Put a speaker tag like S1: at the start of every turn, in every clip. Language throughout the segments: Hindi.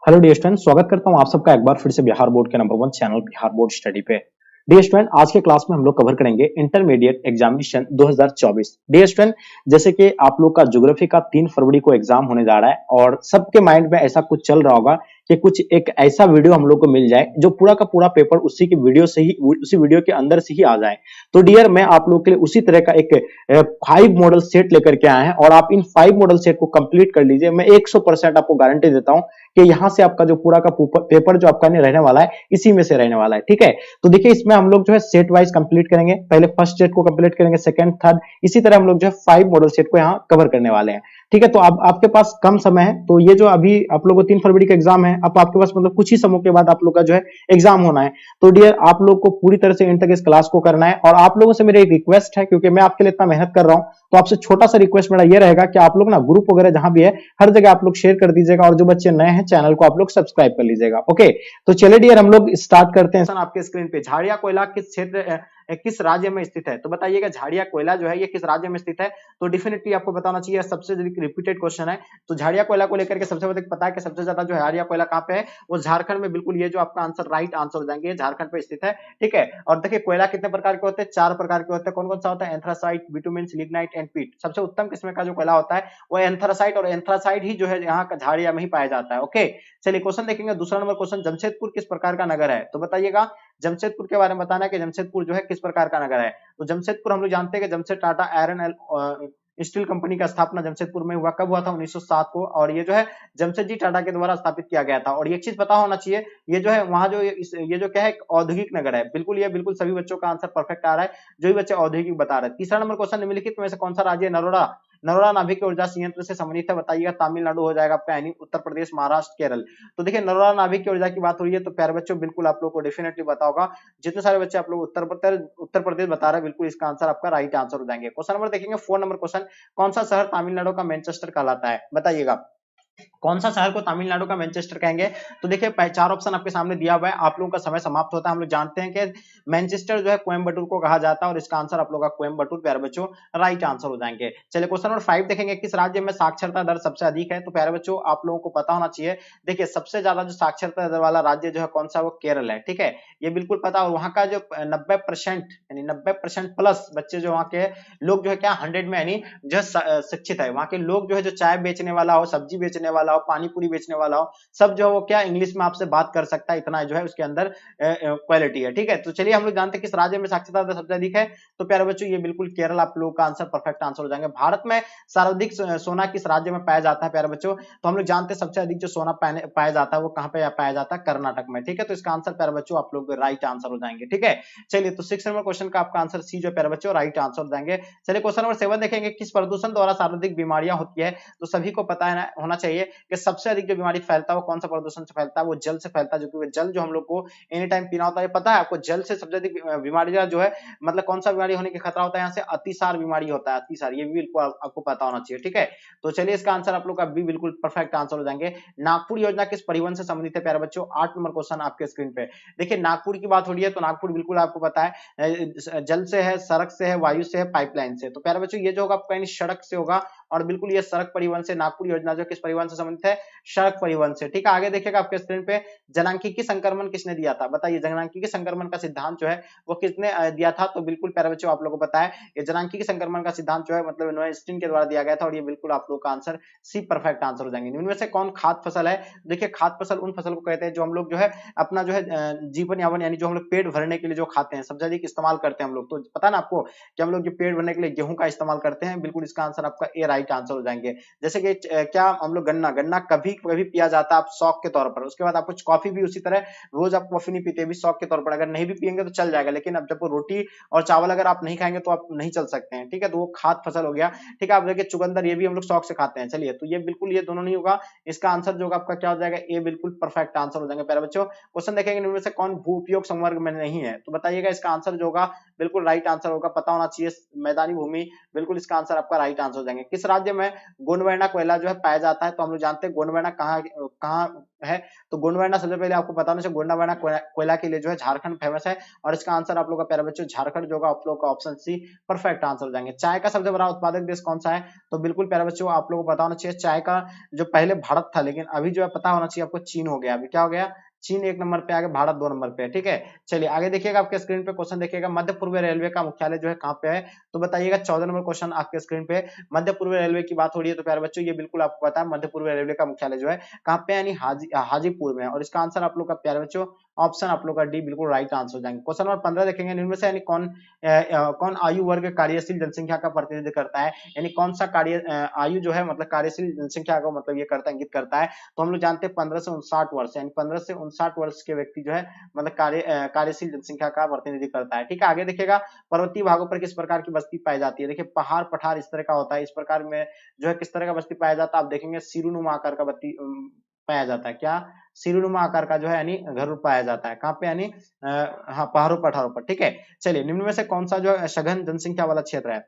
S1: हेलो डियर स्टूडेंट, स्वागत करता हूं आप सबका एक बार फिर से बिहार बोर्ड के number 1 channel Bihar board study पे। डियर स्टूडेंट, आज के क्लास में हम लोग कवर करेंगे इंटरमीडिएट एग्जामिनेशन 2024। डियर स्टूडेंट, जैसे कि आप लोग का ज्योग्राफी का 3 फरवरी को एग्जाम होने जा रहा है और सबके माइंड में ऐसा कुछ चल रहा होगा कि कुछ एक ऐसा वीडियो हम लोग को मिल जाए जो पूरा का पूरा पेपर उसी की वीडियो से ही, उसी वीडियो के अंदर से ही आ जाए। तो डियर, मैं आप लोग के लिए उसी तरह का एक 5 मॉडल सेट लेकर के आए हैं और आप इन 5 मॉडल सेट को कंप्लीट कर लीजिए। मैं 100% आपको गारंटी देता हूं कि यहां से आपका जो पूरा का पेपर जो आपका नहीं रहने वाला है, इसी में से रहने वाला है। ठीक है, तो देखिए इसमें हम लोग जो है सेट वाइज कंप्लीट करेंगे। पहले फर्स्ट सेट को कंप्लीट करेंगे, सेकंड, थर्ड, इसी तरह हम लोग जो है 5 मॉडल सेट को यहाँ कवर करने वाले हैं। ठीक है, तो अब आपके पास कम समय है, तो ये जो अभी आप लोगों को 3 फरवरी का एग्जाम है, अब आपके पास मतलब कुछ ही समय के बाद आप लोग का जो है एग्जाम होना है। तो डियर, आप लोग को पूरी तरह से एंड तक इस क्लास को करना है और आप लोगों से मेरी एक रिक्वेस्ट है, क्योंकि मैं आपके लिए इतना मेहनत कर रहा हूं, तो आपसे छोटा सा रिक्वेस्ट मेरा ये रहेगा कि आप लोग ना ग्रुप वगैरह जहां भी है, हर जगह आप लोग शेयर कर दीजिएगा और जो बच्चे नए हैं चैनल को आप लोग सब्सक्राइब कर लीजिएगा। ओके, तो चलिए डियर, हम लोग स्टार्ट करते हैं। आपके स्क्रीन पे झाड़िया कोयला किस क्षेत्र, किस राज्य में स्थित है, तो बताइएगा झाड़िया कोयला जो है ये किस राज्य में स्थित है। तो डेफिनेटली आपको बताना चाहिए, सबसे रिपीटेड क्वेश्चन है। तो झाड़िया कोयला को लेकर के सबसे अधिक पता है कि सबसे ज्यादा जो झाड़िया कोयला कहां पे है, वो झारखंड में। बिल्कुल, ये जो आपका आंसर राइट आंसर हो जाएंगे, झारखंड पे स्थित है। ठीक है, और देखिए कोयला कितने प्रकार के होते हैं, 4 प्रकार के होते हैं। कौन कौन सा होता है, एंथ्रासाइट, बिटुमेन, लिग्नाइट एंड पीट। सबसे उत्तम किस्म का जो कोयला होता है वो एंथ्रासाइट, और एंथ्रासाइट ही जो है यहाँ का झाड़िया में ही पाया जाता है। ओके, चलिए क्वेश्चन देखेंगे। दूसरा नंबर क्वेश्चन, जमशेदपुर किस प्रकार का नगर है, तो बताइएगा जमशेदपुर के बारे में बताना है कि जमशेदपुर जो है किस प्रकार का नगर है। तो जमशेदपुर हम लोग जानते हैं कि Jamshed Tata iron steel company का स्थापना जमशेदपुर में हुआ। कब हुआ था, 1907 को, और ये जो है जमशेदजी टाटा के द्वारा स्थापित किया गया था। और ये चीज पता होना चाहिए, ये जो है वहां जो ये जो क्या है, औद्योगिक नगर है। बिल्कुल, ये बिल्कुल सभी बच्चों का आंसर परफेक्ट आ रहा है, जो भी बच्चे औद्योगिक बता रहे हैं। तीसरा नंबर क्वेश्चन, निम्नलिखित में से कौन सा राज्य नरोड़ा नरोड़ा नाभिक ऊर्जा संयंत्र से संबंधित है, बताइएगा। तमिलनाडु हो जाएगा आपका, यानी उत्तर प्रदेश, महाराष्ट्र, केरल। तो देखिए नरोड़ा नाभिक की ऊर्जा की बात हो रही है, तो प्यारे बच्चों बिल्कुल आप लोग को डेफिनेटली पता होगा। जितने सारे बच्चे आप लोग उत्तर प्रदेश बता रहे हैं, बिल्कुल इसका आंसर आपका राइट आंसर हो जाएंगे। क्वेश्चन नंबर देखेंगे, 4 नंबर क्वेश्चन, कौन सा शहर तमिलनाडु का मैनचेस्टर कहलाता है, बताइएगा। कौन सा शहर को तमिलनाडु का मैनचेस्टर कहेंगे। तो देखिए 4 ऑप्शन आपके सामने दिया हुआ है, आप लोगों का समय समाप्त होता है। हम लोग जानते हैं कि मैनचेस्टर जो है कोयम्बटूर को कहा जाता है, और इसका आंसर आप लोगों का कोयम्बटूर, प्यारे बच्चों, राइट आंसर हो जाएंगे। चलिए क्वेश्चन नंबर 5 देखेंगे, किस राज्य में साक्षरता दर सबसे अधिक है, तो प्यारे बच्चों आप लोगों को पता होना चाहिए। देखिए सबसे ज्यादा जो साक्षरता दर वाला राज्य जो है कौन सा, वो केरल है। ठीक है, ये बिल्कुल पता। और वहां का जो 90% यानी 90% प्लस बच्चे जो वहां के लोग जो है क्या 100 में यानी जो शिक्षित है, वहां के लोग जो है, जो चाय बेचने वाला हो, सब्जी बेचने वाला हो, पानी पूरी बेचने वाला हो, सब जो है वो क्या इंग्लिश में आपसे बात कर सकता है, इतना जो है उसके अंदर क्वालिटी है। ठीक है, तो चलिए हम लोग जानते हैं किस राज्य में साक्षरता दर सबसे अधिक है, तो प्यारे बच्चों ये बिल्कुल केरल आप लोगों का आंसर परफेक्ट आंसर हो जाएंगे। भारत में सर्वाधिक सोना किस राज्य में पाया जाता है, प्यारे बच्चों, तो हम लोग जानते हैं सबसे अधिक जो सोना पाया जाता है वो कहां पे पाया जाता है, कर्नाटक में। ठीक है, तो इसका आंसर प्यारे बच्चों आप लोग राइट आंसर हो जाएंगे। ठीक है, चलिए तो 6 नंबर क्वेश्चन का आपका आंसर सी जो प्यारे बच्चों राइट आंसर हो जाएंगे। चलिए क्वेश्चन नंबर 7 देखेंगे, किस प्रदूषण द्वारा सर्वाधिक बीमारियां होती है, तो सभी को पता है होना चाहिए कि सबसे अधिक जो बीमारी फैलता है वो कौन सा प्रदूषण से फैलता है, वो जल से फैलता है। जो कि जल जो हम लोग को एनी टाइम पीना होता है, पता है आपको, जल से सबसे अधिक बीमारियां जो है, मतलब कौन सा बीमारी होने के खतरा होता है, यहाँ से अतिसार बीमारी होता है, अतिसार, ये भी बिल्कुल आपको पता होना चाहिए। ठीक है, तो चलिए इसका आंसर आप लोग का भी बिल्कुल परफेक्ट आंसर हो जाएंगे। नागपुर योजना किस परिवहन से संबंधित है, प्यारे बच्चों, 8 नंबर क्वेश्चन आपके स्क्रीन पे। देखिए नागपुर की बात हो रही है, तो नागपुर बिल्कुल आपको पता है जल से है, सड़क से है, वायु से है, पाइपलाइन से। तो प्यारे बच्चों ये जो होगा आपका सड़क से होगा, और बिल्कुल ये सड़क परिवहन से, नागपुर योजना जो किस परिवहन से संबंधित है, सड़क परिवहन से। ठीक है, आगे देखिएगा आपके स्क्रीन पे, जनांकीय संक्रमण किसने दिया था, बताइए। जनांकीय संक्रमण का सिद्धांत जो है वो किसने दिया था, तो बिल्कुल प्यारे बच्चों आप लोगों को पता है, ये जनांकीय संक्रमण का सिद्धांत जो है मतलब आइंस्टीन के द्वारा दिया गया था, और ये बिल्कुल आप लोगों का आंसर सी परफेक्ट आंसर हो जाएंगे। इनमें से कौन खाद्य फसल है, देखिए खाद्य फसल उन फसल को कहते हैं जो हम लोग जो है अपना जो है जीवन यापन, यानी जो हम लोग पेट भरने के लिए जो खाते हैं, सबसे अधिक इस्तेमाल करते हैं हम लोग। तो पता ना आपको कि हम लोग जो पेट भरने के लिए गेहूं का इस्तेमाल करते हैं, बिल्कुल इसका आंसर आपका ए राइट आंसर हो जाएंगे। जैसे कि क्या हम लोग गन्ना गन्ना कभी कभी पिया जाता है आप शौक के तौर पर, उसके बाद आप कुछ कॉफी भी उसी तरह, रोज आप कॉफी नहीं पीते भी शौक के तौर पर, अगर नहीं भी पियेंगे तो चल जाएगा, लेकिन अब जब वो रोटी और चावल अगर आप नहीं खाएंगे तो आप नहीं चल सकते हैं। ठीक है, तो वो खाद्य फसल हो गया। ठीक है, आप देखिए चुकंदर, ये भी हम लोग शौक से खाते हैं। चलिए, तो ये बिल्कुल ये दोनों नहीं होगा, इसका आंसर जो होगा आपका क्या हो जाएगा, ए बिल्कुल परफेक्ट आंसर हो जाएंगे। प्यारे बच्चों क्वेश्चन देखेंगे, इनमें से कौन भू उपयोग संवर्ग में नहीं है, तो बताइएगा। इसका आंसर जो होगा बिल्कुल राइट आंसर होगा, पता होना चाहिए, मैदानी भूमि, बिल्कुल इसका आंसर आपका राइट आंसर हो जाएंगे। किस राज्य में गोंडवाना कोयला जो है पाया जाता है? तो हम लोग जानते हैं गोंडवाना कहाँ कहाँ है। तो गोंडवाना सबसे पहले आपको पता होना चाहिए, गोंडवाना कोयला के लिए जो है झारखंड फेमस है, और इसका आंसर आप लोग का प्यारे बच्चों झारखंड जो होगा आप लोग का ऑप्शन सी परफेक्ट आंसर हो जाएंगे। चाय का सबसे बड़ा उत्पादक देश कौन सा है? तो बिल्कुल प्यारे बच्चों आप लोगों को पता होना चाहिए, चाय का जो पहले भारत था, लेकिन अभी जो है पता होना चाहिए आपको चीन हो गया। अभी क्या हो गया? चीन 1 नंबर पे आ गया, भारत 2 नंबर पे है। ठीक है, चलिए आगे देखिएगा, आपके स्क्रीन पे क्वेश्चन देखिएगा, मध्य पूर्व रेलवे का मुख्यालय जो है कहाँ पे है? तो बताइएगा। 14 नंबर क्वेश्चन आपके स्क्रीन पे, मध्य पूर्व रेलवे की बात हो रही है, तो प्यारे बच्चों ये बिल्कुल आपको पता है मध्य पूर्व रेलवे का मुख्यालय जो है कहाँ पे, यानी हाजीपुर में है, और इसका आंसर आप लोग का प्यारे बच्चों ऑप्शन आप लोग का डी बिल्कुल राइट आंसर हो जाएंगे। क्वेश्चन नंबर 15 देखेंगे, इनमें से यानी कौन आयु वर्ग कार्यशील जनसंख्या का प्रतिनिधित्व करता है? यानी कौन सा आयु जो है मतलब कार्यशील जनसंख्या का मतलब ये करता है, इंगित करता है? तो हम लोग जानते हैं 15 से 59 वर्ष, यानी 15 से 59 वर्ष के व्यक्ति जो है मतलब कार्यशील जनसंख्या का प्रतिनिधित्व करता है। ठीक है, आगे देखिएगा, पर्वतीय भागों पर किस प्रकार की बस्ती पाई जाती है? देखिए पहाड़ पठार इस तरह का होता है, इस प्रकार में जो है किस तरह का बस्ती पाया जाता है? आप देखेंगे सिरुनुमा आकार का बस्ती पाया जाता है। क्या? सिरुनुमा आकार का जो है यानी घर पाया जाता है। कहाँ पे? यानी हाँ, पहाड़ों पठारों पर। ठीक है, चलिए निम्न में से कौन सा जो है सघन जनसंख्या वाला क्षेत्र है?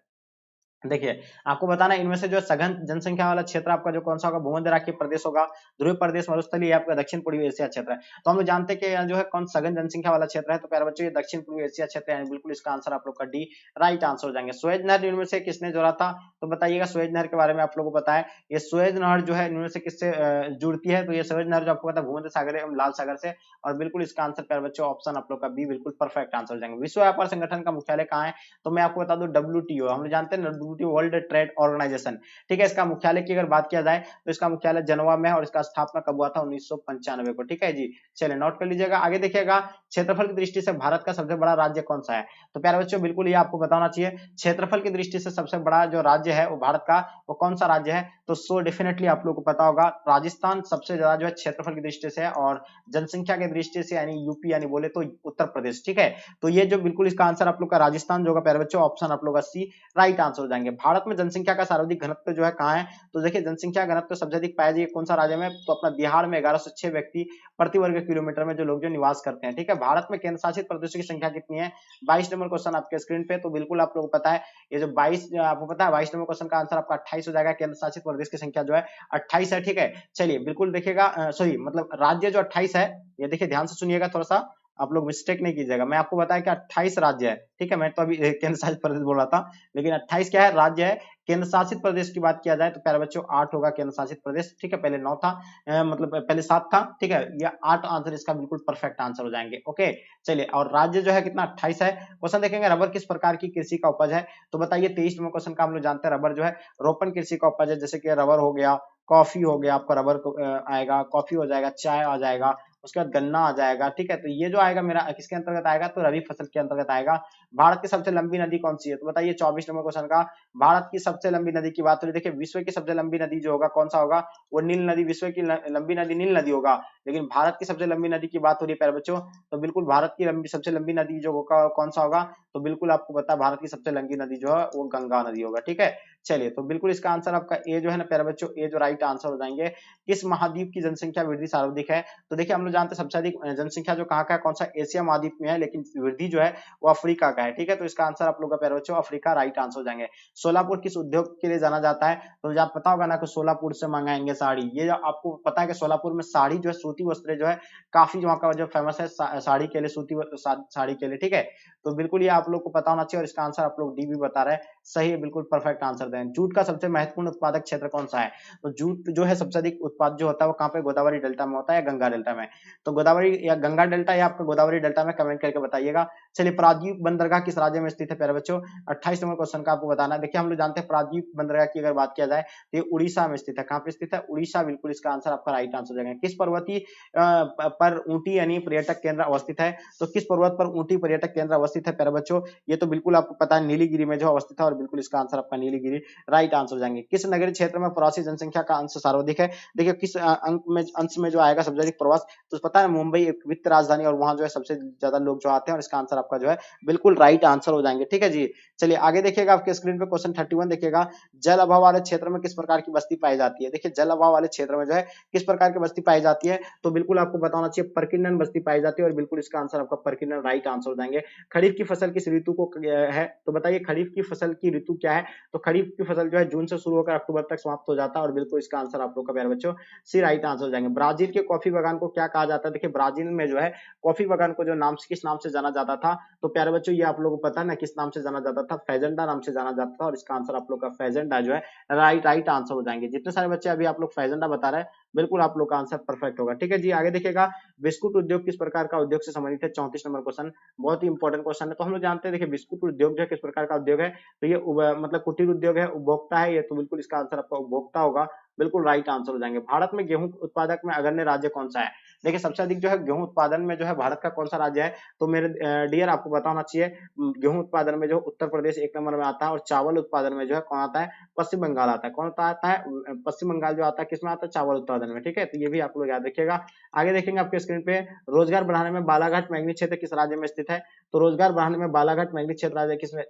S1: देखिए आपको बताना, इनमें से जो सघन जनसंख्या वाला क्षेत्र आपका जो कौन सा होगा? भूमध्य राष्ट्रीय प्रदेश होगा, ध्रुवीय प्रदेश, मरुस्थलीय, आपका दक्षिण पूर्वी एशिया क्षेत्र है। तो हम लोग जानते हैं कि यहाँ जो है कौन सघन जनसंख्या वाला क्षेत्र है? तो प्यारे बच्चों ये दक्षिण पूर्वी एशिया क्षेत्र है, बिल्कुल इसका आंसर आप लोग का डी राइट आंसर हो जाएंगे। सुएज नहर इनमें से किसने जोड़ा था? तो बताइएगा, सुएज नहर के बारे में आप लोगों को पता है, ये सुएज नहर जो है इनमें से किससे जुड़ती है? तो ये सुएज नहर जो आपको पता है भूमध्य सागर एवं लाल सागर से, और बिल्कुल इसका आंसर प्यारे बच्चों ऑप्शन आप लोग का बी बिल्कुल परफेक्ट आंसर हो जाएंगे। विश्व व्यापार संगठन का मुख्यालय कहाँ है? तो मैं आपको बता दूं WTO, हम लोग जानते हैं WTO वर्ल्ड ट्रेड ऑर्गेनाइजेशन। ठीक है, इसका मुख्यालय की अगर बात किया जाए तो इसका मुख्यालय जनेवा में है, और इसका स्थापना कब हुआ था? 1995 को। ठीक है जी, चलिए नोट कर लीजिएगा। आगे देखिएगा, क्षेत्रफल की दृष्टि से भारत का सबसे बड़ा राज्य कौन सा है? तो प्यारे बच्चों बिल्कुल ये आपको बताना चाहिए, क्षेत्रफल की दृष्टि से सबसे बड़ा जो राज्य है वो भारत का, वो कौन सा राज्य है? तो सो डेफिनेटली आप लोग को पता होगा, राजस्थान सबसे ज्यादा जो है क्षेत्रफल की दृष्टि से, और जनसंख्या की दृष्टि से यानी यूपी, यानी बोले तो उत्तर प्रदेश। ठीक है, तो ये जो बिल्कुल इसका आंसर आप लोग का राजस्थान जो होगा प्यारे बच्चों, ऑप्शन आप लोग का सी राइट आंसर हो जाएंगे। भारत में जनसंख्या का सर्वाधिक घनत्व जो है कहाँ है? तो देखिए जनसंख्या घनत्व सबसे अधिक पाया जाए कौन सा राज्य में? तो अपना बिहार में 1106 व्यक्ति प्रति वर्ग किलोमीटर में जो लोग जो निवास करते हैं। ठीक है, भारत में केंद्र शासित प्रदेशों की संख्या कितनी है? 22 नंबर क्वेश्चन आपके स्क्रीन पे। तो बिल्कुल आप लोगों को पता है, ये जो 22 आपको पता है 22 नंबर क्वेश्चन का आंसर आपका 28 हो जाएगा। केंद्र शासित प्रदेश की संख्या जो है 28 है। ठीक है, चलिए बिल्कुल देखिएगा, सॉरी मतलब राज्य जो 28 है, ये देखिए ध्यान से सुनिएगा, थोड़ा सा आप लोग मिस्टेक नहीं कीजिएगा। मैं आपको बताया कि 28 राज्य है। ठीक है, मैं तो अभी केंद्र शासित प्रदेश बोल रहा था, लेकिन 28 क्या है? राज्य है। केंद्र शासित प्रदेश की बात किया जाए तो प्यारे बच्चों 8 होगा केंद्र शासित प्रदेश। ठीक है, पहले 9 था, मतलब पहले 7 था। ठीक है, ये 8 आंसर इसका बिल्कुल परफेक्ट आंसर हो जाएंगे। ओके, चलिए, और राज्य जो है कितना? 28 है। क्वेश्चन देखेंगे, रबर किस प्रकार की कृषि का उपज है? तो बताइए 23 नंबर क्वेश्चन का हम लोग जानते हैं, रबर जो है रोपण कृषि का उपज है। जैसे कि रबर हो गया, कॉफी हो गया, आपका रबर आएगा, कॉफी हो जाएगा, चाय आ जाएगा, उसके बाद गन्ना आ जाएगा। ठीक है, तो ये जो आएगा मेरा किसके अंतर्गत आएगा? तो रबी फसल के अंतर्गत आएगा। भारत की सबसे लंबी नदी कौन सी है? तो बताइए 24 नंबर क्वेश्चन का, भारत की सबसे लंबी नदी की बात हो रही है। देखिए विश्व की सबसे लंबी नदी जो होगा कौन सा होगा? वो नील नदी, विश्व की लंबी नदी नील नदी होगा, लेकिन भारत की सबसे लंबी नदी की बात हो रही है प्यारे बच्चों, तो बिल्कुल भारत की सबसे लंबी नदी जो होगा कौन सा होगा? तो बिल्कुल आपको पता है भारत की सबसे लंबी नदी जो है वो गंगा नदी होगा। ठीक है, चलिए, तो बिल्कुल इसका आंसर आपका ए जो है ना प्यारे बच्चों, ए जो राइट आंसर हो जाएंगे। किस महाद्वीप की जनसंख्या वृद्धि सर्वाधिक है? तो देखिए हम लोग जानते हैं सबसे अधिक जनसंख्या जो कहाँ का है? कौन सा? एशिया महाद्वीप में है, लेकिन वृद्धि जो है वो अफ्रीका का है। ठीक है, तो इसका आंसर आप लोग का प्यारे बच्चों अफ्रीका राइट आंसर हो जाएंगे। सोलापुर किस उद्योग के लिए जाना जाता है? तो आप पता होगा ना कि सोलापुर से मंगाएंगे साड़ी, ये आपको पता है कि सोलापुर में साड़ी जो है, सूती वस्त्र जो है काफी वहाँ का जो फेमस है साड़ी के लिए, सूती साड़ी के लिए। ठीक है, तो बिल्कुल ये आप लोग को पता होना चाहिए, और इसका आंसर आप लोग डी भी बता रहे हैं, सही है, बिल्कुल परफेक्ट आंसर दें। जूट का सबसे महत्वपूर्ण उत्पादक क्षेत्र कौन सा है? तो जूट जो है सबसे अधिक उत्पाद जो होता है वो कहाँ पे? गोदावरी डेल्टा में होता है या गंगा डेल्टा में? तो गोदावरी या गंगा डेल्टा या आपका गोदावरी डेल्टा में, कमेंट करके बताइएगा। चलिए, प्रादीप बंदरगाह किस राज्य में स्थित है प्यारे बच्चों? 28 नंबर क्वेश्चन का आपको बताना है। देखिए हम लोग जानते हैं प्रादीप बंदरगाह की अगर बात किया जाए तो ये उड़ीसा में स्थित है। कहाँ पे स्थित है? उड़ीसा, बिल्कुल इसका आंसर आपका राइट आंसर हो जाएगा। किस पर्वतीय पर ऊटी यानी पर्यटक केंद्र अवस्थित है? तो किस पर्वत पर ऊटी पर्यटक केंद्र अवस्थित है प्यारे बच्चों? ये तो बिल्कुल आपको पता है नीलगिरी में जो अवस्थित है, और बिल्कुल इसका आंसर आपका नीलगिरी राइट आंसर हो जाएंगे। किस नगरीय क्षेत्र में प्रवासी जनसंख्या का अंश सर्वाधिक है? देखिए किस अंश में जो आएगा सबसे अधिक प्रवास? तो पता है मुंबई एक वित्त राजधानी, और वहां जो है सबसे ज्यादा लोग जो आते हैं, और इसका आंसर आपका जो है बिल्कुल राइट आंसर हो जाएंगे। ठीक है जी, चलिए आगे देखिएगा, आपके स्क्रीन पे क्वेश्चन 31 देखिएगा, जल अभाव वाले क्षेत्र में किस प्रकार की बस्ती पाई जाती है? देखिए जल अभाव वाले क्षेत्र में जो है किस प्रकार की बस्ती पाई जाती है? तो बिल्कुल आपको बताना चाहिए परकिंनन बस्ती पाई जाती है, और बिल्कुल इसका आंसर आपका परकिंनन राइट आंसर हो जाएंगे। खरीफ की फसल किस ऋतु को है? तो बताइए खरीफ की फसल की ऋतु क्या है, तो खरीफ की फसल जो है जून से शुरू होकर अक्टूबर तक समाप्त हो जाता है, और बिल्कुल इसका आंसर आप लोग का प्यारे बच्चों सी राइट आंसर हो जाएंगे। ब्राजील के कॉफी बागान को क्या कहा जाता है, देखिए ब्राजील में जो है कॉफी बागान को जो नाम से किस नाम से जाना जाता था, तो प्यारे बच्चों ये आप लोगों को पता है ना किस नाम से जाना जाता था, फेजेंडा नाम से जाना जाता था, और इसका आंसर आप लोग का फेजेंडा जो है राइट आंसर हो जाएंगे। जितने सारे बच्चे अभी आप लोग फेजेंडा बता रहे हैं, बिल्कुल आप लोग का आंसर परफेक्ट होगा। ठीक है जी, आगे देखिएगा, बिस्कुट उद्योग किस प्रकार का उद्योग से संबंधित है, 34 नंबर क्वेश्चन, बहुत ही इंपॉर्टेंट क्वेश्चन है। तो हम लोग जानते हैं, देखिए बिस्कुट उद्योग जो है किस प्रकार का उद्योग है, तो ये मतलब कुटीर उद्योग है, उपभोक्ता है ये, तो बिल्कुल इसका आंसर आपका उपभोक्ता होगा, बिल्कुल राइट आंसर हो जाएंगे। भारत में गेहूं उत्पादक में अग्रणी राज्य कौन सा है, देखिए सबसे अधिक जो है गेहूं उत्पादन में जो है भारत का कौन सा राज्य है, तो मेरे डियर आपको पता होना चाहिए, गेहूं उत्पादन में जो उत्तर प्रदेश एक नंबर में आता है, और चावल उत्पादन में जो है कौन आता है, पश्चिम बंगाल आता है। कौन आता है, पश्चिम बंगाल जो आता है किसमें आता है, चावल उत्पादन में। ठीक है, तो ये भी आप लोग याद रखिएगा। आगे देखेंगे आपके स्क्रीन पे, रोजगार बढ़ाने में बालाघाट मैग्नी क्षेत्र किस राज्य में स्थित है, तो रोजगार बढ़ाने में बालाघाट मैग्नी क्षेत्र राज्य किसमें,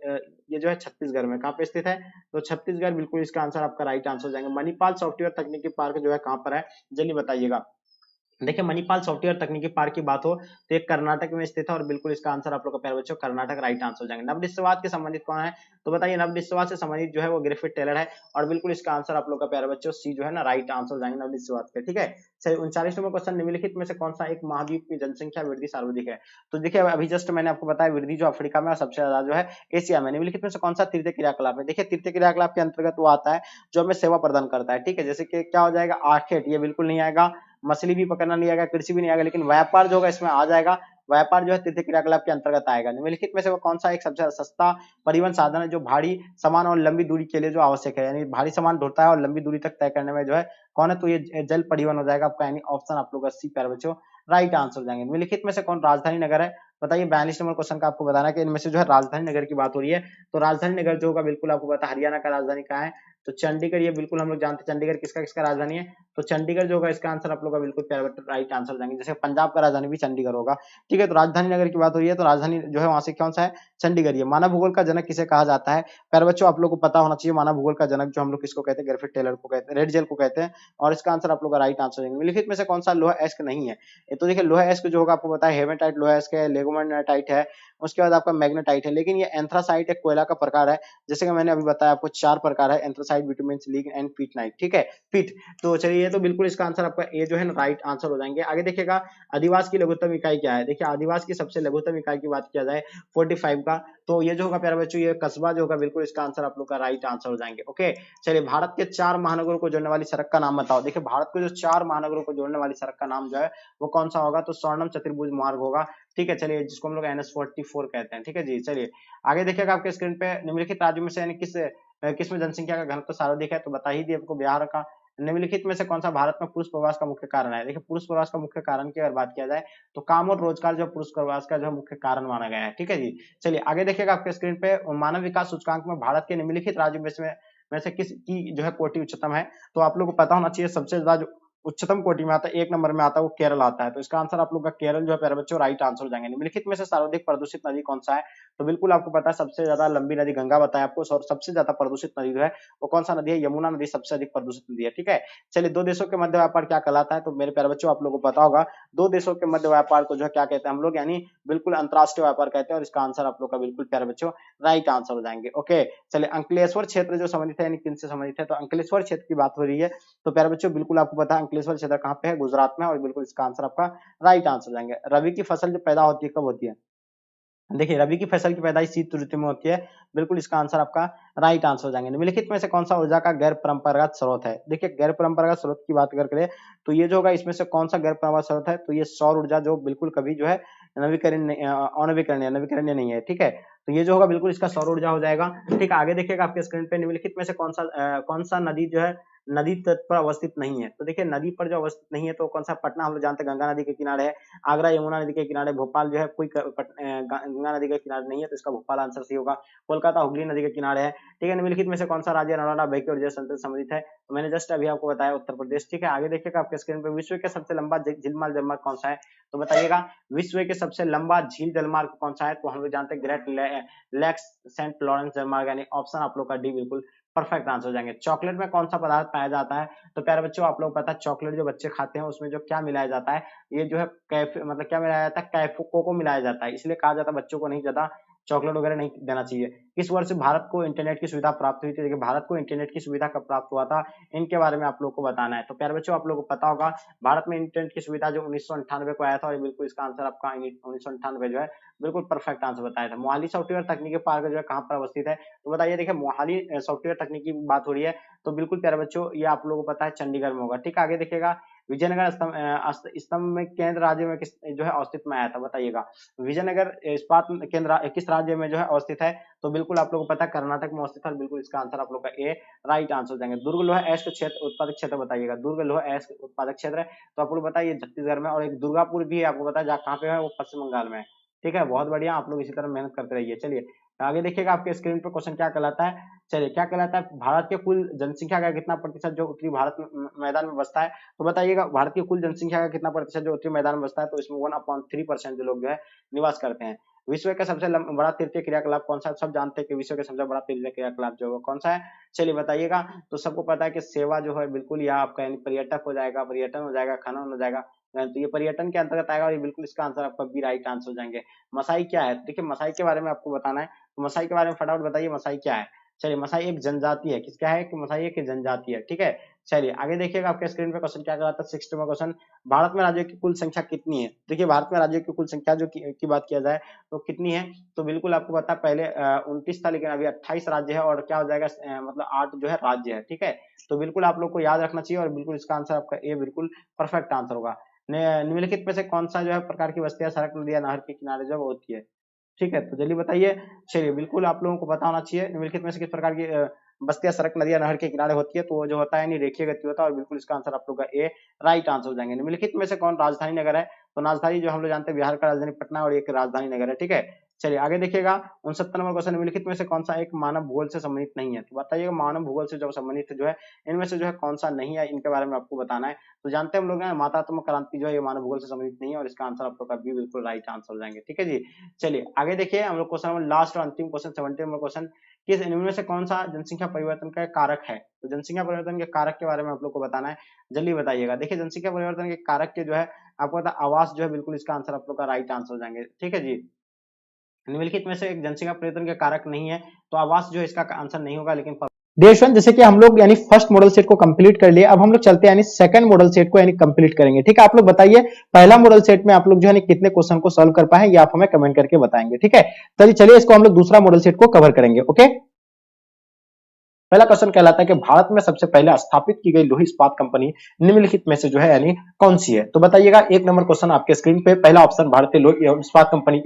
S1: ये जो है छत्तीसगढ़ में। कहाँ पे स्थित है, तो छत्तीसगढ़, बिल्कुल इसका आंसर आपका राइट आंसर हो जाएंगे। मणिपाल सॉफ्टवेयर तकनीकी पार्क जो है कहाँ पर है, जल्दी बताइएगा। देखिए मणिपाल सॉफ्टवेयर तकनीकी पार्क की बात हो तो ये कर्नाटक में स्थित है, और बिल्कुल इसका आंसर आप लोग का प्यारे बच्चों कर्नाटक राइट आंसर हो जाएंगे। नवनिश्चयवाद के संबंधित कौन है, तो बताइए, नवनिश्चयवाद से संबंधित जो है वो ग्रिफिथ टेलर है, और बिल्कुल इसका आंसर आप लोग का प्यारे बच्चों सी जो है ना राइट आंसर हो जाएंगे नवनिश्चयवाद के। ठीक है, चलिए 39 नंबर क्वेश्चन, निम्नलिखित में से कौन सा एक महाद्वीप की जनसंख्या वृद्धि सर्वाधिक है, तो देखिए अभी जस्ट मैंने आपको बताया वृद्धि जो अफ्रीका में, और सबसे ज्यादा जो है एशिया में। निम्नलिखित में से कौन सा तृतीय क्रियाकलाप है, देखिए तृतीय क्रियाकलाप के अंतर्गत वो आता है जो हमें सेवा प्रदान करता है। ठीक है, जैसे कि क्या हो जाएगा, आखेट, ये बिल्कुल नहीं आएगा, मछली भी पकड़ना नहीं आएगा, कृषि भी नहीं आएगा, लेकिन व्यापार जो होगा इसमें आ जाएगा। व्यापार जो है तृतीय क्रियाकलाप के अंतर्गत आएगा। निम्नलिखित में से वो कौन सा एक सबसे सस्ता परिवहन साधन है जो भारी सामान और लंबी दूरी के लिए जो आवश्यक है, यानी भारी सामान ढोता है और लंबी दूरी तक तय करने में जो है कौन है, तो ये जल परिवहन हो जाएगा आपका, यानी ऑप्शन आप लोग का सी प्यारे बच्चों राइट आंसर हो जाएंगे। निम्नलिखित में से कौन राजधानी नगर है, बताइए 42 नंबर क्वेश्चन का आपको बताना है कि इनमें से जो है राजधानी नगर की बात हो रही है, तो राजधानी नगर जो होगा बिल्कुल आपको पता है हरियाणा का राजधानी कहाँ है, तो चंडीगढ़, ये बिल्कुल हम लोग जानते हैं चंडीगढ़ किसका किसका राजधानी है, तो चंडीगढ़ जो होगा इसका आंसर आप लोग का बिल्कुल राइट आंसर जाएंगे। जैसे पंजाब का राजधानी भी चंडीगढ़ होगा। ठीक है, तो राजधानी नगर की बात हो रही है, तो राजधानी जो है वहां से कौन सा है, चंडीगढ़। ये मानव भूगोल का जनक किसे कहा जाता है, प्यारे बच्चों आप लोग को पता होना चाहिए, मानव भूगोल का जनक जो हम लोग किसको कहते हैं, ग्रिफिथ टेलर को कहते हैं, रेड जेल को कहते हैं, और इसका आंसर आप लोग का राइट आंसर देंगे। निम्नलिखित में से कौन सा लोहा एस्क नहीं है, ये तो देखिए लोहा एस्क जो होगा आपको पता है हेमेटाइट लोहा एस्क है, लेगोमेटाइट है, उसके बाद आपका मैग्नेटाइट है, लेकिन ये एंथ्रासाइट एक कोयला का प्रकार है, जैसे कि मैंने अभी बताया आपको 4 प्रकार है, एंथ्रासाइट, बिटुमेन, सिलिकन एंड पीटनाइट। ठीक है, पीट, तो चलिए ये तो बिल्कुल इसका आंसर आपका ए जो है ना राइट आंसर हो जाएंगे। आगे देखिएगा, आदिवास की लघुत्तम इकाई क्या है, देखिए आदिवास की सबसे लघुत्तम इकाई की बात किया जाए 45 का, तो ये जो होगा प्यारे बच्चों ये कस्बा जो होगा, बिल्कुल इसका आंसर आप लोग का राइट आंसर हो जाएंगे। ओके, चलिए भारत के 4 महानगरों को जोड़ने वाली सड़क का नाम बताओ, देखिए भारत के जो 4 महानगरों को जोड़ने वाली सड़क का नाम जो है वो कौन सा होगा, तो स्वर्णम चतुर्भुज मार्ग होगा। ठीक है, चलिए जिसको हम लोग NH44 कहते हैं। ठीक है जी, चलिए आगे देखिएगा आपके स्क्रीन पे, निम्नलिखित राज्यों में से यानी किसमें जनसंख्या का घनत्व सर्वाधिक है, तो बता ही दिए आपको, बिहार का। निम्नलिखित में से कौन सा भारत में पुरुष प्रवास का मुख्य कारण है, देखिए पुरुष प्रवास का मुख्य कारण की अगर बात किया जाए तो काम और रोजगार जो पुरुष प्रवास का जो मुख्य कारण माना गया है। ठीक है जी, चलिए आगे देखिएगा आपके स्क्रीन पे, मानव विकास सूचकांक में भारत के निम्नलिखित राज्यों में से किस की जो है कोटि उच्चतम है, तो आप लोग को पता होना चाहिए सबसे ज्यादा जो उच्चतम कोटि में आता है, 1 नंबर में आता है, वो केरल आता है, तो इसका आंसर आप लोग का केरल जो है प्यारे बच्चों राइट आंसर हो जाएंगे। निम्नलिखित में से सर्वाधिक प्रदूषित नदी कौन सा है, तो बिल्कुल आपको पता है सबसे ज्यादा लंबी नदी गंगा बताया आपको, और सबसे ज्यादा प्रदूषित नदी जो है वो कौन सा नदी है, यमुना नदी सबसे अधिक प्रदूषित नदी है। ठीक है, चलिए दो देशों के मध्य व्यापार क्या कहलाता है, तो मेरे प्यारे बच्चों आप लोगों को पता होगा दो देशों के मध्य व्यापार को जो है क्या कहते हैं हम लोग, यानी बिल्कुल अंतरराष्ट्रीय व्यापार कहते हैं, और इसका आंसर आप लोग का बिल्कुल प्यारे बच्चों राइट आंसर हो जाएंगे। ओके, चलिए अंकलेश्वर क्षेत्र जो संबंधित है यानी किनसे संबंधित है, तो अंकलेश्वर क्षेत्र की बात हो रही है, तो प्यारे बच्चों बिल्कुल आपको पता है अंकलेश्वर क्षेत्र कहाँ पे है, गुजरात में, और बिल्कुल इसका आंसर आपका राइट आंसर हो जाएंगे। रबी की फसल जो पैदा होती है कब होती है, देखिए रबी की फसल की पैदाइश शीत ऋतु में होती है, बिल्कुल इसका आंसर आपका राइट आंसर हो जाएंगे। निम्नलिखित में से कौन सा ऊर्जा का गैर परंपरागत स्रोत है, देखिए गैर परंपरागत स्रोत की बात करें तो ये जो होगा इसमें से कौन सा गैर परंपरागत स्रोत है, तो ये सौर ऊर्जा जो बिल्कुल कभी जो है अनवीकरणीय नहीं है। ठीक है, तो ये जो होगा बिल्कुल इसका सौर ऊर्जा हो जाएगा। ठीक है, आगे देखिएगा आपके स्क्रीन पे, निम्नलिखित में से कौन सा नदी जो है नदी तट पर अवस्थित नहीं है, तो देखिए नदी पर जो अवस्थित नहीं है तो कौन सा, पटना हम लोग जानते हैं गंगा नदी के किनारे है, आगरा यमुना नदी के किनारे, भोपाल जो है कोई गंगा नदी के किनारे नहीं है, तो इसका भोपाल आंसर सही होगा, कोलकाता हुगली नदी के किनारे है। ठीक है, निम्नलिखित में से कौन सा राज्य नर्मदा बैकी और जल संतुलन संबंधित है, तो मैंने जस्ट अभी आपको बताया उत्तर प्रदेश। ठीक है, आगे देखिएगा आपके स्क्रीन पे, विश्व के सबसे लंबा झीलमार्ग जलमार्ग कौन सा है, तो बताइएगा विश्व के सबसे लंबा झील जलमार्ग कौन सा है, तो हम लोग जानते हैं ग्रेट लेक्स सेंट लॉरेंस जलमार्ग, यानी ऑप्शन आप लोग का डी बिल्कुल परफेक्ट आंसर हो जाएंगे। चॉकलेट में कौन सा पदार्थ पाया जाता है, तो प्यारे बच्चों आप लोग पता है चॉकलेट जो बच्चे खाते हैं उसमें जो क्या मिलाया जाता है, ये जो है कैफे मतलब क्या मिलाया जाता है, कैफे कोको मिलाया जाता है, इसलिए कहा जाता है बच्चों को नहीं ज्यादा चॉकलेट वगैरह नहीं देना चाहिए। किस वर्ष भारत को इंटरनेट की सुविधा प्राप्त हुई थी? देखिए भारत को इंटरनेट की सुविधा कब प्राप्त हुआ था, इनके बारे में आप लोग को बताना है। तो प्यारे बच्चों आप लोगों को पता होगा भारत में इंटरनेट की सुविधा जो 1998 को आया था, और बिल्कुल इसका आंसर आपका 1998 जो है बिल्कुल परफेक्ट आंसर बताया था। मोहाली सॉफ्टवेयर तकनीकी पार्क जो है कहाँ पर अवस्थित है? तो बताइए, देखिए मोहाली सॉफ्टवेयर तकनीकी बात हो रही है, तो बिल्कुल प्यारे बच्चों ये आप लोगों को पता है चंडीगढ़ में होगा। ठीक है, आगे देखिएगा विजयनगर स्तंभ में केंद्र राज्य में किस जो है अस्तित्व में आया था? बताइएगा विजयनगर इस्पात केंद्र किस राज्य में जो है अवस्थित है? तो बिल्कुल आप लोगों को पता है कर्नाटक में अवस्थित है, बिल्कुल इसका आंसर आप लोग का ए राइट आंसर हो जाएंगे। दुर्ग लोहा अयस्क क्षेत्र उत्पादक क्षेत्र बताइएगा, दुर्ग लोहा अयस्क उत्पादक क्षेत्र है तो आप लोग बताइए छत्तीसगढ़ में, और एक दुर्गापुर भी है आपको पता है कहाँ पे है, वो पश्चिम बंगाल में है। ठीक है, बहुत बढ़िया, आप लोग इसी तरह मेहनत करते रहिए। चलिए आगे देखिएगा आपके स्क्रीन पर क्वेश्चन क्या कहलाता है। चलिए क्या कहलाता है, भारत के कुल जनसंख्या का कितना प्रतिशत जो उत्तरी भारत मैदान में बसता है? तो बताइएगा भारत की कुल जनसंख्या का कितना प्रतिशत जो उत्तरी मैदान में बसता है? तो इसमें 1/3% जो लोग जो है निवास करते हैं। विश्व का सबसे बड़ा तीर्थीय क्रियाकलाप कौन सा है? सब जानते हैं कि विश्व का सबसे बड़ा तीर्थीय क्रियाकलाप जो है कौन सा है? चलिए बताइएगा। तो सबको पता है कि सेवा जो है बिल्कुल यह आपका यानी पर्यटक हो जाएगा, पर्यटन हो जाएगा, खनन हो जाएगा, तो ये पर्यटन के अंतर्गत आएगा, और ये बिल्कुल इसका आंसर आपका बी राइट आंसर हो जाएंगे। मसाई क्या है? देखिए मसाई के बारे में आपको बताना है, तो मसाई के बारे में फटाफट बताइए मसाई क्या है। चलिए मसाई एक जनजाति है, किसका है कि मसाई एक जनजाति है। ठीक है, चलिए आगे देखिएगा आपके स्क्रीन पे क्वेश्चन क्या कहलाता है। 60वां क्वेश्चन, भारत में राज्यों की कुल संख्या कितनी है? देखिए भारत में राज्यों की कुल संख्या जो की बात किया जाए तो कितनी है? तो बिल्कुल आपको पता है पहले 29 था, लेकिन अभी 28 राज्य है, और क्या हो जाएगा मतलब 8 जो है राज्य है। ठीक है, तो बिल्कुल आप लोग को याद रखना चाहिए, और बिल्कुल इसका आंसर आपका ए बिल्कुल परफेक्ट आंसर होगा। निम्नलिखित में से कौन सा जो है प्रकार की बस्तियां सड़क, नदी या नहर के किनारे जो होती है? ठीक है, तो जल्दी बताइए। चलिए बिल्कुल आप लोगों को पता होना चाहिए निम्नलिखित में से किस प्रकार की बस्तियां सड़क, नदी या नहर के किनारे होती है? तो वो जो होता है नहीं रेखीय गति होता है, और बिल्कुल इसका आंसर आप लोग का ए राइट आंसर हो जाएंगे। निम्नलिखित में से कौन राजधानी नगर है? तो राजधानी जो हम लोग जानते हैं बिहार का राजधानी पटना, और एक राजधानी नगर है। ठीक है, चलिए आगे देखिएगा 69 नंबर क्वेश्चन, निम्नलिखित में से कौन सा एक मानव भूगोल से संबंधित नहीं है? तो बताइएगा मानव भूगोल से जो संबंधित जो है इनमें से जो है कौन सा नहीं है, इनके बारे में आपको बताना है। तो जानते हैं हम लोग मात्रात्मक क्रांति जो है ये मानव भूगोल से संबंधित नहीं है, और इसका आंसर आप लोग का बी बिल्कुल राइट आंसर हो जाएंगे। ठीक है जी, चलिए आगे देखिए हम लोग क्वेश्चन नंबर लास्ट और अंतिम क्वेश्चन 70 नंबर क्वेश्चन, किस इनमें से कौन सा जनसंख्या परिवर्तन का कारक है? तो जनसंख्या परिवर्तन के कारक के बारे में आप लोग को बताना है, जल्दी बताइएगा। देखिए जनसंख्या परिवर्तन के कारक के जो है आपको पता आवास जो है बिल्कुल इसका आंसर आप लोग का राइट आंसर हो जाएंगे। ठीक है जी, निम्नलिखित में से एक जनसंख्या परिवर्तन के कारक नहीं है, तो आवास जो है इसका आंसर नहीं होगा, लेकिन देशवन जैसे कि हम लोग यानी फर्स्ट मॉडल सेट को कंप्लीट कर लिए, अब हम लोग चलते हैं यानी सेकंड मॉडल सेट को यानी कंप्लीट करेंगे। ठीक है, आप लोग बताइए पहला मॉडल सेट में आप लोग जो है कितने क्वेश्चन को सॉल्व कर पाए, ये आप हमें कमेंट करके बताएंगे। ठीक है, चलिए इसको हम लोग दूसरा मॉडल सेट को कवर करेंगे। ओके, पहला क्वेश्चन कहलाता है कि भारत में सबसे पहले स्थापित की गई लोही इस्पात कंपनी निम्नलिखित में से जो है यानी कौन सी है? तो बताइएगा। एक नंबर क्वेश्चन आपके स्क्रीन पे, पहला ऑप्शन भारतीय लोही इस्पात कंपनी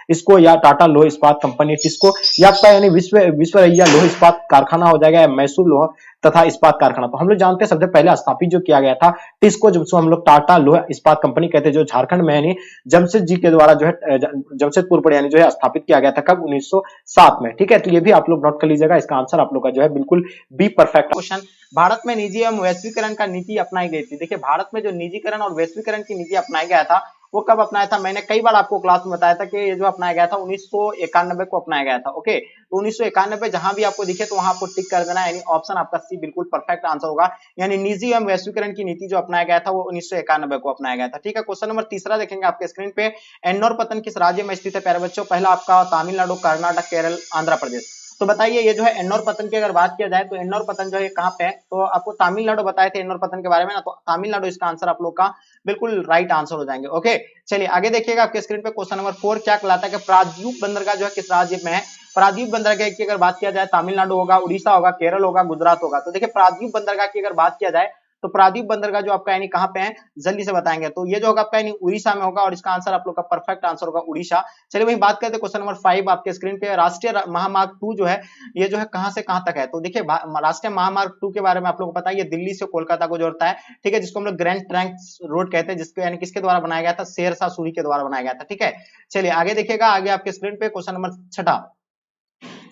S1: इसको, या टाटा लोह इस्पात कंपनी टिस्को, या आपका यानी विश्वरैया लोह इस्पात कारखाना हो जाएगा, या मैसूर लोह तथा इस्पात कारखाना। तो हम लोग जानते हैं सबसे पहले स्थापित जो किया गया था टिस्को, जिसको हम लोग टाटा लोह इस्पात कंपनी कहते हैं, जो झारखंड में यानी जमशेद जी के द्वारा जो है जमशेदपुर पर यानी जो है स्थापित किया गया था, कब? 1907 में। ठीक है, तो ये भी आप लोग नोट कर लीजिएगा, इसका आंसर आप लोग का जो है बिल्कुल बी परफेक्ट। क्वेश्चन, भारत में निजी एवं वैश्वीकरण का नीति अपनाई गई थी। देखिए भारत में जो निजीकरण और वैश्वीकरण की नीति अपनाया गया था वो कब अपनाया था? मैंने कई बार आपको क्लास में बताया था कि ये जो अपनाया गया था 1991 को अपनाया गया था। ओके, तो 1991 जहां भी आपको दिखे तो वहां आपको टिक कर देना, यानी ऑप्शन आपका सी बिल्कुल परफेक्ट आंसर होगा, यानी निजी एवं वैश्वीकरण की नीति जो अपनाया गया था वो 1991 को अपनाया गया था। ठीक है, क्वेश्चन नंबर तीसरा देखेंगे आपके स्क्रीन पे, एन्नोर पतन किस राज्य में स्थित है प्यारे बच्चों? पहला आपका तमिलनाडु, कर्नाटक, केरल, आंध्र प्रदेश। तो बताइए ये जो है एन्नोर पतन की अगर बात किया जाए तो एन्नोर पतन जो है कहाँ पे है? तो आपको तमिलनाडु बताए थे एन्नोर पतन के बारे में ना, तो तमिलनाडु इसका आंसर आप लोग का बिल्कुल राइट आंसर हो जाएंगे। ओके, चलिए आगे देखिएगा आपके स्क्रीन पे क्वेश्चन नंबर 4 क्या कहलाता है कि प्रायद्वीप बंदरगाह जो है किस राज्य में है? प्रायद्वीप बंदरगाह की अगर बात किया जाए तमिलनाडु होगा, उड़ीसा होगा, केरल होगा, गुजरात होगा। तो देखिए प्रायद्वीप बंदरगाह की अगर बात किया जाए तो प्रायद्वीप बंदरगाह जो आपका यानी कहाँ पे है, जल्दी से बताएंगे। तो ये जो होगा आपका यानी उड़ीसा में होगा, और इसका आंसर आप लोग का परफेक्ट आंसर होगा उड़ीसा। चलिए वही बात करते हैं क्वेश्चन नंबर 5 आपके स्क्रीन पे, राष्ट्रीय महामार्ग 2 जो है ये जो है कहां से कहां तक है? तो देखिए राष्ट्रीय महामार्ग 2 के बारे में आप लोगों को पता है, ये दिल्ली से कोलकाता को जोड़ता है। ठीक है, जिसको हम लोग ग्रैंड ट्रंक रोड कहते हैं, जिसको यानी किसके द्वारा बनाया गया था? शेरशाह सूरी के द्वारा बनाया गया था। ठीक है, चलिए आगे देखिएगा, आगे आपके स्क्रीन पे क्वेश्चन नंबर 6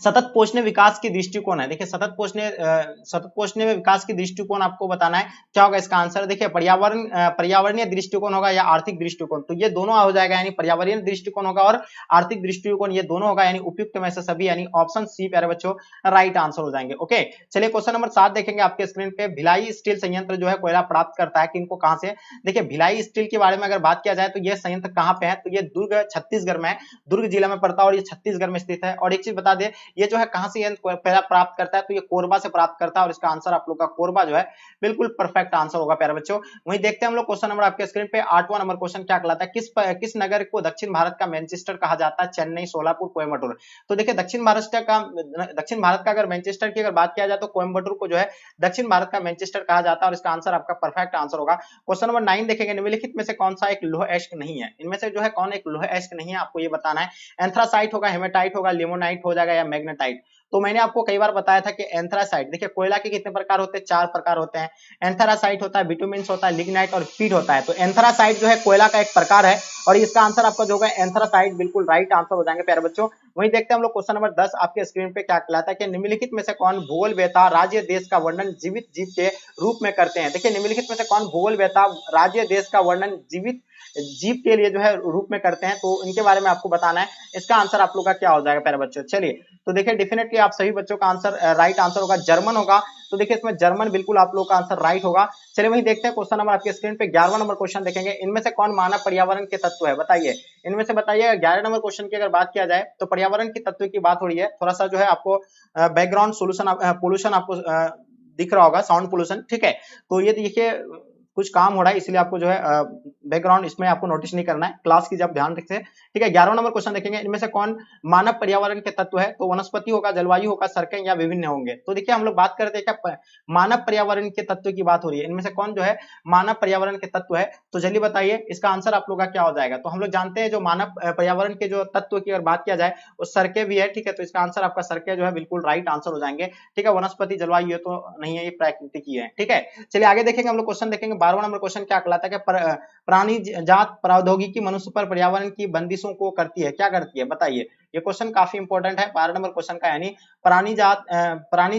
S1: सतत पोषणीय विकास की दृष्टिकोण है। देखिए सतत पोषणीय विकास की दृष्टिकोण आपको बताना है, क्या होगा इसका आंसर। देखिए पर्यावरणीय दृष्टिकोण होगा या आर्थिक दृष्टिकोण, तो ये दोनों हो जाएगा, यानी पर्यावरणीय दृष्टिकोण होगा और आर्थिक दृष्टिकोण, ये दोनों होगा, यानी उपयुक्त में से सभी, यानी ऑप्शन सी प्यारे बच्चों राइट आंसर हो जाएंगे। ओके, चलिए क्वेश्चन नंबर 7 देखेंगे आपके स्क्रीन पे। भिलाई स्टील संयंत्र जो है कोयला प्राप्त करता है किनको, कहां से। देखिए भिलाई स्टील के बारे में अगर बात किया जाए तो ये संयंत्र कहां पे है, तो ये दुर्ग छत्तीसगढ़ में है, दुर्ग जिला में पड़ता है और ये छत्तीसगढ़ में स्थित है। और एक चीज बता दे, ये जो है कहां से कोयला प्राप्त करता है, तो ये कोरबा से प्राप्त करता है और इसका आंसर आप लोग का कोरबा जो है बिल्कुल परफेक्ट आंसर होगा प्यारे बच्चों। वहीं देखते हैं हम लोग क्वेश्चन नंबर आपके स्क्रीन पे 8वां नंबर क्वेश्चन क्या कहलाता है, किस नगर को दक्षिण भारत का मैनचेस्टर कहा जाता है, चेन्नई, सोलापुर, कोयम्बटूर। तो देखिए दक्षिण भारत का अगर मैनचेस्टर की अगर बात किया जाए तो कोयम्बटूर को जो है दक्षिण भारत का मैनचेस्टर कहा जाता है और इसका आंसर आपका परफेक्ट आंसर होगा। क्वेश्चन नंबर 9 देखेंगे, निम्नलिखित में से कौन सा एक लौह अयस्क नहीं है, इनमें से जो है कौन एक लौह अयस्क नहीं है, आपको ये बताना है। एंथ्रासाइट होगा, हेमेटाइट होगा, लिमोनाइट हो जाएगा या मैग्नेटाइट। तो मैंने आपको कई बार बताया था कि एंथ्रासाइट, देखिए कोयला के कितने प्रकार होते हैं, 4 प्रकार होते हैं। एंथ्रासाइट होता है, बिटुमिन्स होता है, लिग्नाइट और पीट होता है। तो एंथ्रासाइट जो है कोयला का एक प्रकार है और इसका आंसर आपका जो होगा एंथ्रासाइट बिल्कुल राइट आंसर हो जाएंगे प्यारे बच्चों। वहीं देखते हैं हम लोग क्वेश्चन नंबर 10 आपके स्क्रीन पे क्या कहलाता है कि निम्नलिखित में से कौन भूगोल वेता राज्य देश का वर्णन जीवित जीव के रूप में करते हैं। देखिए निम्नलिखित में से कौन भूगोल वेता राज्य देश का वर्णन जीवित जीव के लिए जो है रूप में करते हैं, तो इनके बारे में आपको बताना है। इसका आंसर आप लोग का क्या हो जाएगा प्यारे बच्चों। चलिए तो देखिए डेफिनेटली आप सभी बच्चों का आंसर राइट आंसर होगा जर्मन होगा। तो देखिए इसमें जर्मन बिल्कुल आप लोग का आंसर राइट होगा। चलिए वही देखते हैं क्वेश्चन नंबर आपके स्क्रीन पे 11वां नंबर क्वेश्चन देखेंगे, इनमें से कौन मानव पर्यावरण के तत्व है, बताइए। इनमें से बताइए 11 नंबर क्वेश्चन की अगर बात किया जाए तो पर्यावरण के तत्व की बात हो रही है। थोड़ा सा जो है आपको बैकग्राउंड सोल्यूशन पोल्यूशन आपको दिख रहा होगा, साउंड पोल्यूशन, ठीक है। तो ये देखिए कुछ काम हो रहा है इसलिए आपको जो है बैकग्राउंड इसमें आपको नोटिस नहीं करना है, क्लास की जब ध्यान रखते, ठीक है। 11वां नंबर क्वेश्चन देखेंगे, इनमें से कौन मानव पर्यावरण के तत्व है, तो वनस्पति होगा, जलवायु होगा, सरके या विभिन्न होंगे। तो देखिए हम लोग बात करते हैं क्या मानव पर्यावरण के तत्व की बात हो रही है, इनमें से कौन जो है मानव पर्यावरण के तत्व है, तो जल्दी बताइए इसका आंसर आप लोग का क्या हो जाएगा। तो हम लोग जानते हैं जो मानव पर्यावरण के जो तत्व की अगर बात किया जाए वो सरके भी है, ठीक है। तो इसका आंसर आपका सरके जो है बिल्कुल राइट आंसर हो जाएंगे, ठीक है। वनस्पति जलवायु ये तो नहीं है, ये प्राकृतिक ही है, ठीक है। चलिए आगे देखेंगे हम लोग क्वेश्चन देखेंगे 12वां नंबर क्वेश्चन क्या कहलाता है कि प्राणी जात प्रौद्योगिकी मनुष्य पर पर्यावरण की बंदिशों को करती है, क्या करती है, बताइए। ये क्वेश्चन काफी इंपॉर्टेंट है 12 नंबर क्वेश्चन का, यानी प्राणी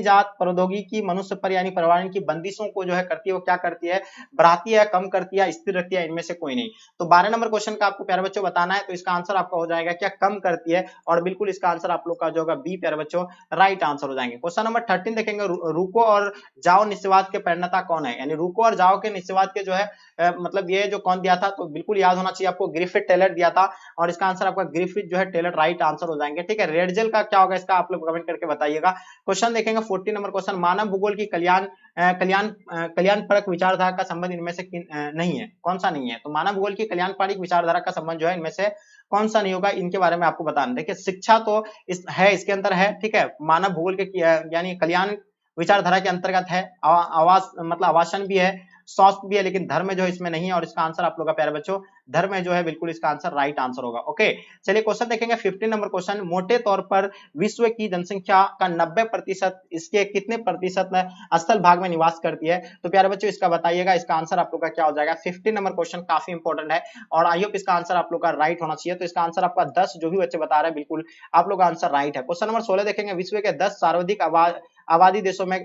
S1: जात प्रौद्योगिकी मनुष्य पर यानी पर्यावरण की बंदिशों को जो है करती है, वो क्या करती है, बढ़ाती है, कम करती है, स्थिर रखती है, इनमें से कोई नहीं। तो 12 नंबर क्वेश्चन का आपको प्यारे बच्चों बताना है, तो इसका आंसर आपका हो जाएगा क्या, कम करती है, और बिल्कुल इसका आंसर आप लोग का जो होगा बी प्यारे बच्चों राइट आंसर हो जाएंगे। क्वेश्चन नंबर 13 देखेंगे, रुको और जाओ निस्यवाद के प्रणेता कौन है, यानी रुको और जाओ के निस्यवाद के जो है मतलब ये जो कौन दिया था, तो बिल्कुल याद होना चाहिए आपको, ग्रिफिथ टेलर दिया था और इसका आंसर आपका ग्रिफिथ जो है टेलर राइट आंसर हो जाएंगे, ठीक है। रेड जेल का क्या होगा, इसका आप लोग कमेंट करके बताइएगा। क्वेश्चन देखेंगे 14 नंबर क्वेश्चन, मानव भूगोल की कल्याण परक विचारधारा का संबंध इनमें से नहीं है, कौन सा नहीं है। तो मानव भूगोल की कल्याण परक विचारधारा का संबंध जो है इनमें से कौन सा नहीं होगा, इनके बारे में आपको बताना। देखिए शिक्षा तो इसके अंदर है, ठीक है। मानव भूगोल के यानी कल्याण विचारधारा के अंतर्गत है, आवास मतलब आवासन भी है, स्वास्थ्य भी है, लेकिन धर्म जो है इसमें नहीं है और इसका आंसर आप लोग का प्यारे बच्चों धर्म जो है बिल्कुल इसका आंसर राइट आंसर होगा। ओके चलिए क्वेश्चन देखेंगे 15 नंबर क्वेश्चन, मोटे तौर पर विश्व की जनसंख्या का 90% इसके कितने प्रतिशत स्थल भाग में निवास करती है, तो प्यारे बच्चों इसका बताइएगा। इसका आंसर आप लोग का क्या हो जाएगा। 15 नंबर क्वेश्चन काफी इंपॉर्टेंट है और आई होप इसका आंसर आप लोग का राइट होना चाहिए। तो इसका आंसर आपका 10 जो भी बच्चे बता रहे हैं बिल्कुल आप लोग का आंसर राइट है। क्वेश्चन नंबर 16 देखेंगे, विश्व के 10 सर्वाधिक आबादी देशों में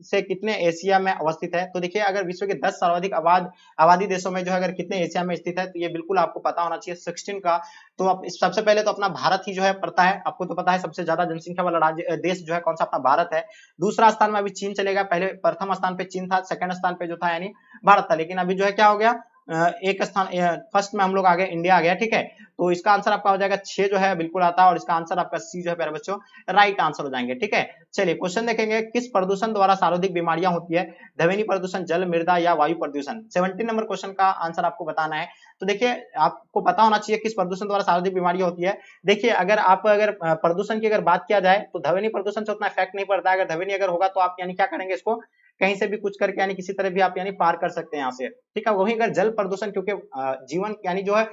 S1: से कितने एशिया में अवस्थित है। तो देखिए अगर विश्व के 10 सर्वाधिक आबादी देशों में जो है अगर कितने एशिया में स्थित है, तो ये बिल्कुल आपको पता होना चाहिए 16 का। तो आप सबसे पहले तो अपना भारत ही जो है पड़ता है, आपको तो पता है सबसे ज्यादा जनसंख्या वाला राज्य देश जो है कौन सा, अपना भारत है। दूसरा स्थान में अभी चीन चलेगा, पहले प्रथम स्थान पे चीन था, सेकंड स्थान पे जो था यानी भारत था, लेकिन अभी जो है क्या हो गया, एक स्थान फर्स्ट में हम लोग आ गए, इंडिया आ गया, ठीक है। तो इसका आंसर आपका हो जाएगा 6 जो है बिल्कुल आता है और इसका आंसर आपका सी जो है प्यारे बच्चों राइट आंसर हो जाएंगे, ठीक है। चलिए क्वेश्चन देखेंगे, किस प्रदूषण द्वारा सर्वाधिक बीमारियां होती है, ध्वनि प्रदूषण, जल मृदा या वायु प्रदूषण। 17 नंबर क्वेश्चन का आंसर आपको बताना है। तो देखिए आपको पता होना चाहिए किस प्रदूषण द्वारा सर्वाधिक बीमारियां होती है। देखिए अगर प्रदूषण की अगर बात किया जाए तो ध्वनि प्रदूषण से उतना इफेक्ट नहीं पड़ता है, अगर ध्वनि अगर होगा तो आप यानी क्या करेंगे, इसको कहीं से भी कुछ करके यानी किसी तरह भी आप यानी पार कर सकते हैं यहाँ से, ठीक है। वही अगर जल प्रदूषण, क्योंकि जीवन यानी जो है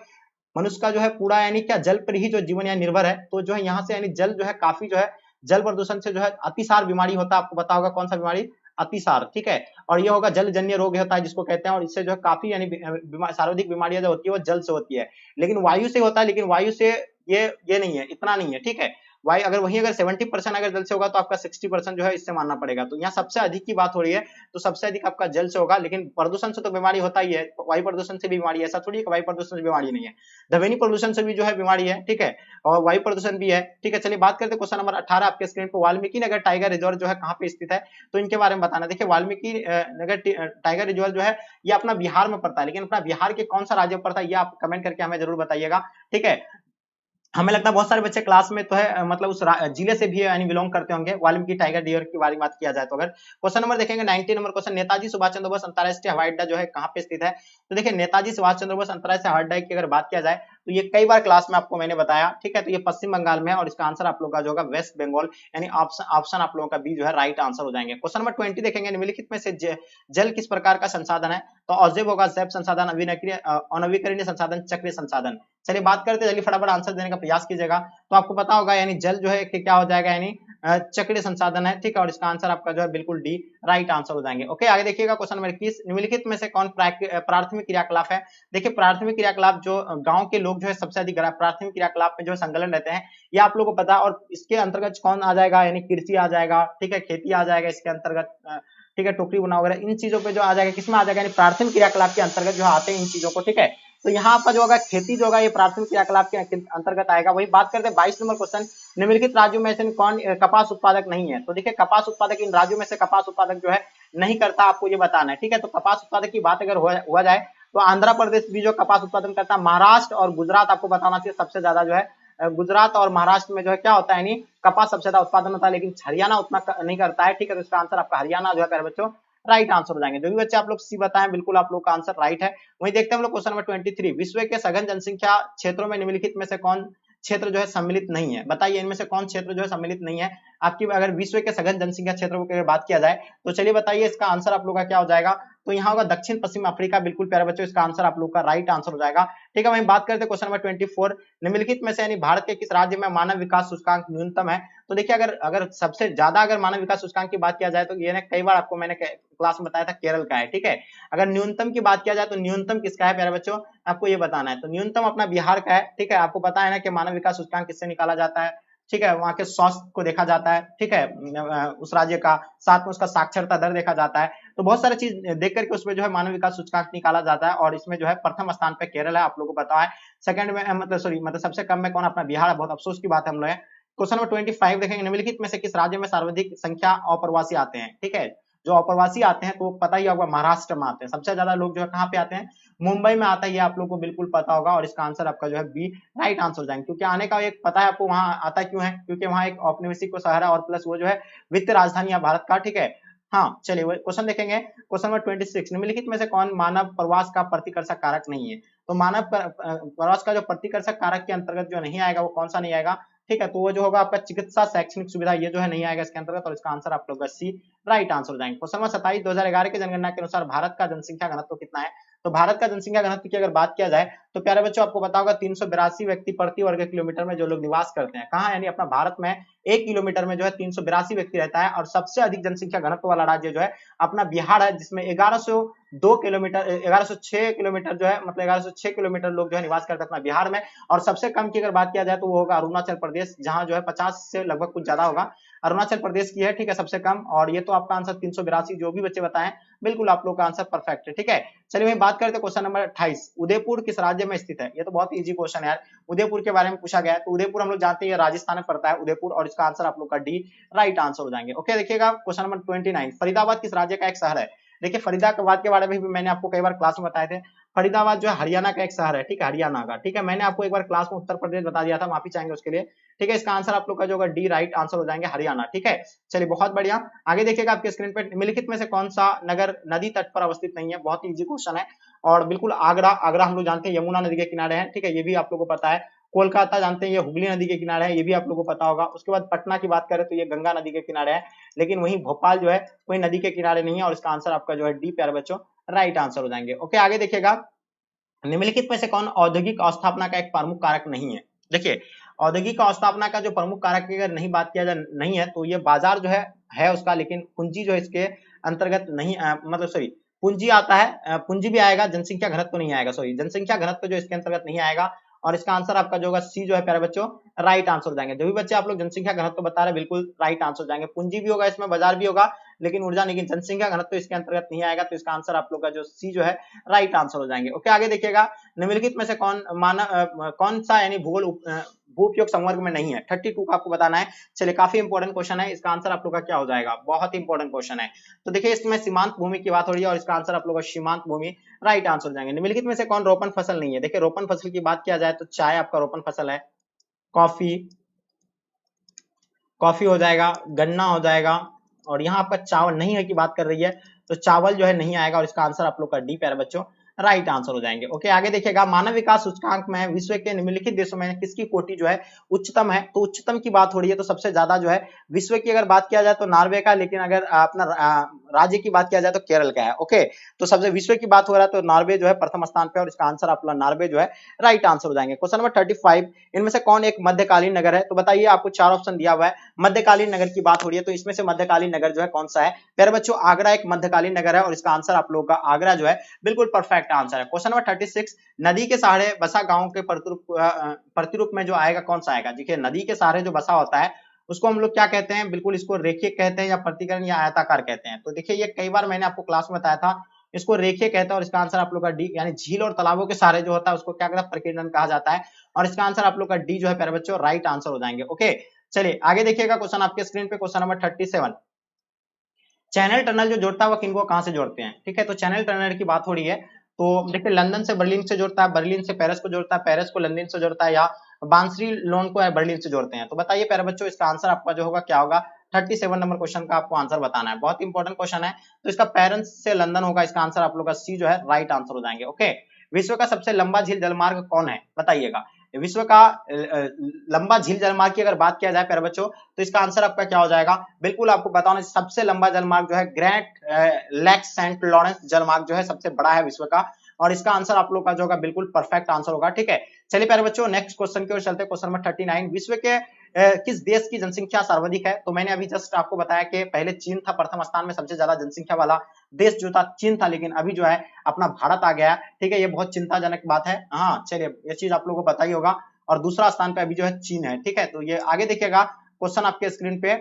S1: मनुष्य का जो है पूरा यानी क्या जल पर ही जो जीवन यानी निर्भर है, तो जो है यहाँ से यानी जल जो है काफी जो है जल प्रदूषण से जो है अतिसार बीमारी होता है, आपको पता होगा कौन सा बीमारी, अतिसार, ठीक है। और ये होगा जलजन्य रोग होता है जिसको कहते हैं, और इससे जो है काफी यानी सर्वाधिक बीमारियां जो होती है वो जल से होती है, लेकिन वायु से होता है, लेकिन वायु से ये नहीं है, इतना नहीं है, ठीक है। वायु अगर वही अगर 70% अगर जल से होगा तो आपका 60% जो है इससे मानना पड़ेगा। तो यहाँ सबसे अधिक की बात हो रही है, तो सबसे अधिक आपका जल से होगा, लेकिन प्रदूषण से तो बीमारी होता ही है, वायु प्रदूषण से भी बीमारी है, ऐसा थोड़ी है कि वायु प्रदूषण से बीमारी नहीं है, ध्वनि प्रदूषण से भी जो है बीमारी है, ठीक है, और वायु प्रदूषण भी है, ठीक है। चलिए बात करते हैं क्वेश्चन नंबर 18 आपके स्क्रीन पर, वाल्मीकि नगर टाइगर रिजर्व जो है कहाँ पे स्थित है, तो इनके बारे में बताना। देखिए वाल्मीकि नगर टाइगर रिजर्व जो है ये अपना बिहार में पड़ता है, लेकिन अपना बिहार के कौन सा राज्य में पड़ता है ये आप कमेंट करके हमें जरूर बताइएगा, ठीक है। हमें लगता है बहुत सारे बच्चे क्लास में तो है मतलब उस जिले से भी यानी बिलोंग करते होंगे। वाल्मीकि टाइगर डियर की बारे में बात किया जाए तो अगर क्वेश्चन नंबर देखेंगे 19 नंबर क्वेश्चन, नेताजी सुभाष चंद्र बोस अंतरराष्ट्रीय हवाई अड्डा जो है कहाँ पे स्थित है, तो देखिए नेताजी सुभाष चंद्र बोस अंतरराष्ट्रीय हवाई अड्डा की अगर बात किया जाए तो ये कई बार क्लास में आपको मैंने बताया, ठीक है। तो ये पश्चिम बंगाल में है और इसका आंसर आप लोग का जो होगा वेस्ट बंगाल, यानी ऑप्शन आप लोगों का बी जो है राइट आंसर हो जाएंगे। क्वेश्चन नंबर 20 देखेंगे, निम्नलिखित में से जल किस प्रकार का संसाधन है, तो अजैव होगा, जैव संसाधन, अनवीकरणीय संसाधन, चक्रीय संसाधन। चलिए बात करते हैं, जल्दी फटाफट आंसर देने का प्रयास कीजिएगा। तो आपको पता होगा यानी जल जो है क्या हो जाएगा, यानी चक्रीय संसाधन है, ठीक है, और इसका आंसर आपका जो है बिल्कुल डी राइट आंसर हो जाएंगे। ओके आगे देखिएगा क्वेश्चन नंबर 21, निम्नलिखित में से कौन प्राथमिक क्रियाकलाप है। देखिए प्राथमिक क्रियाकलाप जो गांव के लोग जो है सबसे अधिक प्राथमिक क्रियाकलाप में जो संलग्न रहते हैं, ये आप लोगों को पता है, और इसके अंतर्गत कौन आ जाएगा, यानी कृषि आ जाएगा, ठीक है, खेती आ जाएगा इसके अंतर्गत, ठीक है, टोकरी बना वगैरह इन चीजों पे जो आ जाएगा, किसमें आ जाएगा, यानी प्राथमिक क्रियाकलाप के अंतर्गत जो आते हैं इन चीजों को, ठीक है। तो यहाँ आपका जो होगा खेती जो होगा ये प्राथमिक क्रियाकलाप के अंतर्गत आएगा। वही बात करते हैं 22 नंबर क्वेश्चन, निम्नलिखित राज्यों में से कौन कपास उत्पादक नहीं है, तो देखिए कपास उत्पादक इन राज्यों में से कपास उत्पादक जो है नहीं करता, आपको ये बताना है, ठीक है। तो कपास उत्पादक की बात अगर हुआ जाए तो आंध्र प्रदेश भी जो कपास उत्पादन करता है, महाराष्ट्र और गुजरात आपको बताना चाहिए सबसे ज्यादा जो है, गुजरात और महाराष्ट्र में जो है क्या होता है, यानी कपास सबसे ज्यादा उत्पादन होता है, लेकिन हरियाणा उतना नहीं करता है, ठीक है। तो इसका आंसर आपका हरियाणा जो है प्यारे बच्चों राइट आंसर हो जाएंगे। जो भी बच्चे आप लोग सी बताएं बिल्कुल आप लोग का आंसर राइट है। वहीं देखते हैं हम लोग क्वेश्चन नंबर 23, विश्व के सघन जनसंख्या क्षेत्रों में निम्नलिखित में से कौन क्षेत्र जो है सम्मिलित नहीं है, बताइए इनमें से कौन क्षेत्र जो है सम्मिलित नहीं है आपकी, अगर विश्व के सघन जनसंख्या क्षेत्रों की बात किया जाए तो चलिए बताइए इसका आंसर आप लोग का क्या हो जाएगा, तो यहाँ होगा दक्षिण पश्चिम अफ्रीका, बिल्कुल प्यारे बच्चों इसका आंसर आप लोग का राइट आंसर हो जाएगा, ठीक है। वहीं बात करते हैं क्वेश्चन नंबर 24, निम्नलिखित में से यानी भारत के किस राज्य में मानव विकास सूचकांक न्यूनतम है, तो देखिए अगर सबसे ज्यादा अगर मानव विकास सूचकांक की बात किया जाए तो ये कई बार आपको मैंने क्लास में बताया था केरल का है, ठीक है। अगर न्यूनतम की बात किया जाए तो न्यूनतम किसका है प्यारे बच्चों, आपको ये बताना है, तो न्यूनतम अपना बिहार का है, ठीक है। आपको पता है ना कि मानव विकास सूचकांक किससे निकाला जाता है, ठीक है, वहां के स्वास्थ्य को देखा जाता है, ठीक है, उस राज्य का, साथ में उसका साक्षरता दर देखा जाता है, तो बहुत सारी चीज देख करके उसमें जो है मानव विकास सूचकांक निकाला जाता है, और इसमें जो है प्रथम स्थान पे केरल है, आप लोगों को पता है। सेकंड में मतलब सबसे कम में कौन, अपना बिहार है, बहुत अफसोस की बात है हम लोग। क्वेश्चन नंबर 25 देखेंगे, निम्नलिखित में से किस राज्य में सर्वाधिक संख्या अप्रवासी आते हैं, ठीक है। जो अप्रवासी आते हैं तो पता ही होगा महाराष्ट्र में आते हैं, सबसे ज्यादा लोग जो है कहाँ पे आते हैं, मुंबई में आता है, ये आप लोग को बिल्कुल पता होगा, और इसका आंसर आपका जो है बी राइट आंसर हो जाएंगे। क्योंकि आने का एक पता है आपको, वहां आता क्यों है, क्योंकि वहां एक औपनिवेशिक को सहारा, और प्लस वो जो है वित्त राजधानी है भारत का, ठीक है। हाँ चलिए क्वेश्चन देखेंगे, क्वेश्चन नंबर 26, निम्नलिखित में से कौन मानव प्रवास का प्रतिकर्षक कारक नहीं है, तो मानव प्रवास का जो प्रतिकर्षक कारक के अंतर्गत जो नहीं आएगा वो कौन सा नहीं आएगा, ठीक है। तो वो जो होगा आपका चिकित्सा शैक्षणिक सुविधा, ये जो है नहीं आएगा इसके अंतर्गत, और इसका आंसर आप लोग का सी राइट आंसर हो जाएंगे। क्वेश्चन नंबर 27, 2011 की जनगणना के अनुसार भारत का जनसंख्या घनत्व कितना है, तो भारत का जनसंख्या घनत्व की अगर बात किया जाए तो प्यारे बच्चों आपको पता होगा 382 व्यक्ति प्रति वर्ग किलोमीटर में जो लोग निवास करते हैं, कहाँ, यानी अपना भारत में 1 किलोमीटर में जो है 382 व्यक्ति रहता है, और सबसे अधिक जनसंख्या घनत्व वाला राज्य जो है अपना बिहार है, जिसमें 1102 किलोमीटर 1106 किलोमीटर जो है, मतलब 1106 किलोमीटर लोग जो है निवास करते हैं अपना बिहार में। और सबसे कम की अगर बात किया जाए तो वो होगा अरुणाचल प्रदेश, जहां जो है 50 से लगभग कुछ ज्यादा होगा, अरुणाचल प्रदेश की है, ठीक है, सबसे कम। और ये तो आपका आंसर 382, जो भी बच्चे बताएं बिल्कुल आप लोग का आंसर परफेक्ट है, ठीक है। चलिए वही बात करते हैं क्वेश्चन नंबर 28, उदयपुर किस राज्य में स्थित है, ये तो बहुत इजी क्वेश्चन है यार, उदयपुर के बारे में पूछा गया है, तो उदयपुर हम लोग जानते हैं राजस्थान में पड़ता है उदयपुर, और इसका आंसर आप लोग का डी राइट आंसर हो जाएंगे। ओके देखिएगा क्वेश्चन नंबर 29, फरीदाबाद किस राज्य का एक शहर है, देखिए फरीदाबाद के बारे में भी मैंने आपको कई बार क्लास में बताए थे, फरीदाबाद जो है हरियाणा का एक शहर है, ठीक है, हरियाणा का, ठीक है। मैंने आपको एक बार क्लास में उत्तर प्रदेश बता दिया था, माफी चाहेंगे उसके लिए, ठीक है। इसका आंसर आप लोग का जो होगा डी राइट आंसर हो जाएंगे हरियाणा, ठीक है। चलिए बहुत बढ़िया, आगे देखिएगा आपके स्क्रीन पे, निम्नलिखित में से कौन सा नगर नदी तट पर अवस्थित नहीं है, बहुत ही इजी क्वेश्चन है, और बिल्कुल आगरा, आगरा हम लोग जानते हैं यमुना नदी के किनारे है, ठीक है, ये भी आप लोगों को पता है। कोलकाता जानते हैं ये हुगली नदी के किनारे है, ये भी आप लोगों को पता होगा। उसके बाद पटना की बात करें तो ये गंगा नदी के किनारे है, लेकिन वहीं भोपाल जो है कोई नदी के किनारे नहीं है, और इसका आंसर आपका जो है डी प्यारे बच्चों राइट आंसर हो जाएंगे। ओके आगे देखिएगा, निम्नलिखित में से कौन औद्योगिक अवस्थापना का एक प्रमुख कारक नहीं है, देखिए औद्योगिक अवस्थापना का जो प्रमुख कारक की अगर नहीं बात किया जाए नहीं है तो ये बाजार जो है उसका, लेकिन पूंजी जो इसके अंतर्गत नहीं मतलब सॉरी पूंजी आता है, पूंजी भी आएगा, जनसंख्या घनत्व तो नहीं आएगा, सॉरी जनसंख्या घनत्व जो इसके अंतर्गत नहीं आएगा,
S2: और इसका आंसर आपका जो होगा सी जो है प्यारे बच्चों राइट आंसर हो जाएंगे। जो भी बच्चे आप लोग जनसंख्या घनत्व तो बता रहे बिल्कुल राइट आंसर हो जाएंगे। पूंजी भी होगा इसमें, बाजार भी होगा, लेकिन ऊर्जा नहीं, जनसंख्या घनत्व तो इसके अंतर्गत नहीं आएगा, तो इसका आंसर आप लोग का जो सी जो है राइट आंसर हो जाएंगे। ओके, आगे देखिएगा निम्नलिखित में से कौन सा यानी भूगोल भू उपयोग संवर्ग में नहीं है। 32 का आपको बताना है। चलिए, काफी इंपॉर्टेंट क्वेश्चन है, इसका आंसर आप लोग का क्या हो जाएगा, बहुत ही इंपॉर्टेंट क्वेश्चन है। तो देखिए इसमें सीमांत भूमि की बात हो रही है और इसका आंसर आप लोग का सीमांत भूमि राइट आंसर हो जाएंगे। निम्नलिखित में से कौन रोपण फसल नहीं है। देखिए रोपण फसल की बात किया जाए तो चाय आपका रोपण फसल है, कॉफी कॉफी हो जाएगा, गन्ना हो जाएगा, और यहाँ आपका चावल नहीं है की बात कर रही है, तो चावल जो है नहीं आएगा और इसका आंसर आप लोग का डी प्यारे बच्चों राइट आंसर हो जाएंगे। ओके, आगे देखिएगा मानव विकास सूचकांक में विश्व के निम्नलिखित देशों में किसकी कोटि जो है उच्चतम है। तो उच्चतम की बात हो रही है तो सबसे ज्यादा जो है विश्व की अगर बात किया जाए तो नॉर्वे का, लेकिन अगर अपना राज्य की बात किया जाए तो केरल का है। ओके, तो सबसे विश्व की बात हो रहा है तो नॉर्वे जो है प्रथम स्थान पे और इसका आंसर आपका नॉर्वे जो है राइट आंसर हो जाएंगे। क्वेश्चन नंबर 35, इनमें से कौन एक मध्यकालीन नगर है। तो बताइए, आपको 4 ऑप्शन दिया हुआ है, मध्यकालीन नगर की बात हो रही है तो इसमें से मध्यकालीन नगर जो है कौन सा है। प्यारे बच्चों आगरा एक मध्यकालीन नगर है और इसका आंसर आप लोगों का आगरा जो है बिल्कुल परफेक्ट आंसर है। क्वेश्चन नंबर 36, नदी के सहारे बसा गांव के प्रतिरूप में जो आएगा कौन सा आएगा। देखिए नदी के सहारे जो बसा होता है उसको हम लोग क्या कहते हैं, बिल्कुल इसको रेखीय कहते हैं या प्रतिकरण या आयताकार कहते हैं। तो देखिए ये कई बार मैंने आपको क्लास में बताया था, इसको रेखीय कहते हैं और इसका आंसर आप लोग का डी, यानी झील और तालाबों के सहारे जो होता है उसको क्या कहता है, प्रकीर्णन कहा जाता है और इसका आंसर आप लोग का डी जो है प्यारे बच्चों राइट आंसर हो जाएंगे। ओके, चलिए आगे देखिएगा क्वेश्चन आपके स्क्रीन पे, क्वेश्चन नंबर 37, चैनल टनल जो जोड़ता है वो किनको कहां से जोड़ते हैं। ठीक है, तो चैनल टनल की बात हो रही है तो देखिए लंदन से बर्लिन से जोड़ता है, बर्लिन से पेरिस को जोड़ता है, पेरिस को लंदन से जोड़ता है, या बांसरी लोन को बर्लिन से जोड़ते हैं। तो बताइए प्यारे बच्चों इसका आंसर आपका जो होगा क्या होगा। 37 नंबर क्वेश्चन का आपको आंसर बताना है, बहुत इंपॉर्टेंट क्वेश्चन है। तो इसका पेरिस से लंदन होगा, इसका आंसर आप लोग का सी जो है राइट आंसर हो जाएंगे। ओके, विश्व का सबसे लंबा झील जलमार्ग कौन है बताइएगा। विश्व का लंबा झील जलमार्ग की अगर बात किया जाए प्यारे बच्चों तो इसका आंसर आपका क्या हो जाएगा, बिल्कुल आपको बताना, सबसे लंबा जलमार्ग जो है ग्रेट लेक सेंट लॉरेंस जलमार्ग जो है सबसे बड़ा है विश्व का और इसका आंसर आप लोग का जो होगा बिल्कुल परफेक्ट आंसर होगा। ठीक है, चलिए प्यारे बच्चों नेक्स्ट क्वेश्चन की ओर चलते हैं। क्वेश्चन नंबर 39, विश्व के किस देश की जनसंख्या सर्वाधिक है। तो मैंने अभी जस्ट आपको बताया कि पहले चीन था प्रथम स्थान में, सबसे ज्यादा जनसंख्या वाला देश जो था चीन था, लेकिन अभी जो है अपना भारत आ गया। ठीक है, ये बहुत चिंताजनक बात है। हाँ चलिए, ये चीज आप लोगों को पता ही होगा और दूसरा स्थान पे अभी जो है चीन है। ठीक है, तो ये आगे देखिएगा क्वेश्चन आपके स्क्रीन पे,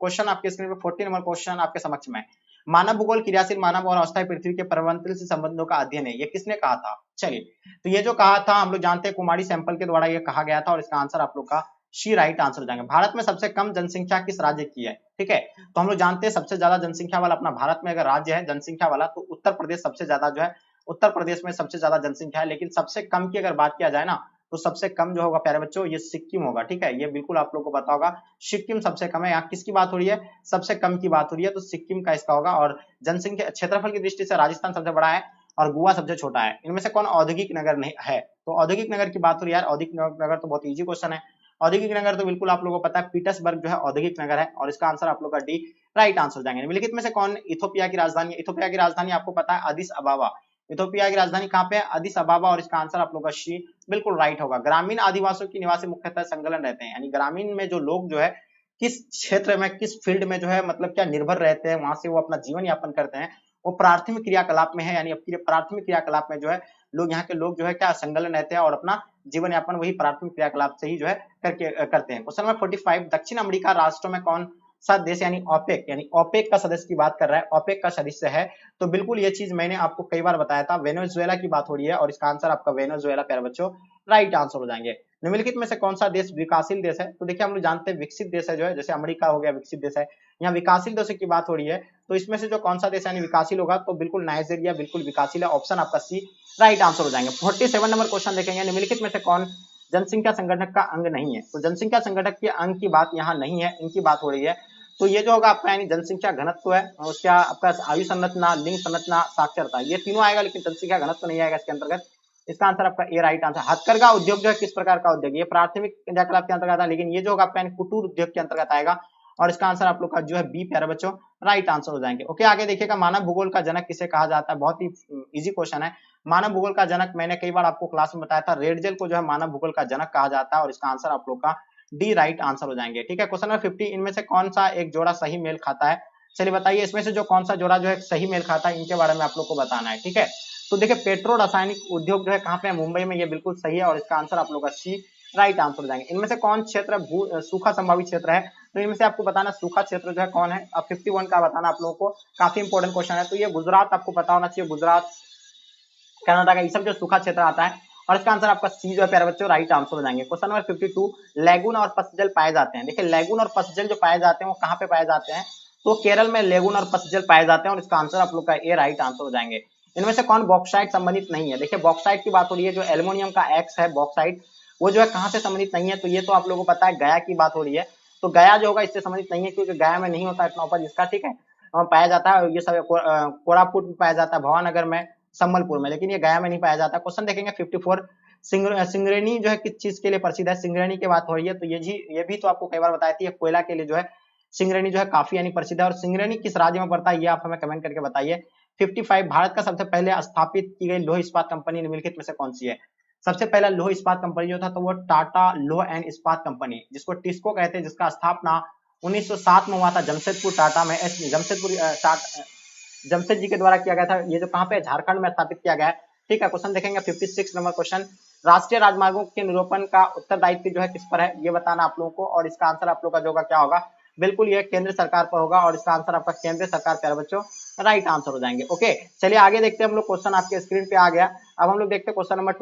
S2: 40 नंबर क्वेश्चन आपके समक्ष में, मानव भूगोल क्रियाशील मानव और अस्थायी पृथ्वी के परिवर्तन से संबंधों का अध्ययन है, ये किसने कहा था। चलिए, तो ये जो कहा था हम लोग जानते हैं कुमारी सैंपल के द्वारा ये कहा गया था और इसका आंसर आप लोग का शी राइट आंसर हो जाएंगे। भारत में सबसे कम जनसंख्या किस राज्य की है। ठीक है, तो हम लोग जानते हैं सबसे ज्यादा जनसंख्या वाला अपना भारत में अगर राज्य है जनसंख्या वाला तो उत्तर प्रदेश सबसे ज्यादा जो है, उत्तर प्रदेश में सबसे ज्यादा जनसंख्या है। लेकिन सबसे कम की अगर बात किया जाए ना तो सबसे कम जो होगा प्यारे बच्चों ये सिक्किम होगा। ठीक है, ये बिल्कुल आप लोग को पता होगा, सिक्किम सबसे कम है। यहाँ किसकी बात हो रही है, सबसे कम की बात हो रही है, तो सिक्किम का इसका होगा। और जनसंख्या क्षेत्रफल की दृष्टि से राजस्थान सबसे बड़ा है और गोवा सबसे छोटा है। इनमें से कौन औद्योगिक नगर नहीं है। तो औद्योगिक नगर की बात हो रही है यार, औद्योगिक नगर तो बहुत ईजी क्वेश्चन है। औद्योगिक नगर तो बिल्कुल आप लोगों को पता है पीटर्सबर्ग जो है औद्योगिक नगर है और इसका आंसर आप लोग का डी राइट आंसर जाएंगे। निम्नलिखित में से कौन इथोपिया की राजधानी है। इथोपिया की राजधानी आपको पता है अदिस अबाबा। इथोपिया की राजधानी कहाँ पे है, अदिस अबाबा और इसका आंसर आप लोग का शी बिल्कुल राइट होगा। ग्रामीण आदिवासियों की निवासी मुख्यतः संलग्न रहते हैं, यानी ग्रामीण में जो लोग जो है किस क्षेत्र में किस फील्ड में जो है मतलब क्या निर्भर रहते हैं, वहां से वो अपना जीवन यापन करते हैं, वो प्राथमिक क्रियाकलाप में है, यानी प्राथमिक क्रियाकलाप में जो है लोग, यहाँ के लोग जो है क्या संलग्न रहते हैं और अपना जीवन यापन वही प्राथमिक क्रियाकलाप से ही जो है करते हैं। क्वेश्चन नंबर 45, दक्षिण अमेरिका राष्ट्रों में कौन सा देश यानी ओपेक का सदस्य की बात कर रहा है, ओपेक का सदस्य है। तो बिल्कुल ये चीज मैंने आपको कई बार बताया था, वेनेजुएला की बात हो रही है और इसका आंसर आपका वेनेजुएला प्यारे बच्चों राइट आंसर हो जाएंगे। निम्नलिखित में से कौन सा देश विकासशील देश है। तो देखिए हम लोग जानते हैं विकसित देश है जो है, जैसे अमेरिका हो गया विकसित देश है, यहाँ विकासशील देशों की बात हो रही है। तो इसमें से जो कौन सा देश यानी विकासशील होगा, तो बिल्कुल नाइजीरिया बिल्कुल विकासशील है, ऑप्शन आपका सी राइट आंसर हो जाएंगे। 47 नंबर क्वेश्चन देखेंगे, निम्नलिखित में से कौन जनसंख्या संगठक का अंग नहीं है। तो जनसंख्या संगठक के अंग की बात यहाँ नहीं है, इनकी बात हो रही है। तो ये जो होगा आपका यानी जनसंख्या घनत्व है, उसका आपका आयु संरचना, लिंग संरचना, साक्षरता, ये तीनों आएगा, लेकिन जनसंख्या घनत्व नहीं आएगा इसके अंतर्गत। इसका आंसर आपका ए राइट आंसर। हथकरघा उद्योग जो है किस प्रकार का उद्योग, ये प्राथमिक क्रियाकलाप के अंतर्गत है, लेकिन ये जो होगा आपका कुटीर उद्योग के अंतर्गत आएगा और इसका आंसर आप लोग का जो है बी प्यारे बच्चों राइट आंसर हो जाएंगे। ओके, आगे देखिएगा मानव भूगोल का जनक किसे कहा जाता है, बहुत ही इजी क्वेश्चन है। मानव भूगोल का जनक मैंने कई बार आपको क्लास में बताया था, रेडजेल को जो है मानव भूगोल का जनक कहा जाता है और इसका आंसर आप लोग का डी राइट आंसर हो जाएंगे। ठीक है, क्वेश्चन नंबर 50, इनमें से कौन सा एक जोड़ा सही मेल खाता है। चलिए बताइए इसमें से जो कौन सा जोड़ा जो है सही मेल खाता है, इनके बारे में आप लोग को बताना है। ठीक है, तो देखिए पेट्रो रासायनिक उद्योग जो है कहाँ पे है, मुंबई में, ये बिल्कुल सही है और इसका आंसर आप लोग का सी राइट आंसर हो जाएंगे। इनमें से कौन क्षेत्र सूखा संभावित क्षेत्र है, तो इनमें से आपको बताना सूखा क्षेत्र जो है कौन है। अब 51 का बताना आप लोगों को, काफी इंपॉर्टेंट क्वेश्चन है। तो ये गुजरात आपको पता होना चाहिए, गुजरात, कर्नाटक, ये सब जो सूखा क्षेत्र आता है और इसका आंसर आपका सी जो है प्यारे बच्चों राइट आंसर हो जाएंगे। क्वेश्चन नंबर 52, लैगून और पसजल पाए जाते हैं। देखिए लैगून और पसजल जो पाए जाते हैं वो कहाँ पे पाए जाते हैं, तो केरल में लैगून और पसजल पाए जाते हैं और इसका आंसर आप लोग का ए राइट आंसर हो जाएंगे। इनमें से कौन बॉक्साइट संबंधित नहीं है, देखिए बॉक्साइट की बात हो रही है, जो एल्युमिनियम का एक्स है बॉक्साइट, वो जो है कहाँ से संबंधित नहीं है, तो ये तो आप लोगों को पता है गया की बात हो रही है। तो गया जो होगा इससे संबंधित नहीं है, क्योंकि गया में नहीं होता इतना उपज इसका, ठीक है, पाया जाता है ये सब कोरापुट में पाया जाता है, भवानगर में, संबलपुर में, लेकिन ये गया में नहीं पाया जाता। क्वेश्चन देखेंगे 54, सिंगरेनी जो है किस चीज के लिए प्रसिद्ध है, सिंगरेनी की बात हो रही है, तो ये भी तो आपको कई बार बताई थी, कोयला के लिए जो है सिंगरेनी जो है काफी यानी प्रसिद्ध है। और सिंगरेनी किस राज्य में पड़ता है ये आप हमें कमेंट करके बताइए। 55, भारत का सबसे पहले स्थापित की गई लौह इस्पात कंपनी निम्नलिखित में से कौन सी है। सबसे पहला लौह इस्पात कंपनी जो था तो वो टाटा लौह एंड इस्पात कंपनी, जिसको टिस्को कहते हैं, जिसका स्थापना 1907 में हुआ था जमशेदपुर टाटा में, जमशेद जी के द्वारा किया गया था। ये जो कहाँ पे झारखंड में स्थापित किया गया है, ठीक है। क्वेश्चन देखेंगे 56 नंबर क्वेश्चन, राष्ट्रीय राजमार्गों के निरूपण का उत्तरदायित्व जो है किस पर है, ये बताना आप लोगों को, और इसका आंसर आप लोगों का जो होगा क्या होगा, बिल्कुल ये केंद्र सरकार पर होगा और इसका आंसर आपका केंद्र सरकार प्यारे बच्चों राइट आंसर हो जाएंगे। ओके चलिए आगे देखते हैं हम लोग, क्वेश्चन आपके स्क्रीन पे आ गया। अब हम लोग देखते हैं क्वेश्चन नंबर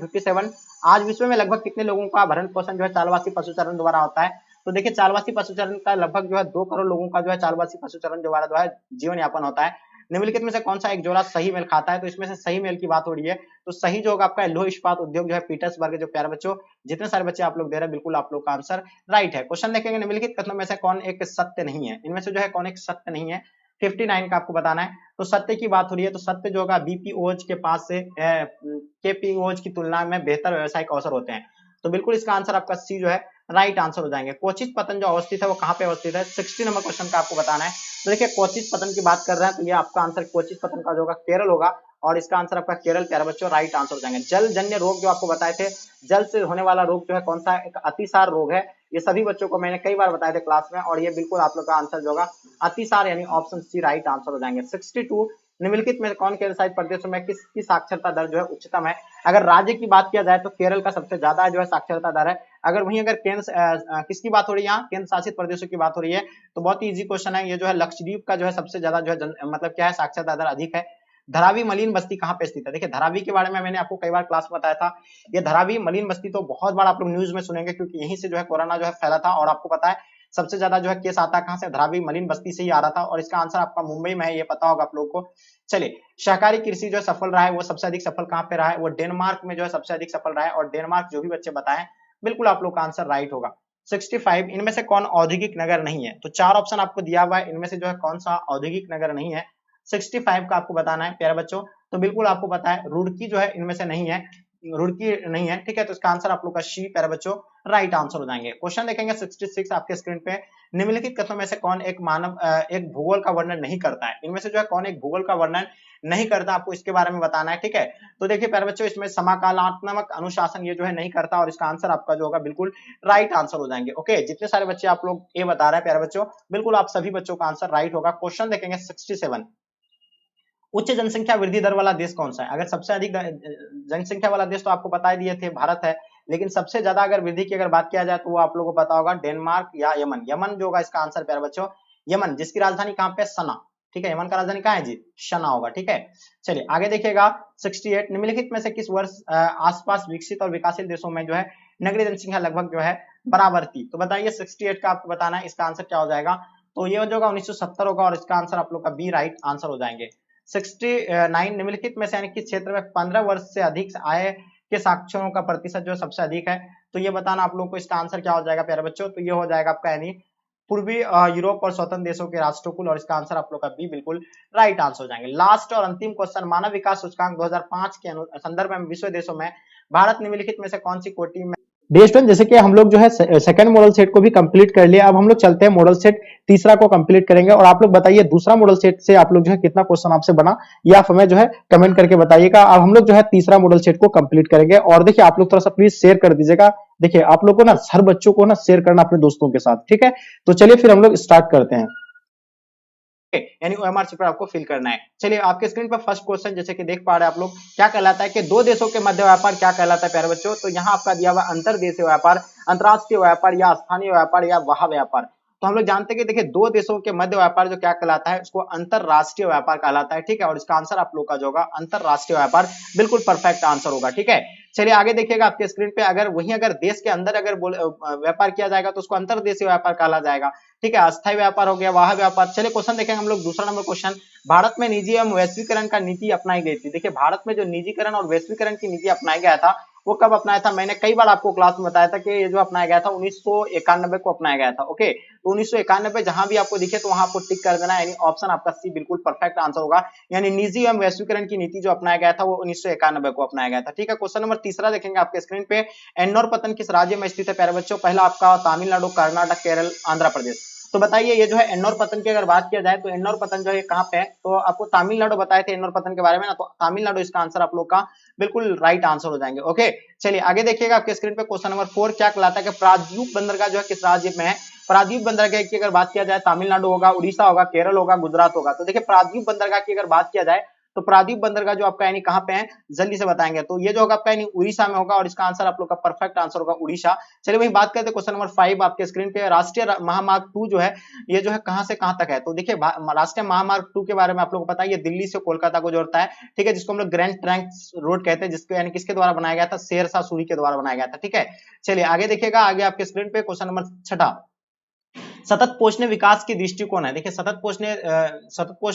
S2: 57, आज विश्व में लगभग कितने लोगों का भरण पोषण जो है चालवासी पशुचरण द्वारा होता है। तो देखिए चालवासी पशुचरण का लगभग जो है 2 करोड़ लोगों का जो है चालवासी पशुचरण द्वारा जो है जीवन यापन होता है। निम्नलिखित में से कौन सा एक जोड़ा सही मेल खाता है, तो इसमें से सही मेल की बात हो रही है, तो सही जो होगा आपका लौह इस्पात उद्योग जो है पीटर्सबर्ग, जो प्यारे बच्चों जितने सारे बच्चे आप लोग दे रहे हैं बिल्कुल आप लोग का आंसर राइट है। क्वेश्चन देखेंगे निम्नलिखित कथनों में से कौन एक सत्य नहीं है, इनमें से जो है कौन एक सत्य नहीं है। 59 का आपको बताना है, तो सत्य की बात हो रही है, तो सत्य जो होगा बीपीओज के पास से केपीओज की तुलना में बेहतर व्यवसायिक अवसर होते हैं, तो बिल्कुल इसका आंसर आपका सी जो है राइट आंसर हो जाएंगे। कोचित पतन जो अवस्थित है वो कहाँ पे अवस्थित है, 60 नंबर क्वेश्चन का आपको बताना है। तो देखिए कोचित पतन की बात कर रहे हैं, तो ये आपका आंसर कोचित पतन का जो होगा केरल होगा और इसका आंसर आपका केरल प्यारे बच्चों राइट आंसर हो जाएंगे। जल जन्य रोग जो आपको बताए थे, जल से होने वाला रोग जो है कौन सा, एक अतिसार रोग है, ये सभी बच्चों को मैंने कई बार बताए थे क्लास में, और ये बिल्कुल आप लोग का आंसर जो होगा अतिसार यानी ऑप्शन सी राइट आंसर हो जाएंगे। 62, निम्नलिखित में कौन केंद्र शासित प्रदेशों में किसकी साक्षरता दर जो है उच्चतम है। अगर राज्य की बात किया जाए तो केरल का सबसे ज्यादा जो है साक्षरता दर है। अगर वहीं अगर केंद्र किसकी बात हो रही है, यहाँ केंद्र शासित प्रदेशों की बात हो रही है, तो बहुत ही इजी क्वेश्चन है, ये जो है लक्षद्वीप का जो है सबसे ज्यादा जो है मतलब क्या है साक्षरता दर अधिक है। धरावी मलिन बस्ती कहाँ पे स्थित है, देखिए धरावी के बारे में मैंने आपको कई बार क्लास में बताया था, ये धरावी मलिन बस्ती तो बहुत बार आप लोग न्यूज में सुनेंगे, क्योंकि यहीं से जो है कोरोना जो है फैला था, और आपको पता है सबसे ज्यादा जो है केस आता कहां से, धरावी मलिन बस्ती से ही आ रहा था, और इसका आंसर आपका मुंबई में है, ये पता होगा आप लोगों को। चलिए सहकारी कृषि जो सफल रहा है वो सबसे अधिक सफल कहां पे रहा है, वो डेनमार्क में जो है सबसे अधिक सफल रहा है, और डेनमार्क जो भी बच्चे बताएं बिल्कुल आप लोग का आंसर राइट होगा। 65, इनमें से कौन औद्योगिक नगर नहीं है, तो 4 ऑप्शन आपको दिया हुआ है, इनमें से जो है कौन सा औद्योगिक नगर नहीं है। 65 का आपको बताना है प्यारे बच्चों, तो बिल्कुल आपको पता है रुड़की जो है इनमें से नहीं है, रुड़की नहीं है, ठीक है, तो इसका आंसर आप लोग का शी प्यारे बच्चों राइट आंसर हो जाएंगे। क्वेश्चन देखेंगे 66 आपके स्क्रीन पे, निम्नलिखित कथनों में से कौन एक एक भूगोल का वर्णन नहीं करता है, इनमें से जो है कौन एक भूगोल का वर्णन नहीं करता, आपको इसके बारे में बताना है, ठीक है। तो देखिए प्यारे बच्चों इसमें समकालात्मक अनुशासन ये जो है नहीं करता, और इसका आंसर आपका जो होगा बिल्कुल राइट आंसर हो जाएंगे। ओके जितने सारे बच्चे आप लोग ये बता रहे हैं प्यारे बच्चों, बिल्कुल आप सभी बच्चों का आंसर राइट होगा। क्वेश्चन देखेंगे 67, उच्च जनसंख्या वृद्धि दर वाला देश कौन सा है। अगर सबसे अधिक जनसंख्या वाला देश तो आपको बता दिए थे भारत है, लेकिन सबसे ज्यादा अगर वृद्धि की अगर बात किया जाए तो वो आप लोगों को पता होगा डेनमार्क या यमन। यमन जो होगा इसका आंसर प्यारे बच्चों यमन, जिसकी राजधानी कहां पे, सना, ठीक है, यमन का राजधानी कहां है जी, सना होगा, ठीक है। चलिए आगे देखिएगा 68, निम्नलिखित में से किस वर्ष आसपास विकसित और विकासशील देशों में जो है नगरीय जनसंख्या लगभग जो है बराबर थी, तो बताइए 68 का आपको बताना है, इसका आंसर क्या हो जाएगा, तो ये जो होगा 1970 होगा, और इसका आंसर आप लोग का बी राइट आंसर हो जाएंगे। 69, निम्नलिखित में से यानी किस क्षेत्र में 15 वर्ष से अधिक आय के साक्षरों का प्रतिशत जो सबसे अधिक है, तो ये बताना आप लोगों को, इसका आंसर क्या हो जाएगा प्यारे बच्चों, तो ये हो जाएगा आपका यानी पूर्वी यूरोप और स्वतंत्र देशों के राष्ट्रकुल, और इसका आंसर आप लोग का बी बिल्कुल राइट आंसर हो जाएंगे। लास्ट और अंतिम क्वेश्चन, मानव विकास सूचकांक 2005 के संदर्भ में विश्व देशों में भारत निम्नलिखित में से कौन सी कोटि में।
S1: डे स्टूडेंट जैसे कि हम लोग जो है सेकंड मॉडल सेट को भी कंप्लीट कर लिया, अब हम लोग चलते हैं मॉडल सेट तीसरा को कंप्लीट करेंगे, और आप लोग बताइए दूसरा मॉडल सेट से आप लोग जो है कितना क्वेश्चन आपसे बना, ये आप हमें जो है कमेंट करके बताइएगा। अब हम लोग जो है तीसरा मॉडल सेट को कंप्लीट करेंगे, और देखिए आप लोग थोड़ा सा प्लीज शेयर कर दीजिएगा, देखिए आप लोग को ना हर बच्चों को ना शेयर करना अपने दोस्तों के साथ, ठीक है। तो चलिए फिर हम लोग स्टार्ट करते हैं।
S2: यानी ओएमआर शीट पर आपको फिल करना है। चलिए आपके स्क्रीन पर फर्स्ट क्वेश्चन जैसे कि देख पा रहे हैं आप लोग, क्या कहलाता है कि दो देशों के मध्य व्यापार क्या कहलाता है प्यारे बच्चों? तो यहाँ आपका दिया हुआ अंतरदेशीय व्यापार, अंतरराष्ट्रीय व्यापार या स्थानीय व्यापार या वह व्यापार। तो हम लोग जानते हैं कि देखिए दो देशों के मध्य व्यापार जो क्या कहलाता है, उसको अंतरराष्ट्रीय व्यापार कहलाता है, ठीक है। और इसका आंसर आप लोग का जो होगा अंतरराष्ट्रीय व्यापार, बिल्कुल परफेक्ट आंसर होगा, ठीक है। चलिए आगे देखिएगा आपके स्क्रीन पे, अगर देश के अंदर अगर व्यापार किया जाएगा तो उसको अंतरदेशीय व्यापार कहा जाएगा, ठीक है। अस्थायी व्यापार हो गया, वाह व्यापार। चलिए क्वेश्चन देखेंगे हम लोग, दूसरा नंबर क्वेश्चन, भारत में निजी एवं वैश्वीकरण का नीति अपनाई गई थी। देखिए भारत में जो निजीकरण और वैश्वीकरण की नीति अपनाया गया था वो कब अपनाया था? मैंने कई बार आपको क्लास में बताया था कि ये जो अपनाया गया था 1991 को अपनाया गया था, ओके। तो 1991 जहां भी आपको दिखे तो वहां आपको टिक कर देना, यानी ऑप्शन आपका सी बिल्कुल परफेक्ट आंसर होगा। यानी निजी एवं वैश्वीकरण की नीति जो अपनाया गया था वो 1991 को अपनाया गया था, ठीक है। क्वेश्चन नंबर तीसरा देखेंगे आपके स्क्रीन पे, एन्नोर पतन किस राज्य में स्थित है प्यारे बच्चों? पहला आपका तमिलनाडु, कर्नाटक, केरल, आंध्र प्रदेश। तो बताइए ये जो है एन्नोर पतन की अगर बात किया जाए तो एन्नोर पतन जो है कहाँ पे है? तो आपको तमिलनाडु बताए थे एन्नोर पतन के बारे में ना, तो तमिलनाडु इसका आंसर आप लोग का बिल्कुल राइट आंसर हो जाएंगे, ओके। चलिए आगे देखिएगा आपके स्क्रीन पे, क्वेश्चन नंबर 4 क्या कहलाता है कि प्रायद्वीप बंदरगाह जो है किस राज्य में है? प्रायद्वीप बंदरगाह की अगर बात किया जाए तमिलनाडु होगा, उड़ीसा होगा, केरल होगा, गुजरात होगा। तो देखिए प्रायद्वीप बंदरगाह की अगर बात किया जाए तो प्रायद्वीप बंदरगाह जो आपका यानी कहाँ पे है, जल्दी से बताएंगे। तो ये जो होगा आपका यानी उड़ीसा में होगा और इसका आंसर आप लोग का परफेक्ट आंसर होगा उड़ीसा। चलिए वही बात करते हैं क्वेश्चन नंबर 5 आपके स्क्रीन पे, राष्ट्रीय महामार्ग 2 जो है ये जो है कहां से कहां तक है? तो देखिए राष्ट्रीय महामार्ग 2 के बारे में आप लोगों को पता है, ये दिल्ली से कोलकाता को जोड़ता है, ठीक है, जिसको हम लोग ग्रैंड ट्रंक रोड कहते हैं, जिसको यानी किसके द्वारा बनाया गया था? शेरशाह सूरी के द्वारा बनाया गया था, ठीक है। चलिए आगे देखिएगा, आगे आपके स्क्रीन पे क्वेश्चन नंबर 6, सतत पोषण विकास की दृष्टिकोण है। देखिए सतत पोषण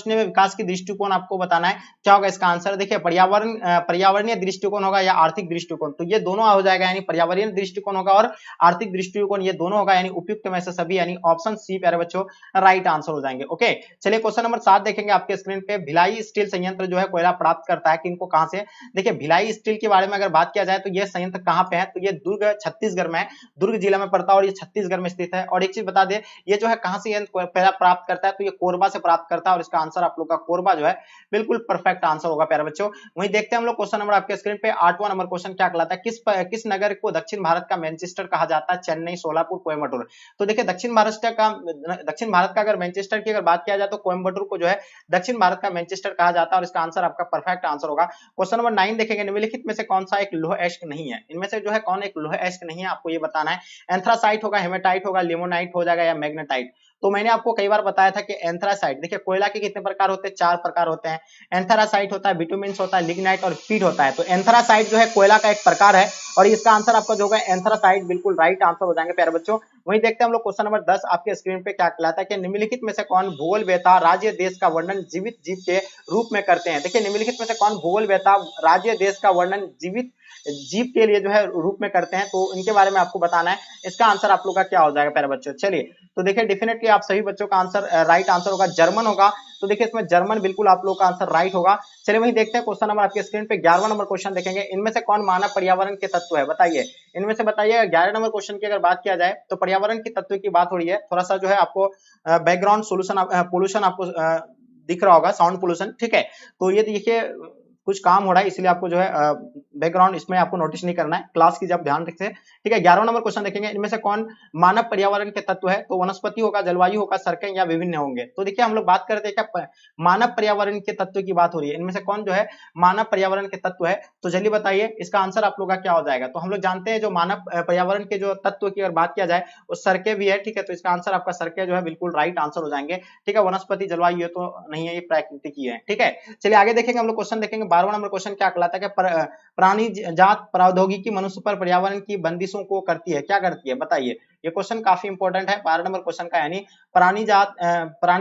S2: में विकास की दृष्टिकोण आपको बताना है, क्या होगा इसका आंसर? देखिए पर्यावरणीय दृष्टिकोण होगा या आर्थिक दृष्टिकोण? तो ये दोनों हो जाएगा, यानी पर्यावरणीय दृष्टिकोण होगा और आर्थिक दृष्टिकोण, ये दोनों होगा, यानी उपयुक्त में से सभी, यानी ऑप्शन सी प्यारे बच्चों राइट आंसर हो जाएंगे, ओके। चलिए क्वेश्चन नंबर 7 देखेंगे आपके स्क्रीन पे, भिलाई स्टील संयंत्र जो है कोयला प्राप्त करता है किनको, कहां से? देखिए भिलाई स्टील के बारे में अगर बात किया जाए तो यह संयंत्र कहां पे है? तो ये दुर्ग छत्तीसगढ़ में है, दुर्ग जिला में पड़ता है और ये छत्तीसगढ़ में स्थित है। और एक चीज बता दे, ये जो है कहां से पहला प्राप्त करता है? तो ये कोरबा से प्राप्त करता है और इसका आंसर आप लोग का कोरबा जो है बिल्कुल परफेक्ट आंसर होगा प्यारे बच्चों। वहीं देखते हैं हम लोग क्वेश्चन नंबर आपके स्क्रीन पे, 8वां नंबर क्वेश्चन क्या कहलाता है, किस नगर को दक्षिण भारत का मैनचेस्टर कहा जाता है? चेन्नई, सोलापुर, कोयम्बटूर। तो देखिए दक्षिण भारत का अगर मैनचेस्टर की अगर बात किया जाए तो कोयम्बटूर को जो है दक्षिण भारत का मैनचेस्टर कहा जाता है और इसका आंसर आपका परफेक्ट आंसर होगा। क्वेश्चन नंबर 9 देखेंगे, निम्नलिखित में से कौन सा एक लौह अयस्क नहीं है? इनमें से जो है कौन एक लौह अयस्क नहीं है, आपको ये बताना है। एंथ्रासाइट होगा, हेमेटाइट होगा, लिमोनाइट हो जाएगा या मैग्नेटाइट। तो मैंने आपको कई बार बताया था कि एंथ्रासाइट, देखिए कोयला के कितने प्रकार होते हैं? 4 प्रकार होते हैं। एंथ्रासाइट होता है, बिटुमिन्स होता है, लिग्नाइट और पीट होता है। तो एंथ्रासाइट जो है कोयला का एक प्रकार है और इसका आंसर आपका जो होगा एंथ्रासाइट, बिल्कुल राइट आंसर हो जाएंगे प्यारे बच्चों। वहीं देखते हैं हम लोग क्वेश्चन नंबर 10 आपके स्क्रीन पे, क्या कहलाता है कि निम्नलिखित में से कौन भूगोल वेता राज्य देश का वर्णन जीवित जीव के रूप में करते हैं? देखिए निम्नलिखित में से कौन भूगोल वेता राज्य देश का वर्णन जीवित जीव के लिए जो है रूप में करते हैं? तो इनके बारे में आपको बताना है, इसका आंसर आप लोग का क्या हो जाएगा प्यारे बच्चों? चलिए तो देखिए डेफिनेटली आप सभी बच्चों का आंसर राइट आंसर होगा जर्मन होगा। तो देखिए इसमें जर्मन बिल्कुल आप लोग का आंसर राइट होगा। चलिए वही देखते हैं क्वेश्चन नंबर आपके स्क्रीन पे, 11वां नंबर क्वेश्चन देखेंगे, इनमें से कौन मानव पर्यावरण के तत्व है? बताइए इनमें से बताइए। 11 नंबर क्वेश्चन की अगर बात किया जाए तो पर्यावरण के तत्व की बात हो रही है, थोड़ा सा जो है आपको बैकग्राउंड सोल्यूशन पोल्यूशन आपको दिख रहा होगा, साउंड पोल्यूशन, ठीक है। तो ये देखिए कुछ काम हो रहा है इसलिए आपको जो है बैकग्राउंड इसमें आपको नोटिस नहीं करना है, क्लास की जब ध्यान रखते हैं, ठीक है। 11वां नंबर क्वेश्चन देखेंगे, इनमें से कौन मानव पर्यावरण के तत्व है? तो वनस्पति होगा, जलवायु होगा, सड़कें या विभिन्न होंगे। तो देखिए हम लोग बात करते हैं क्या मानव पर्यावरण के तत्व की बात हो रही है, इनमें से कौन जो है मानव पर्यावरण के तत्व है? तो जल्दी बताइए इसका आंसर आप लोग का क्या हो जाएगा? तो हम लोग जानते हैं जो मानव पर्यावरण के जो तत्व की अगर बात किया जाए वो सड़कें भी है, ठीक है। तो इसका आंसर आपका सड़कें जो है बिल्कुल राइट आंसर हो जाएंगे, ठीक है। वनस्पति जलवायु ये तो नहीं है, ये प्राकृतिक ही है, ठीक है। चलिए आगे देखेंगे हम लोग क्वेश्चन देखेंगे, 12वां नंबर क्वेश्चन क्या कहलाता है कि प्राणी जात प्रौद्योगिकी मनुष्य पर पर्यावरण की बंदिशों को करती है, क्या करती है? बताइए, ये क्वेश्चन काफी इंपॉर्टेंट है, 12 नंबर क्वेश्चन का, यानी प्राणी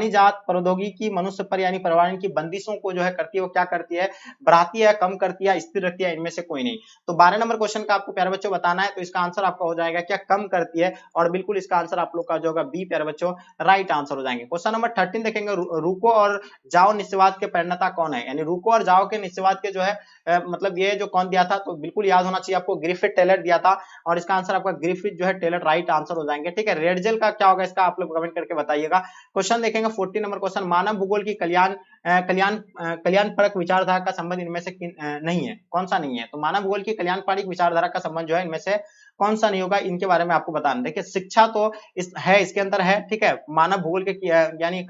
S2: जात प्रौद्योगिकी मनुष्य पर यानी पर्यावरण की बंदिशों को जो है करती है, वो क्या करती है? बढ़ाती है, कम करती है, स्थिर रखती है, इनमें से कोई नहीं। तो 12 नंबर क्वेश्चन का आपको प्यारे बच्चों बताना है, तो इसका आंसर आपका हो जाएगा क्या? कम करती है, और बिल्कुल इसका आंसर आप लोग का जो होगा बी प्यारे बच्चों राइट आंसर हो जाएंगे। क्वेश्चन नंबर 13 देखेंगे, रुको और जाओ निस्यवाद के प्रणेता कौन है? यानी रुको और जाओ के निस्यवाद के जो है मतलब ये जो कौन दिया था? तो बिल्कुल याद होना चाहिए आपको, ग्रिफिथ टेलर दिया था और इसका आंसर आपका ग्रिफिथ जो है टेलर राइट आंसर हो जाएंगे, ठीक है। रेड जेल का क्या होगा इसका आप लोग कमेंट करके बताइएगा। क्वेश्चन देखेंगे 14 नंबर क्वेश्चन, मानव भूगोल की कल्याणपरक विचारधारा का संबंध इनमें से नहीं है, कौन सा नहीं है? तो मानव भूगोल की कल्याणपरक विचारधारा का संबंध जो है इनमें से कौन सा नहीं होगा? इनके बारे में आपको बताना। देखिए शिक्षा तो इसके अंदर है, ठीक है। मानव भूगोल के यानी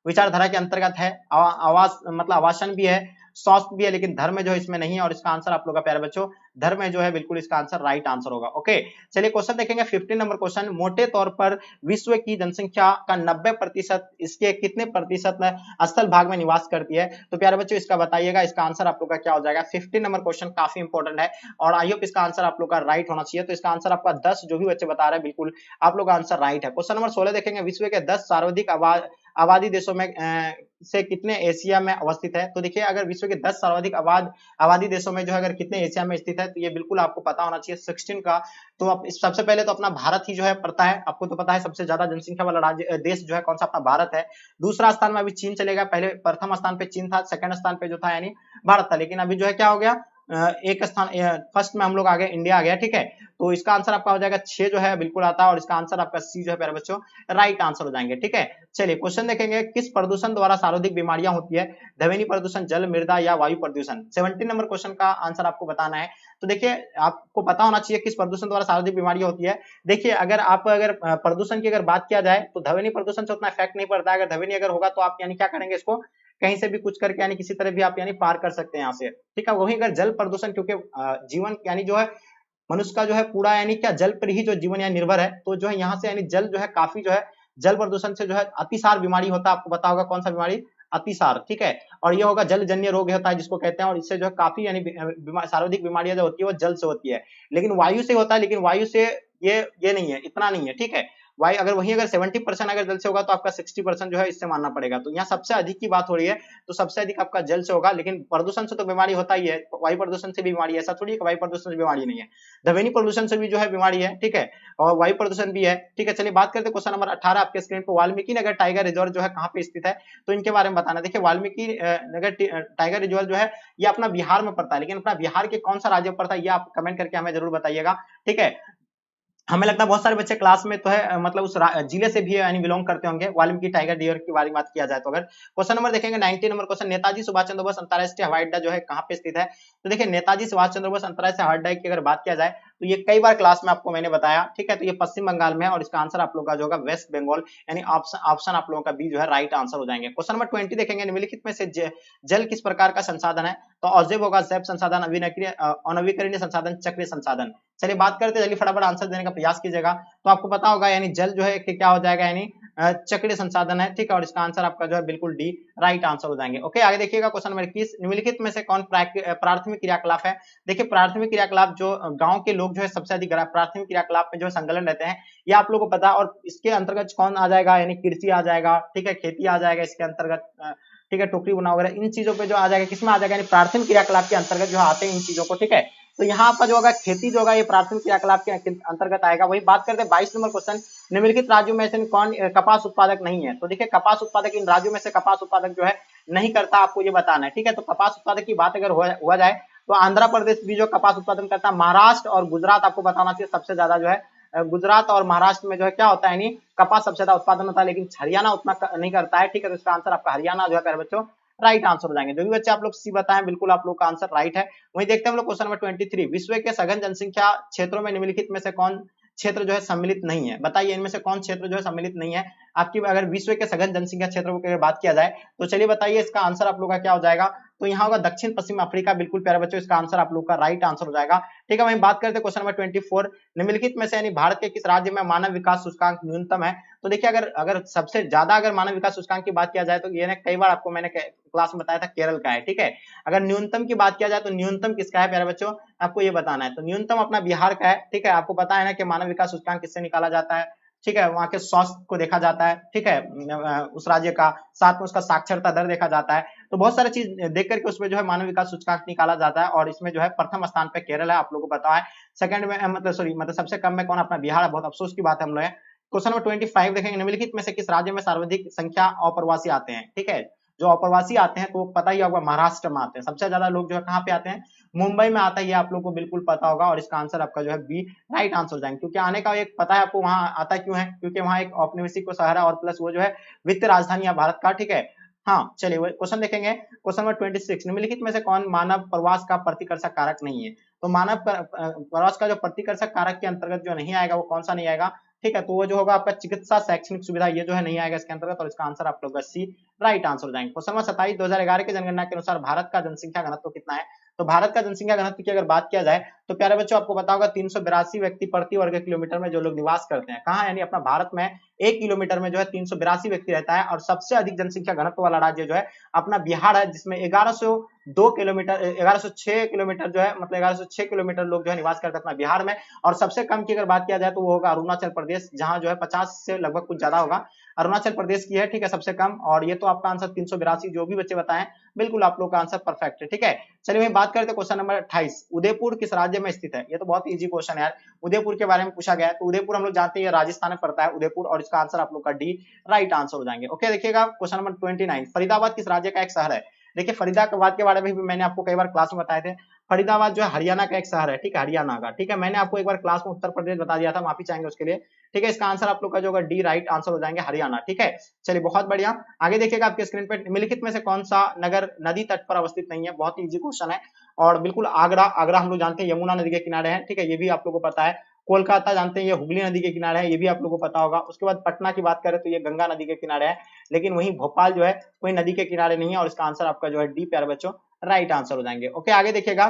S2: विचारधारा के अंतर्गत है, आवास मतलब आवासन भी है, स्वास्थ्य भी है, लेकिन धर्म जो है इसमें नहीं है और इसका आंसर आप लोग का प्यारे बच्चों धर्म जो है बिल्कुल इसका आंसर राइट आंसर होगा। ओके, चलिए क्वेश्चन देखेंगे 15 नंबर क्वेश्चन। मोटे तौर पर विश्व की जनसंख्या का 90% इसके कितने प्रतिशत स्थल भाग में निवास करती है? तो प्यारे बच्चों इसका बताइएगा, इसका आंसर आप लोग का क्या हो जाएगा। 15 नंबर क्वेश्चन काफी इंपॉर्टेंट है और आई होप इसका आंसर आप लोग का राइट होना चाहिए। तो इसका आंसर आपका 10 जो भी बच्चे बता रहे हैं बिल्कुल आप लोग का आंसर राइट है। क्वेश्चन नंबर 16 देखेंगे, विश्व के 10 सर्वाधिक आबादी देशों में से कितने एशिया में अवस्थित है? तो देखिए अगर विश्व के 10 सर्वाधिक आबादी देशों में जो है अगर कितने एशिया में स्थित है तो ये बिल्कुल आपको पता होना चाहिए 16 का। तो अब सबसे पहले तो अपना भारत ही जो है पड़ता है, आपको तो पता है सबसे ज्यादा जनसंख्या वाला राज्य देश जो है कौन सा, अपना भारत है। दूसरा स्थान में अभी चीन चलेगा, पहले प्रथम स्थान पे चीन था, सेकंड स्थान पे जो था यानी भारत था, लेकिन अभी जो है क्या हो गया, एक स्थान फर्स्ट में हम लोग आ गए, इंडिया आ गया। ठीक है, तो इसका आंसर आपका हो जाएगा 6 जो है बिल्कुल आता है और इसका आंसर आपका सी जो है प्यारे बच्चों राइट आंसर हो जाएंगे। ठीक है, चलिए क्वेश्चन देखेंगे, किस प्रदूषण द्वारा सर्वाधिक बीमारियां होती है? ध्वनि प्रदूषण, जल मृदा या वायु प्रदूषण? 17 नंबर क्वेश्चन का आंसर आपको बताना है। तो देखिए आपको पता होना चाहिए किस प्रदूषण द्वारा सर्वाधिक बीमारियां होती है। देखिए अगर प्रदूषण की अगर बात किया जाए तो ध्वनि प्रदूषण से उतना इफेक्ट नहीं पड़ता है। अगर ध्वनि अगर होगा तो आप यानी क्या करेंगे, इसको कहीं से भी कुछ करके यानी किसी तरह भी आप यानी पार कर सकते हैं यहाँ से। ठीक है, वहीं अगर जल प्रदूषण, क्योंकि जीवन यानी जो है मनुष्य का जो है पूरा यानी क्या जल पर ही जो जीवन यानी निर्भर है, तो जो है यहाँ से यानी जल जो है काफी जो है जल प्रदूषण से जो है अतिसार बीमारी होता है, आपको पता होगा कौन सा बीमारी, अतिसार। ठीक है, और ये होगा जलजन्य रोग होता है जिसको कहते हैं, और इससे जो है काफी यानी सर्वाधिक बीमारियां जो होती है वो जल से होती है, लेकिन वायु से होता है, लेकिन वायु से ये नहीं है, इतना नहीं है। ठीक है, वायु अगर वही अगर 70% अगर जल से होगा तो आपका 60% जो है इससे मानना पड़ेगा। तो यहाँ सबसे अधिक की बात हो रही है, तो सबसे अधिक आपका जल से होगा, लेकिन प्रदूषण से तो बीमारी होता ही है, वायु प्रदूषण से भी बीमारी है, ऐसा थोड़ी है कि वायु प्रदूषण से बीमारी नहीं है, ध्वनि प्रदूषण से भी जो है बीमारी है। ठीक है, और वायु प्रदूषण भी है। ठीक है, चलिए बात करते हैं क्वेश्चन नंबर 18 आपके स्क्रीन पर, वाल्मीकि नगर टाइगर रिजर्व जो है कहाँ पे स्थित है? तो इनके बारे में बताना। देखिए वाल्मीकि नगर टाइगर रिजर्व जो है ये अपना बिहार में पड़ता है, लेकिन अपना बिहार के कौन सा राज्य में पड़ता है ये आप कमेंट करके हमें जरूर बताइएगा। ठीक है, हमें लगता है बहुत सारे बच्चे क्लास में तो है मतलब उस जिले से भी यानी बिलोंग करते होंगे। वाल्मीकि टाइगर डियर की बारे में बात किया जाए तो अगर क्वेश्चन नंबर देखेंगे 19 नंबर क्वेश्चन, नेताजी सुभाष चंद्र बोस अंतरराष्ट्रीय हवाई अड्डा जो है कहाँ पे स्थित है? तो देखिए नेताजी सुभाष चंद्र बोस अंतरराष्ट्रीय हवाई अड्डा की अगर बात किया जाए तो ये कई बार क्लास में आपको मैंने बताया। ठीक है, तो ये पश्चिम बंगाल में है और इसका आंसर आप लोग का जो होगा वेस्ट बंगाल, यानी ऑप्शन आप लोगों का बी जो है राइट आंसर हो जाएंगे। क्वेश्चन नंबर 20 देखेंगे, निम्नलिखित में से जल किस प्रकार का संसाधन है? तो अजैव होगा, जैव संसाधन, अनवीकरणीय संसाधन, चक्रीय संसाधन। चलिए बात करते हैं, जल्दी फटाफट आंसर देने का प्रयास कीजिएगा। तो आपको पता होगा यानी जल जो है कि क्या हो जाएगा, यानी चक्रीय संसाधन है। ठीक है, और इसका आंसर आपका जो है बिल्कुल डी राइट आंसर हो जाएंगे। ओके, आगे देखिएगा क्वेश्चन नंबर 21, निम्नलिखित में से कौन प्राथमिक क्रियाकलाप है? देखिए प्राथमिक क्रियाकलाप जो गांव के लोग जो है सबसे अधिक प्राथमिक क्रियाकलाप में जो है संलग्न रहते हैं, ये आप लोगों को पता है। और इसके अंतर्गत कौन आ जाएगा, यानी कृषि आ जाएगा। ठीक है, खेती आ जाएगा इसके अंतर्गत। ठीक है, टोकरी बना वगैरह इन चीजों पे जो आ जाएगा, किसमें आ जाएगा, यानी प्राथमिक क्रियाकलाप के अंतर्गत जो आते हैं इन चीजों को। ठीक है, तो यहाँ आपका जो होगा खेती जो होगा ये प्राथमिक क्रियाकलाप के अंतर्गत आएगा। वही बात करते हैं 22 नंबर क्वेश्चन, निम्नलिखित राज्यों में से कौन कपास उत्पादक नहीं है? तो देखिए कपास उत्पादक इन राज्यों में से कपास उत्पादक जो है नहीं करता, आपको ये बताना है। ठीक है, तो कपास उत्पादक की बात अगर हुआ जाए तो आंध्र प्रदेश भी जो कपास उत्पादन करता है, महाराष्ट्र और गुजरात आपको बताना चाहिए सबसे ज्यादा जो है गुजरात और महाराष्ट्र में जो है क्या होता है, यानी कपास सबसे ज्यादा उत्पादन होता है, लेकिन हरियाणा उतना नहीं करता है। ठीक है, तो इसका आंसर आपका हरियाणा जो है प्यारे बच्चों राइट आंसर हो जाएंगे। जो भी बच्चे आप लोग सी बताएं बिल्कुल आप लोग का आंसर राइट है। वहीं देखते हैं हम लोग क्वेश्चन नंबर 23, विश्व के सघन जनसंख्या क्षेत्रों में निम्नलिखित में से कौन क्षेत्र जो है सम्मिलित नहीं है? बताइए इनमें से कौन क्षेत्र जो है सम्मिलित नहीं है आपकी, अगर विश्व के सघन जनसंख्या क्षेत्रों की बात किया जाए तो चलिए बताइए इसका आंसर आप लोग का क्या हो जाएगा। तो यहाँ होगा दक्षिण पश्चिम अफ्रीका, बिल्कुल प्यारे बच्चों इसका आंसर आप लोग का राइट आंसर हो जाएगा। ठीक है, वहीं बात करते हैं क्वेश्चन नंबर 24, निम्नलिखित में से यानी भारत के किस राज्य में मानव विकास सूचकांक न्यूनतम है? तो देखिए अगर सबसे ज्यादा अगर मानव विकास सूचकांक की बात किया जाए तो ये कई बार आपको मैंने क्लास में बताया था केरल का है। ठीक है, अगर न्यूनतम की बात किया जाए तो न्यूनतम किसका है प्यारे बच्चों, आपको ये बताना है। तो न्यूनतम अपना बिहार का है। ठीक है, आपको पता है ना कि मानव विकास सूचकांक किससे निकाला जाता है? ठीक है, वहां के स्वास्थ्य को देखा जाता है। ठीक है, उस राज्य का, साथ में उसका साक्षरता दर देखा जाता है। तो बहुत सारी चीज देख करके उसमें जो है मानव विकास सूचकांक निकाला जाता है और इसमें जो है प्रथम स्थान पे केरल है, आप लोगों को पता है। सेकंड में मतलब सबसे कम में कौन, अपना बिहार है। बहुत अफसोस की बात है हम लोग। क्वेश्चन नंबर 25 देखेंगे, निम्नलिखित में से किस राज्य में सर्वाधिक संख्या अप्रवासी आते हैं? ठीक है, जो अप्रवासी आते हैं तो पता ही होगा महाराष्ट्र में आते हैं सबसे ज्यादा लोग, जो है कहाँ पे आते हैं, मुंबई में आता है, ये आप लोग को बिल्कुल पता होगा और इसका आंसर आपका जो है बी राइट आंसर हो जाएंगे। क्योंकि आने का एक पता है आपको, वहां आता क्यों है, क्योंकि वहां एक औपनिवेशिक को शहर है और प्लस वो जो है वित्तीय राजधानी है भारत का। ठीक है, हाँ चलिए क्वेश्चन देखेंगे क्वेश्चन नंबर 26, निम्नलिखित में से कौन मानव प्रवास का प्रतिकर्षक कारक नहीं है? तो मानव प्रवास का जो प्रतिकर्षक कारक के अंतर्गत जो नहीं आएगा वो कौन सा नहीं आएगा, ठीक है, तो वो जो होगा आपका चिकित्सा शैक्षणिक सुविधा, ये जो है नहीं आएगा इसके अंतर्गत, और इसका आंसर आप लोग का सी राइट आंसर हो जाएंगे। क्वेश्चन नंबर 27, 2011 की जनगणना के अनुसार भारत का जनसंख्या घनत्व कितना है? तो भारत का जनसंख्या घनत्व की अगर बात किया जाए तो प्यारे बच्चों आपको पता होगा 382 व्यक्ति प्रति वर्ग किलोमीटर में जो लोग निवास करते हैं। कहाँ? यानी अपना भारत में 1 किलोमीटर में जो है 382 व्यक्ति रहता है, और सबसे अधिक जनसंख्या घनत्व वाला राज्य जो है अपना बिहार है, जिसमें 1102 किलोमीटर 1106 किलोमीटर जो है, मतलब 1106 किलोमीटर लोग जो है निवास करते हैं अपना बिहार में। और सबसे कम की अगर बात किया जाए तो वो होगा अरुणाचल प्रदेश, जहां जो है 50 से लगभग कुछ ज्यादा होगा, अरुणाचल प्रदेश की है, ठीक है, सबसे कम। और ये तो आपका आंसर 382, जो भी बच्चे बताएं बिल्कुल आप लोग का आंसर परफेक्ट है, ठीक है। चलिए वही बात करते हैं क्वेश्चन नंबर 28, उदयपुर किस राज्य में स्थित है? ये तो बहुत इजी क्वेश्चन है यार, उदयपुर के बारे में पूछा गया है। तो उदयपुर हम लोग जानते हैं ये राजस्थान में पड़ता है उदयपुर, और इसका आंसर आप लोग का डी राइट आंसर हो जाएंगे। ओके, देखिएगा क्वेश्चन नंबर 29, फरीदाबाद किस राज्य का एक शहर है? देखिए फरीदाबाद के बारे में भी मैंने आपको कई बार क्लास में बताए थे। फरीदाबाद जो है हरियाणा का एक शहर है, ठीक है, हरियाणा का, ठीक है। मैंने आपको एक बार क्लास में उत्तर प्रदेश बता दिया था, माफी चाहेंगे उसके लिए, ठीक है। इसका आंसर आप लोग का जो होगा डी राइट आंसर हो जाएंगे, हरियाणा, ठीक है। चलिए बहुत बढ़िया, आगे देखिएगा आपके स्क्रीन पे, निम्नलिखित में से कौन सा नगर नदी तट पर अवस्थित नहीं है? बहुत इजी क्वेश्चन है, और बिल्कुल आगरा, आगरा हम लोग जानते हैं यमुना नदी के किनारे है, ठीक है, ये भी आप लोगों को पता है। कोलकाता जानते हैं ये हुगली नदी के किनारे है, ये भी आप लोगों को पता होगा। उसके बाद पटना की बात करें तो ये गंगा नदी के किनारे है, लेकिन वहीं भोपाल जो है कोई नदी के किनारे नहीं है, और इसका आंसर आपका जो है डी प्यारे बच्चों राइट आंसर हो जाएंगे। ओके, आगे देखिएगा,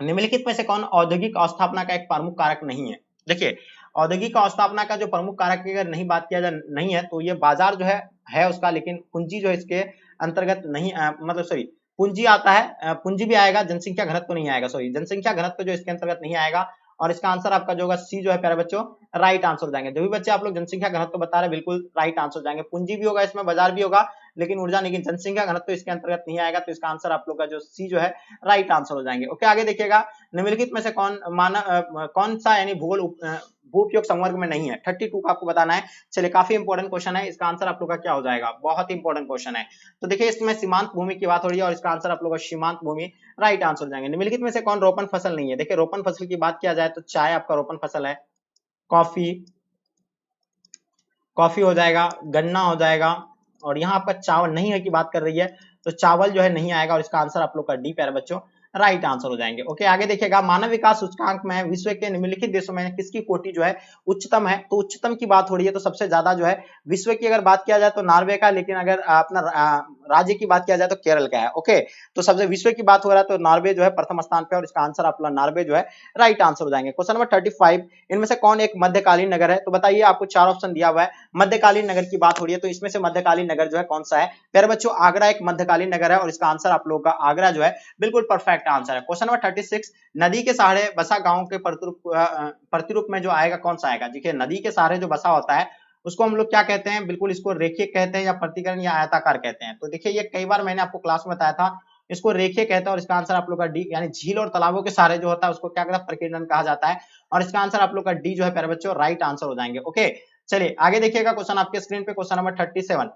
S2: निम्नलिखित में से कौन औद्योगिक अवस्थापना का एक प्रमुख कारक नहीं है? देखिए औद्योगिक अवस्थापना का जो प्रमुख कारक की अगर नहीं बात किया जाए नहीं है तो ये बाजार जो है उसका, लेकिन पूंजी जो है इसके अंतर्गत नहीं मतलब सॉरी पूंजी आता है, पूंजी भी आएगा, जनसंख्या घनत्व तो नहीं आएगा, सॉरी जनसंख्या घनत्व जो इसके अंतर्गत नहीं आएगा, और इसका आंसर आपका जो होगा सी जो है प्यारे बच्चों राइट आंसर हो जाएंगे। जो भी बच्चे आप लोग जनसंख्या घनत्व बता रहे हैं बिल्कुल राइट आंसर हो जाएंगे। पूंजी भी होगा इसमें, बाजार भी होगा, लेकिन ऊर्जा नहीं, जनसंख्या घनत्व इसके अंतर्गत नहीं आएगा, तो इसका आंसर आप लोग का जो सी जो है राइट आंसर हो जाएंगे। ओके, आगे देखिएगा, निम्नलिखित में से कौन सा यानी भूगोल भू उपयोग संवर्ग में नहीं है? 32 का आपको बताना है। चलिए काफी इंपॉर्टेंट क्वेश्चन है, इसका आंसर आप लोग का क्या हो जाएगा? बहुत इंपॉर्टेंट क्वेश्चन है। तो देखिए इसमें सीमांत भूमि की बात हो रही है, और इसका आंसर आप लोग का सीमांत भूमि राइट आंसर हो जाएंगे। निम्नलिखित में से कौन रोपण फसल नहीं है? देखिए रोपण फसल की बात किया जाए तो चाय आपका रोपण फसल है, कॉफी हो जाएगा, गन्ना हो जाएगा, और यहाँ आपका चावल नहीं है की बात कर रही है, तो चावल जो है नहीं आएगा, और इसका आंसर आप लोग का डी प्यारे बच्चों राइट आंसर हो जाएंगे। ओके, आगे देखिएगा, मानव विकास सूचकांक में विश्व के निम्नलिखित देशों में किसकी कोटि जो है उच्चतम है? तो उच्चतम की बात हो रही है तो सबसे ज्यादा जो है विश्व की अगर बात किया जाए तो नॉर्वे का, लेकिन अगर अपना राज्य की बात किया जाए तो केरल का है। ओके, तो सबसे विश्व की बात हो रहा है तो नॉर्वे जो है प्रथम स्थान पे, और इसका आंसर आप लोग नॉर्वे जो है राइट आंसर हो जाएंगे। क्वेश्चन नंबर 35, इनमें से कौन एक मध्यकालीन नगर है? तो बताइए, आपको 4 ऑप्शन दिया हुआ है, मध्यकालीन नगर की बात हो रही है, तो इसमें से मध्यकालीन नगर जो है कौन सा है? प्यारे बच्चों आगरा एक मध्यकालीन नगर है, और इसका आंसर आप लोगों का आगरा जो है बिल्कुल परफेक्ट आंसर है। क्वेश्चन नंबर 36, नदी के सहारे बसा गांव के प्रतिरूप में जो आएगा कौन सा आएगा? देखिए नदी के सहारे जो बसा होता है उसको हम लोग क्या कहते हैं? बिल्कुल इसको रेखीय कहते हैं, या प्रतिकरण, या आयताकार कहते हैं। तो देखिए ये कई बार मैंने आपको क्लास में बताया था, इसको रेखीय कहते हैं, और इसका आंसर आप लोग का डी, यानी झील और तालाबों के सहारे जो होता है उसको क्या कहता है? प्रकीर्णन कहा जाता है, और इसका आंसर आप लोग का डी जो है प्यारे बच्चों राइट आंसर हो जाएंगे। ओके, चलिए आगे देखिएगा क्वेश्चन आपके स्क्रीन पे, क्वेश्चन नंबर 37,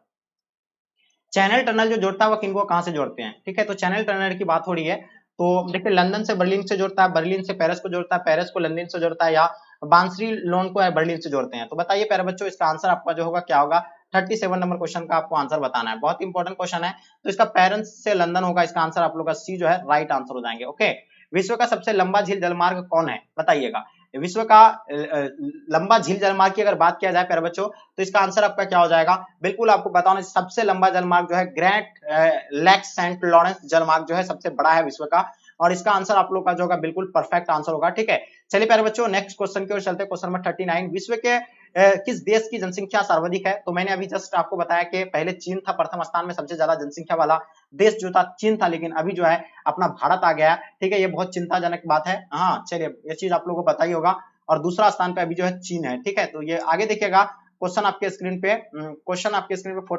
S2: चैनल टनल जो जोड़ता है वो किनको कहां से जोड़ते हैं? ठीक है, तो चैनल टनल की बात हो रही है, तो देखिए लंदन से बर्लिन से जोड़ता है, बर्लिन से पेरिस को जोड़ता है, पेरिस को लंदन से जोड़ता है, या बांसरी लोन को बर्लिन से जोड़ते हैं। तो बताइए प्यारे बच्चों इसका आंसर आपका जो होगा क्या होगा? 37 नंबर क्वेश्चन का आपको आंसर बताना है, बहुत इंपॉर्टेंट क्वेश्चन है। तो इसका पेरिस से लंदन होगा, इसका आंसर आप लोग का सी जो है राइट आंसर हो जाएंगे। ओके, विश्व का सबसे लंबा झील जलमार्ग कौन है? बताइएगा, विश्व का लंबा झील जलमार्ग की अगर बात किया जाए प्यारे बच्चों तो इसका आंसर आपका क्या हो जाएगा? बिल्कुल आपको बताना, सबसे लंबा जलमार्ग जो है ग्रेट लेक सेंट लॉरेंस जलमार्ग जो है सबसे बड़ा है विश्व का, और इसका आंसर आप लोग का जो होगा बिल्कुल परफेक्ट आंसर होगा। ठीक है, चलिए प्यारे बच्चों नेक्स्ट क्वेश्चन की ओर चलते हैं। क्वेश्चन नंबर 39, विश्व के किस देश की जनसंख्या सर्वाधिक है? तो मैंने अभी जस्ट आपको बताया कि पहले चीन था प्रथम स्थान में, सबसे ज्यादा जनसंख्या वाला देश जो था चीन था, लेकिन अभी जो है अपना भारत आ गया। ठीक है, ये बहुत चिंताजनक बात है। हाँ चलिए, ये चीज आप लोगों को पता ही होगा, और दूसरा स्थान पे अभी जो है चीन है। ठीक है, तो ये आगे देखिएगा क्वेश्चन आपके स्क्रीन पे, 40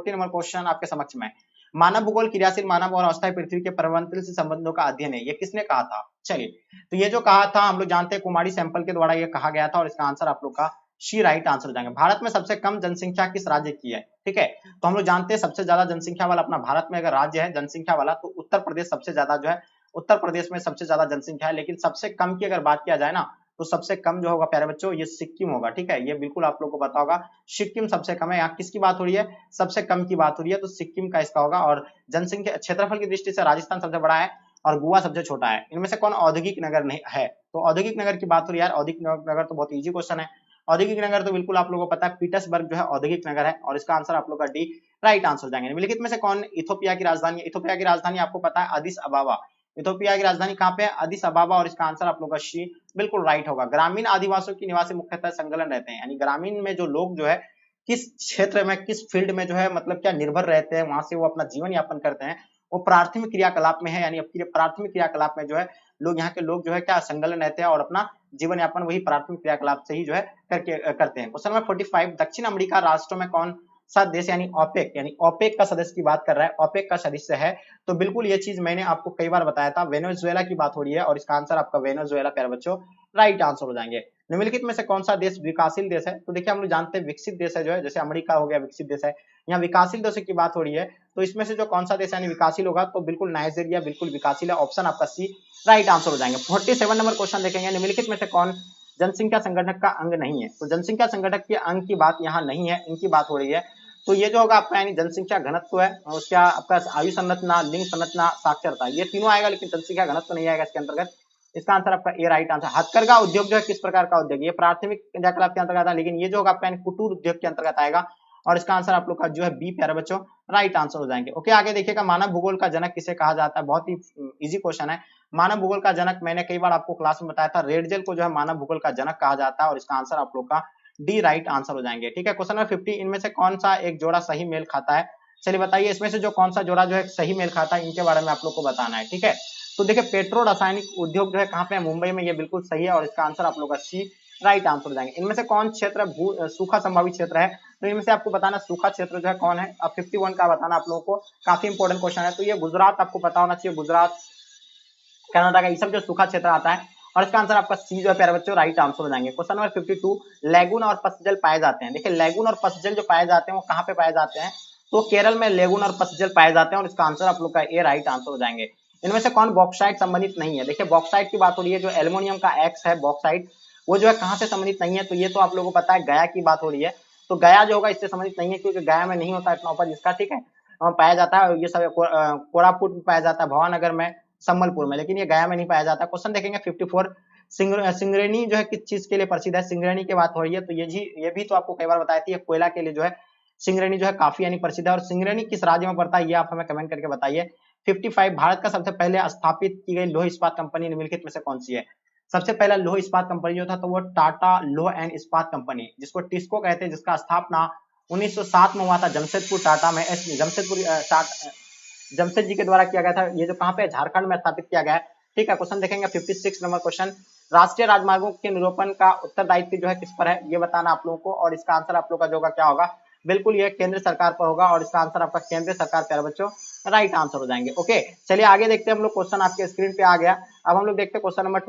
S2: नंबर क्वेश्चन आपके समक्ष में, मानव भूगोल क्रियाशील मानव और अस्थायी पृथ्वी के परिवर्तन से संबंधों का अध्ययन है, ये किसने कहा था? चलिए, तो ये जो कहा था हम लोग जानते हैं कुमारी सैंपल के द्वारा ये कहा गया था, और इसका आंसर आप लोग का शी राइट आंसर हो जाएंगे। भारत में सबसे कम जनसंख्या किस राज्य की है? ठीक है, तो हम लोग जानते हैं सबसे ज्यादा जनसंख्या वाला अपना भारत में अगर राज्य है जनसंख्या वाला तो उत्तर प्रदेश सबसे ज्यादा जो है, उत्तर प्रदेश में सबसे ज्यादा जनसंख्या है। लेकिन सबसे कम की अगर बात किया जाए ना तो सबसे कम जो होगा प्यारे बच्चों ये सिक्किम होगा। ठीक है, ये बिल्कुल आप लोगों को पता होगा, सिक्किम सबसे कम है। यहाँ किसकी बात हो रही है? सबसे कम की बात हो रही है, तो सिक्किम का इसका होगा। और जनसंख्या क्षेत्रफल की दृष्टि से राजस्थान सबसे बड़ा है और गोवा सबसे छोटा है। इनमें से कौन औद्योगिक नगर नहीं है? तो औद्योगिक नगर की बात हो रही है यार, औद्योगिक नगर तो बहुत इजी क्वेश्चन है। औद्योगिक नगर तो बिल्कुल आप लोगों को पता है पीटर्सबर्ग जो है औद्योगिक नगर है और इसका आंसर आप लोग का डी राइट आंसर हो जाएंगे। निम्नलिखित में से कौन इथोपिया की राजधानी है? इथोपिया की राजधानी आपको पता है अदिस अबाबा। इथोपिया की राजधानी कहाँ पे है? अदिस अबाबा और इसका आंसर आप लोग का सी बिल्कुल राइट होगा। ग्रामीण आदिवासियों की निवासी मुख्यतः संलग्न रहते हैं, यानी ग्रामीण में जो लोग जो है किस क्षेत्र में किस फील्ड में जो है मतलब क्या निर्भर रहते हैं, वहां से वो अपना जीवन यापन करते हैं, वो प्राथमिक क्रियाकलाप में है, यानी प्राथमिक क्रियाकलाप में जो है लोग यहाँ के लोग जो है क्या संलग्न रहते हैं और अपना जीवन यापन वही प्राथमिक क्रियाकलाप से ही जो है करते हैं। क्वेश्चन नंबर 45, दक्षिण अमेरिका राष्ट्रों में कौन सा देश यानी ओपेक का सदस्य की बात कर रहा है, ओपेक का सदस्य है, तो बिल्कुल ये चीज मैंने आपको कई बार बताया था, वेनेजुएला की बात हो रही है और इसका आंसर आपका वेनेजुएला प्यारे बच्चों राइट आंसर हो जाएंगे। निम्नलिखित में से कौन सा देश विकासशील देश है? तो देखिए हम लोग जानते हैं विकसित देश है जो है, जैसे अमेरिका हो गया विकसित देश है, यहाँ विकासशील देशों की बात हो रही है, तो इसमें से जो कौन सा देश यानी विकासशील होगा, तो बिल्कुल नाइजीरिया बिल्कुल विकासशील है, ऑप्शन आपका सी राइट आंसर हो जाएंगे। 47 नंबर क्वेश्चन देखेंगे, निम्नलिखित में से कौन जनसंख्या संगठन का अंग नहीं है? तो जनसंख्या संगठन के अंग की बात यहाँ नहीं है, इनकी बात हो रही है, तो ये जो होगा आपका यानी जनसंख्या घनत्व है, उसका आपका आयु संरचना, लिंग संरचना, साक्षरता, ये तीनों आएगा, लेकिन जनसंख्या घनत्व नहीं आएगा इसके अंतर्गत। इसका आंसर आपका ए राइट आंसर। हथकरघा उद्योग जो है किस प्रकार का उद्योग? ये प्राथमिक क्रियाकलाप के अंतर्गत आता है, लेकिन ये जो होगा आपका कुटीर उद्योग के अंतर्गत आएगा और इसका आंसर आप लोग का जो है बी प्यारे बच्चों राइट आंसर हो जाएंगे। ओके, आगे देखिएगा मानव भूगोल का जनक किसे कहा जाता है? बहुत ही इजी क्वेश्चन है। मानव भूगोल का जनक मैंने कई बार आपको क्लास में बताया था, रेडजेल को जो है मानव भूगोल का जनक कहा जाता है और इसका आंसर आप लोग का डी राइट आंसर हो जाएंगे। ठीक है, क्वेश्चन नंबर 50, इनमें से कौन सा एक जोड़ा सही मेल खाता है? चलिए बताइए, इसमें से जो कौन सा जोड़ा जो है सही मेल खाता है, इनके बारे में आप लोग को बताना है। ठीक है, तो देखिए पेट्रो रासायनिक उद्योग जो है कहाँ पे है? मुंबई में, ये बिल्कुल सही है और इसका आंसर आप लोग का सी राइट आंसर हो जाएंगे। इनमें से कौन क्षेत्र सूखा संभावित क्षेत्र है? तो इनमें से आपको बताना सूखा क्षेत्र जो है कौन है। अब 51 का बताना आप लोगों को, काफी इंपॉर्टेंट क्वेश्चन है, तो ये गुजरात आपको पता होना चाहिए, गुजरात, कनाडा का ये सब जो सूखा क्षेत्र आता है और इसका आंसर आपका सी जो है प्यारे बच्चों राइट आंसर हो जाएंगे। क्वेश्चन नंबर 52, लैगून और पसजल पाए जाते हैं। देखिए लैगून और पसजल जो पाए जाते हैं वो कहाँ पे पाए जाते हैं? तो केरल में लैगून और पसजल पाए जाते हैं और इसका आंसर आप लोग का ए राइट आंसर हो जाएंगे। इनमें से कौन बॉक्साइट संबंधित नहीं है? देखिए बॉक्साइट की बात हो रही है, जो एल्युमिनियम का एक्स है बॉक्साइट, वो जो है कहाँ से संबंधित नहीं है? तो ये तो आप लोगों को पता है गया की बात हो रही है, तो गया जो होगा इससे संबंधित नहीं है, क्योंकि गया में नहीं होता इतना उपज इसका। ठीक है, पाया जाता है ये सब कोरापुट में पाया जाता है, भवानगर में, संबलपुर में, लेकिन ये गया में नहीं पाया जाता। क्वेश्चन देखेंगे 54, सिंगरेनी जो है किस चीज के लिए प्रसिद्ध है? सिंगरेनी की बात हो रही है, तो ये भी तो आपको कई बार बताई थी, कोयला के लिए जो है सिंगरेनी जो है काफी यानी प्रसिद्ध है। और सिंगरेनी किस राज्य में पड़ता है, ये आप हमें कमेंट करके बताइए। 55, भारत का सबसे पहले स्थापित की गई लौह इस्पात कंपनी निम्नलिखित में से कौन सी है? सबसे पहला लौह इस्पात कंपनी जो था तो वो टाटा लौह एंड इस्पात कंपनी, जिसको टिस्को कहते हैं, जिसका स्थापना 1907 में हुआ था जमशेदपुर टाटा में, जमशेद जी के द्वारा किया गया था। ये जो कहाँ पे झारखंड में स्थापित किया गया है। ठीक है, क्वेश्चन देखेंगे 56 नंबर क्वेश्चन, राष्ट्रीय राजमार्गों के निरूपण का उत्तरदायित्व जो है किस पर है? ये बताना आप लोगों को और इसका आंसर आप लोगों का जो होगा क्या होगा? बिल्कुल ये केंद्र सरकार पर होगा और इसका आंसर आपका केंद्र सरकार प्यारे बच्चों राइट आंसर हो जाएंगे। ओके, चलिए आगे देखते हैं हम लोग, क्वेश्चन आपके स्क्रीन पे आ गया। अब हम लोग देखते हैं क्वेश्चन नंबर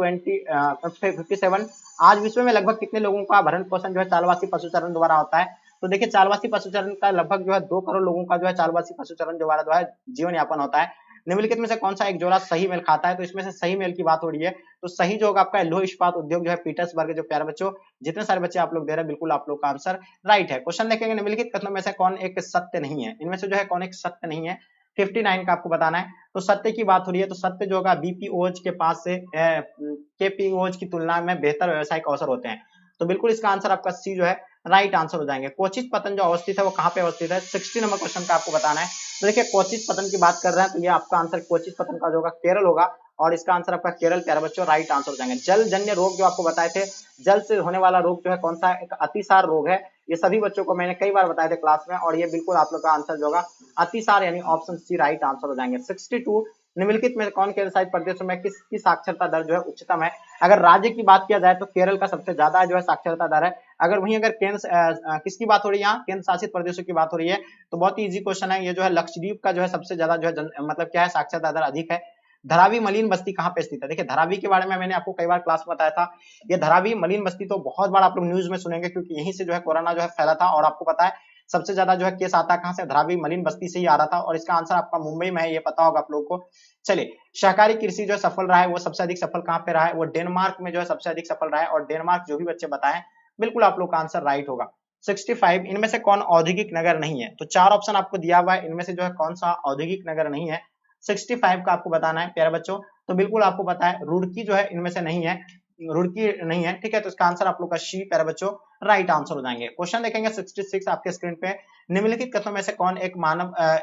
S2: 57, आज विश्व में लगभग कितने लोगों का भरण पोषण जो है चालवासी पशुचरण द्वारा होता है? तो देखिए चालवासी पशुचरण का लगभग जो है 2 करोड़ लोगों का जो है चालवासी पशुचरण द्वारा जो है जीवन यापन होता है। निम्नलिखित में से कौन सा एक जोड़ा सही मेल खाता है? तो इसमें से सही मेल की बात हो रही है, तो सही जो होगा आपका लौह इस्पात उद्योग जो है पीटर्सबर्ग। जो प्यारे बच्चों जितने सारे बच्चे आप लोग दे रहे हैं बिल्कुल आप लोग का आंसर राइट है। क्वेश्चन देखेंगे निम्नलिखित कथनों में से कौन एक सत्य नहीं है? इनमें से जो है कौन एक सत्य नहीं है? 59 का आपको बताना है। तो सत्य की बात हो रही है, तो सत्य जो होगा बीपीओज के पास से केपीओज की तुलना में बेहतर व्यवसायिक अवसर होते हैं, तो बिल्कुल इसका आंसर आपका सी जो है राइट आंसर हो जाएंगे। कोचित पतन जो अवस्थित है वो कहाँ पे अवस्थित है? 60 नंबर क्वेश्चन का आपको बताना है। तो देखिए कोचित पतन की बात कर रहे हैं, तो ये आपका आंसर कोचित पतन का जो होगा केरल होगा और इसका आंसर आपका केरल प्यारे बच्चों राइट आंसर हो जाएंगे। जल जन्य रोग जो आपको बताए थे, जल से होने वाला रोग जो है कौन सा? एक अतिसार रोग है। ये सभी बच्चों को मैंने कई बार बताए थे क्लास में और ये बिल्कुल आप लोग का आंसर जो होगा अतिसार यानी ऑप्शन सी राइट आंसर हो जाएंगे। 62, निम्नलिखित में कौन केंद्र शासित प्रदेशों में किसकी साक्षरता दर जो है उच्चतम है? अगर राज्य की बात किया जाए तो केरल का सबसे ज्यादा जो है साक्षरता दर है। अगर वहीं अगर केंद्र किसकी बात हो रही है, यहाँ केंद्र शासित प्रदेशों की बात हो रही है, तो बहुत ही इजी क्वेश्चन है। ये जो है लक्षद्वीप का जो है सबसे ज्यादा जो है मतलब क्या है साक्षरता दर अधिक है। धरावी मलिन बस्ती कहाँ पे स्थित है? देखिए धरावी के बारे में मैंने आपको कई बार क्लास में बताया था। ये धरावी मलिन बस्ती तो बहुत बार आप लोग न्यूज में सुनेंगे, क्योंकि यहीं से जो है कोरोना जो है फैला था और आपको पता है सबसे ज्यादा जो है केस आता है कहाँ से? धरावी मलिन बस्ती से ही आ रहा था और इसका आंसर आपका मुंबई में है, ये पता होगा आप लोगों को। चलिए सहकारी कृषि जो सफल रहा है वो सबसे अधिक सफल कहाँ पे रहा है? वो डेनमार्क में जो है सबसे अधिक सफल रहा है और डेनमार्क जो भी बच्चे बताएं बिल्कुल आप लोग का आंसर राइट होगा। 65, इनमें से कौन औद्योगिक नगर नहीं है? तो 4 ऑप्शन आपको दिया हुआ है, इनमें से जो है कौन सा औद्योगिक नगर नहीं है? 65 का आपको बताना है प्यारे बच्चों। तो बिल्कुल आपको पता है रुड़की जो है इनमें से नहीं है। रुड़की नहीं है, ठीक है। तो इसका आंसर आप लोग का सी प्यारे बच्चों राइट आंसर हो जाएंगे। क्वेश्चन देखेंगे 66 आपके स्क्रीन पे। निम्नलिखित कथनों में से कौन एक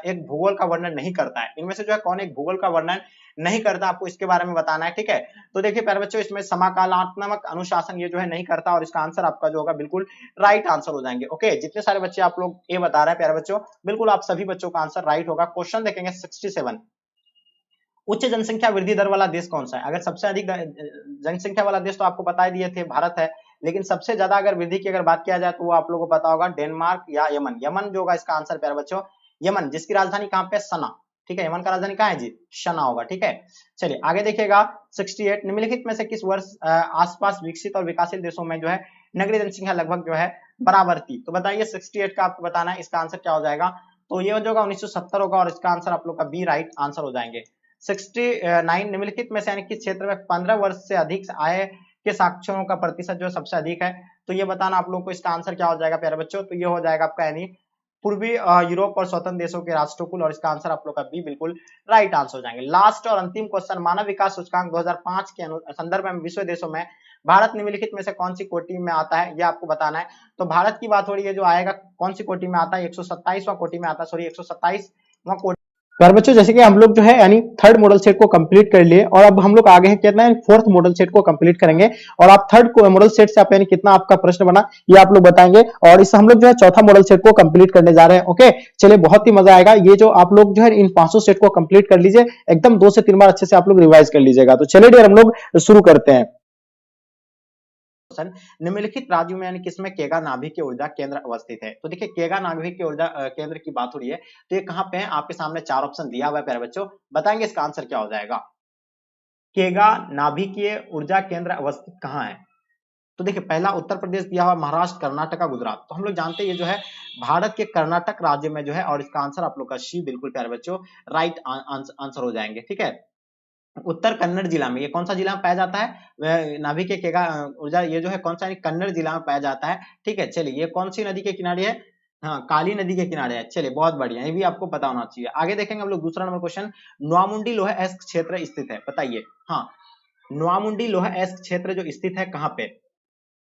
S2: एक भूगोल का वर्णन नहीं करता है? इनमें से जो है कौन एक भूगोल का वर्णन नहीं करता, आपको इसके बारे में बताना है, ठीक है। तो देखिए प्यारे बच्चों, इसमें समकालीनात्मक अनुशासन ये जो है नहीं करता, और इसका आंसर आपका जो होगा बिल्कुल राइट आंसर हो जाएंगे। ओके, जितने सारे बच्चे आप लोग ए बता रहे हैं प्यारे बच्चों, बिल्कुल आप सभी बच्चों का आंसर राइट होगा। क्वेश्चन देखेंगे 67। उच्च जनसंख्या वृद्धि दर वाला देश कौन सा है? अगर सबसे अधिक जनसंख्या वाला देश तो आपको बता ही दिए थे भारत है, लेकिन सबसे ज्यादा अगर वृद्धि की अगर बात किया जाए तो वो आप लोगों को पता होगा डेनमार्क या यमन। यमन जो होगा इसका आंसर प्यारे बच्चों, यमन जिसकी राजधानी कहां पे? सना, ठीक है। यमन का राजधानी कहां है जी? सना होगा, ठीक है। चलिए आगे देखिएगा 68। निम्नलिखित में से किस वर्ष आसपास विकसित और विकासशील देशों में जो है नगरीय जनसंख्या लगभग जो है बराबर थी? तो बताइए 68 का आपको बताना है, इसका आंसर क्या हो जाएगा? तो ये जो होगा 1970 होगा, और इसका आंसर आप लोग का बी राइट आंसर हो जाएंगे। 69 निम्नलिखित में से यानी किस क्षेत्र में 15 वर्ष से अधिक आय के साक्षरों का प्रतिशत जो सबसे अधिक है? तो ये बताना आप लोगों को, इसका आंसर क्या हो जाएगा प्यारे बच्चों? तो ये हो जाएगा आपका यानी पूर्वी यूरोप और स्वतंत्र देशों के राष्ट्रकुल, और इसका आंसर आप लोग का बी बिल्कुल राइट आंसर हो जाएंगे। लास्ट और अंतिम क्वेश्चन, मानव विकास सूचकांक 2005 के संदर्भ में विश्व देशों में भारत निम्नलिखित में से कौन सी कोटि में आता है? ये आपको बताना है। तो भारत की बात हो रही है, जो आएगा कौन सी कोटि में आता है? 127वां कोटि में आता है, सॉरी 127वां कोटि।
S1: प्यारे बच्चों, जैसे कि हम लोग जो है यानी थर्ड मॉडल सेट को कंप्लीट कर लिए, और अब हम लोग आगे है कितना है, फोर्थ मॉडल सेट को कंप्लीट करेंगे। और आप थर्ड मॉडल सेट से आप यानी कितना आपका प्रश्न बना ये आप लोग बताएंगे, और इससे हम लोग जो है चौथा मॉडल सेट को कंप्लीट करने जा रहे हैं। ओके, चलिए बहुत ही मजा आएगा। ये जो आप लोग जो है इन 500 सेट को कंप्लीट कर लीजिए, एकदम 2 से 3 बार अच्छे से आप लोग रिवाइज कर लीजिएगा। तो चलिए डियर, हम लोग शुरू करते हैं।
S2: निम्नलिखित राज्यों में यानी किसमें केगा नाभिक की ऊर्जा केंद्र अवस्थित है? तो देखिए केगा नाभिक की ऊर्जा केंद्र की बात हो रही है, तो ये कहां पे है? आपके सामने 4 ऑप्शन दिया हुआ है प्यारे बच्चों, बताएंगे इसका आंसर क्या हो जाएगा? केगा नाभिकीय ऊर्जा केंद्र अवस्थित कहां है? तो देखिए पहला उत्तर प्रदेश दिया हुआ, महाराष्ट्र, कर्नाटक, गुजरात। तो हम लोग जानते हैं ये जो है भारत के कर्नाटक राज्य में जो है, और इसका आंसर आप लोग का सी बिल्कुल प्यारे बच्चों राइट आंसर हो जाएंगे, ठीक है। उत्तर कन्नड़ जिला में, ये कौन सा जिला में पाया जाता है? नाभिक केगा ऊर्जा ये जो है कौन सा कन्नड़ जिला में पाया जाता है, ठीक है। चलिए ये कौन सी नदी के किनारे है? हाँ, काली नदी के किनारे है। चलिए बहुत बढ़िया, ये भी आपको पता होना चाहिए। आगे देखेंगे हम लोग दूसरा नंबर क्वेश्चन, नोआमुंडी लोह अयस्क क्षेत्र स्थित है, बताइए। हाँ, नोआमुंडी लोह अयस्क क्षेत्र जो स्थित है कहाँ पे?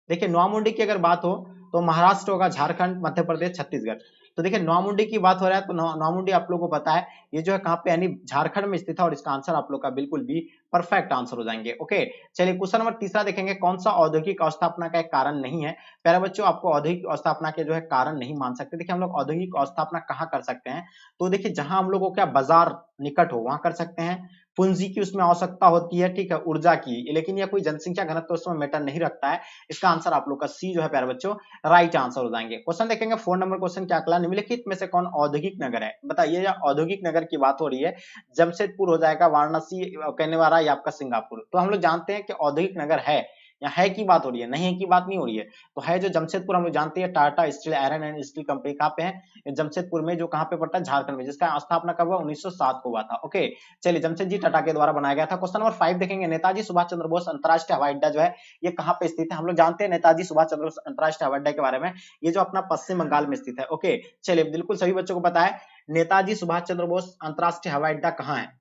S2: देखिए नोआमुंडी की अगर बात हो तो महाराष्ट्र होगा, झारखंड, मध्य प्रदेश, छत्तीसगढ़। तो देखिए नोआमुंडी की बात हो रहा है, तो नोआमुंडी आप लोगों को पता है ये जो है कहाँ पे, यानी झारखंड में स्थित है, और इसका आंसर आप लोग का बिल्कुल भी परफेक्ट आंसर हो जाएंगे। ओके, चलिए क्वेश्चन नंबर तीसरा देखेंगे, कौन सा औद्योगिक अवस्थापना का एक कारण नहीं है? प्यारे बच्चों, आपको औद्योगिक अवस्थापना के जो है कारण नहीं मान सकते। देखिए हम लोग औद्योगिक अवस्थापना कहाँ कर सकते हैं? तो देखिए जहां हम लोगों का बाजार निकट हो वहां कर सकते हैं, पूंजी की उसमें आवश्यकता होती है, ठीक है, ऊर्जा की, लेकिन यह कोई जनसंख्या घनत्व उसमें मैटर नहीं रखता है। इसका आंसर आप लोग का सी जो है प्यारे बच्चों राइट आंसर हो जाएंगे। क्वेश्चन देखेंगे 4 नंबर क्वेश्चन, क्या अगला निम्नलिखित में से कौन औद्योगिक नगर है? बताइए, औद्योगिक नगर की बात हो रही है, जमशेदपुर हो जाएगा, वाराणसी, कहनेवारा, या आपका सिंगापुर। तो हम लोग जानते हैं कि औद्योगिक नगर है, या है की बात हो रही है, नहीं है की बात नहीं हो रही है। तो है जो जमशेदपुर, हम लोग जानते हैं Tata steel iron and steel company कहाँ पे है? जमशेदपुर में, जो कहाँ पे पड़ता है? झारखंड में, जिसका स्थापना कब हुआ? 1907 को हुआ था। ओके, चलिए जमशेदजी टाटा के द्वारा बनाया गया था। क्वेश्चन नंबर 5 देखेंगे, नेताजी सुभाष चंद्र बोस अंतरराष्ट्रीय हवाई अड्डा जो है ये कहाँ पे स्थित है? हम लोग जानते हैं नेताजी सुभाष चंद्र बोस अंतरराष्ट्रीय हवाई अड्डा के बारे में, ये जो अपना पश्चिम बंगाल में स्थित है। ओके, चलिए बिल्कुल सभी बच्चों को पता है नेताजी सुभाष चंद्र बोस अंतरराष्ट्रीय हवाई अड्डा कहाँ है?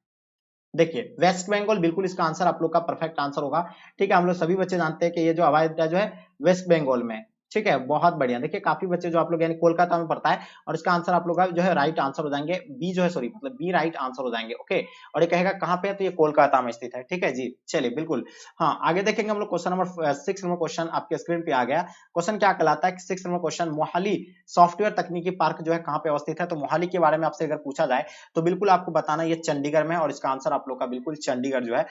S2: देखिए वेस्ट बंगाल बिल्कुल इसका आंसर आप लोग का परफेक्ट आंसर होगा, ठीक है। हम लोग सभी बच्चे जानते हैं कि ये जो हवाई अड्डा जो है वेस्ट बंगाल में, ठीक है, बहुत बढ़िया। देखिए काफी बच्चे जो आप लोग यानी कोलकाता में पड़ता है, और इसका आंसर आप लोग का जो है राइट आंसर हो जाएंगे, बी जो है, सॉरी मतलब बी राइट आंसर हो जाएंगे। ओके, और ये कहेगा कहाँ पे है? तो ये कोलकाता में स्थित है, ठीक है जी। चलिए बिल्कुल, हाँ आगे देखेंगे हम लोग क्वेश्चन नंबर 6 नंबर क्वेश्चन आपके स्क्रीन पे आ गया। क्वेश्चन क्या कहलाता है? 6 नंबर क्वेश्चन, मोहाली सॉफ्टवेयर तकनीकी पार्क जो है कहाँ पे अवस्थित है? तो मोहाली के बारे में आपसे अगर पूछा जाए तो बिल्कुल आपको बताना ये चंडीगढ़ में, और इसका आंसर आप लोग का बिल्कुल चंडीगढ़ जो है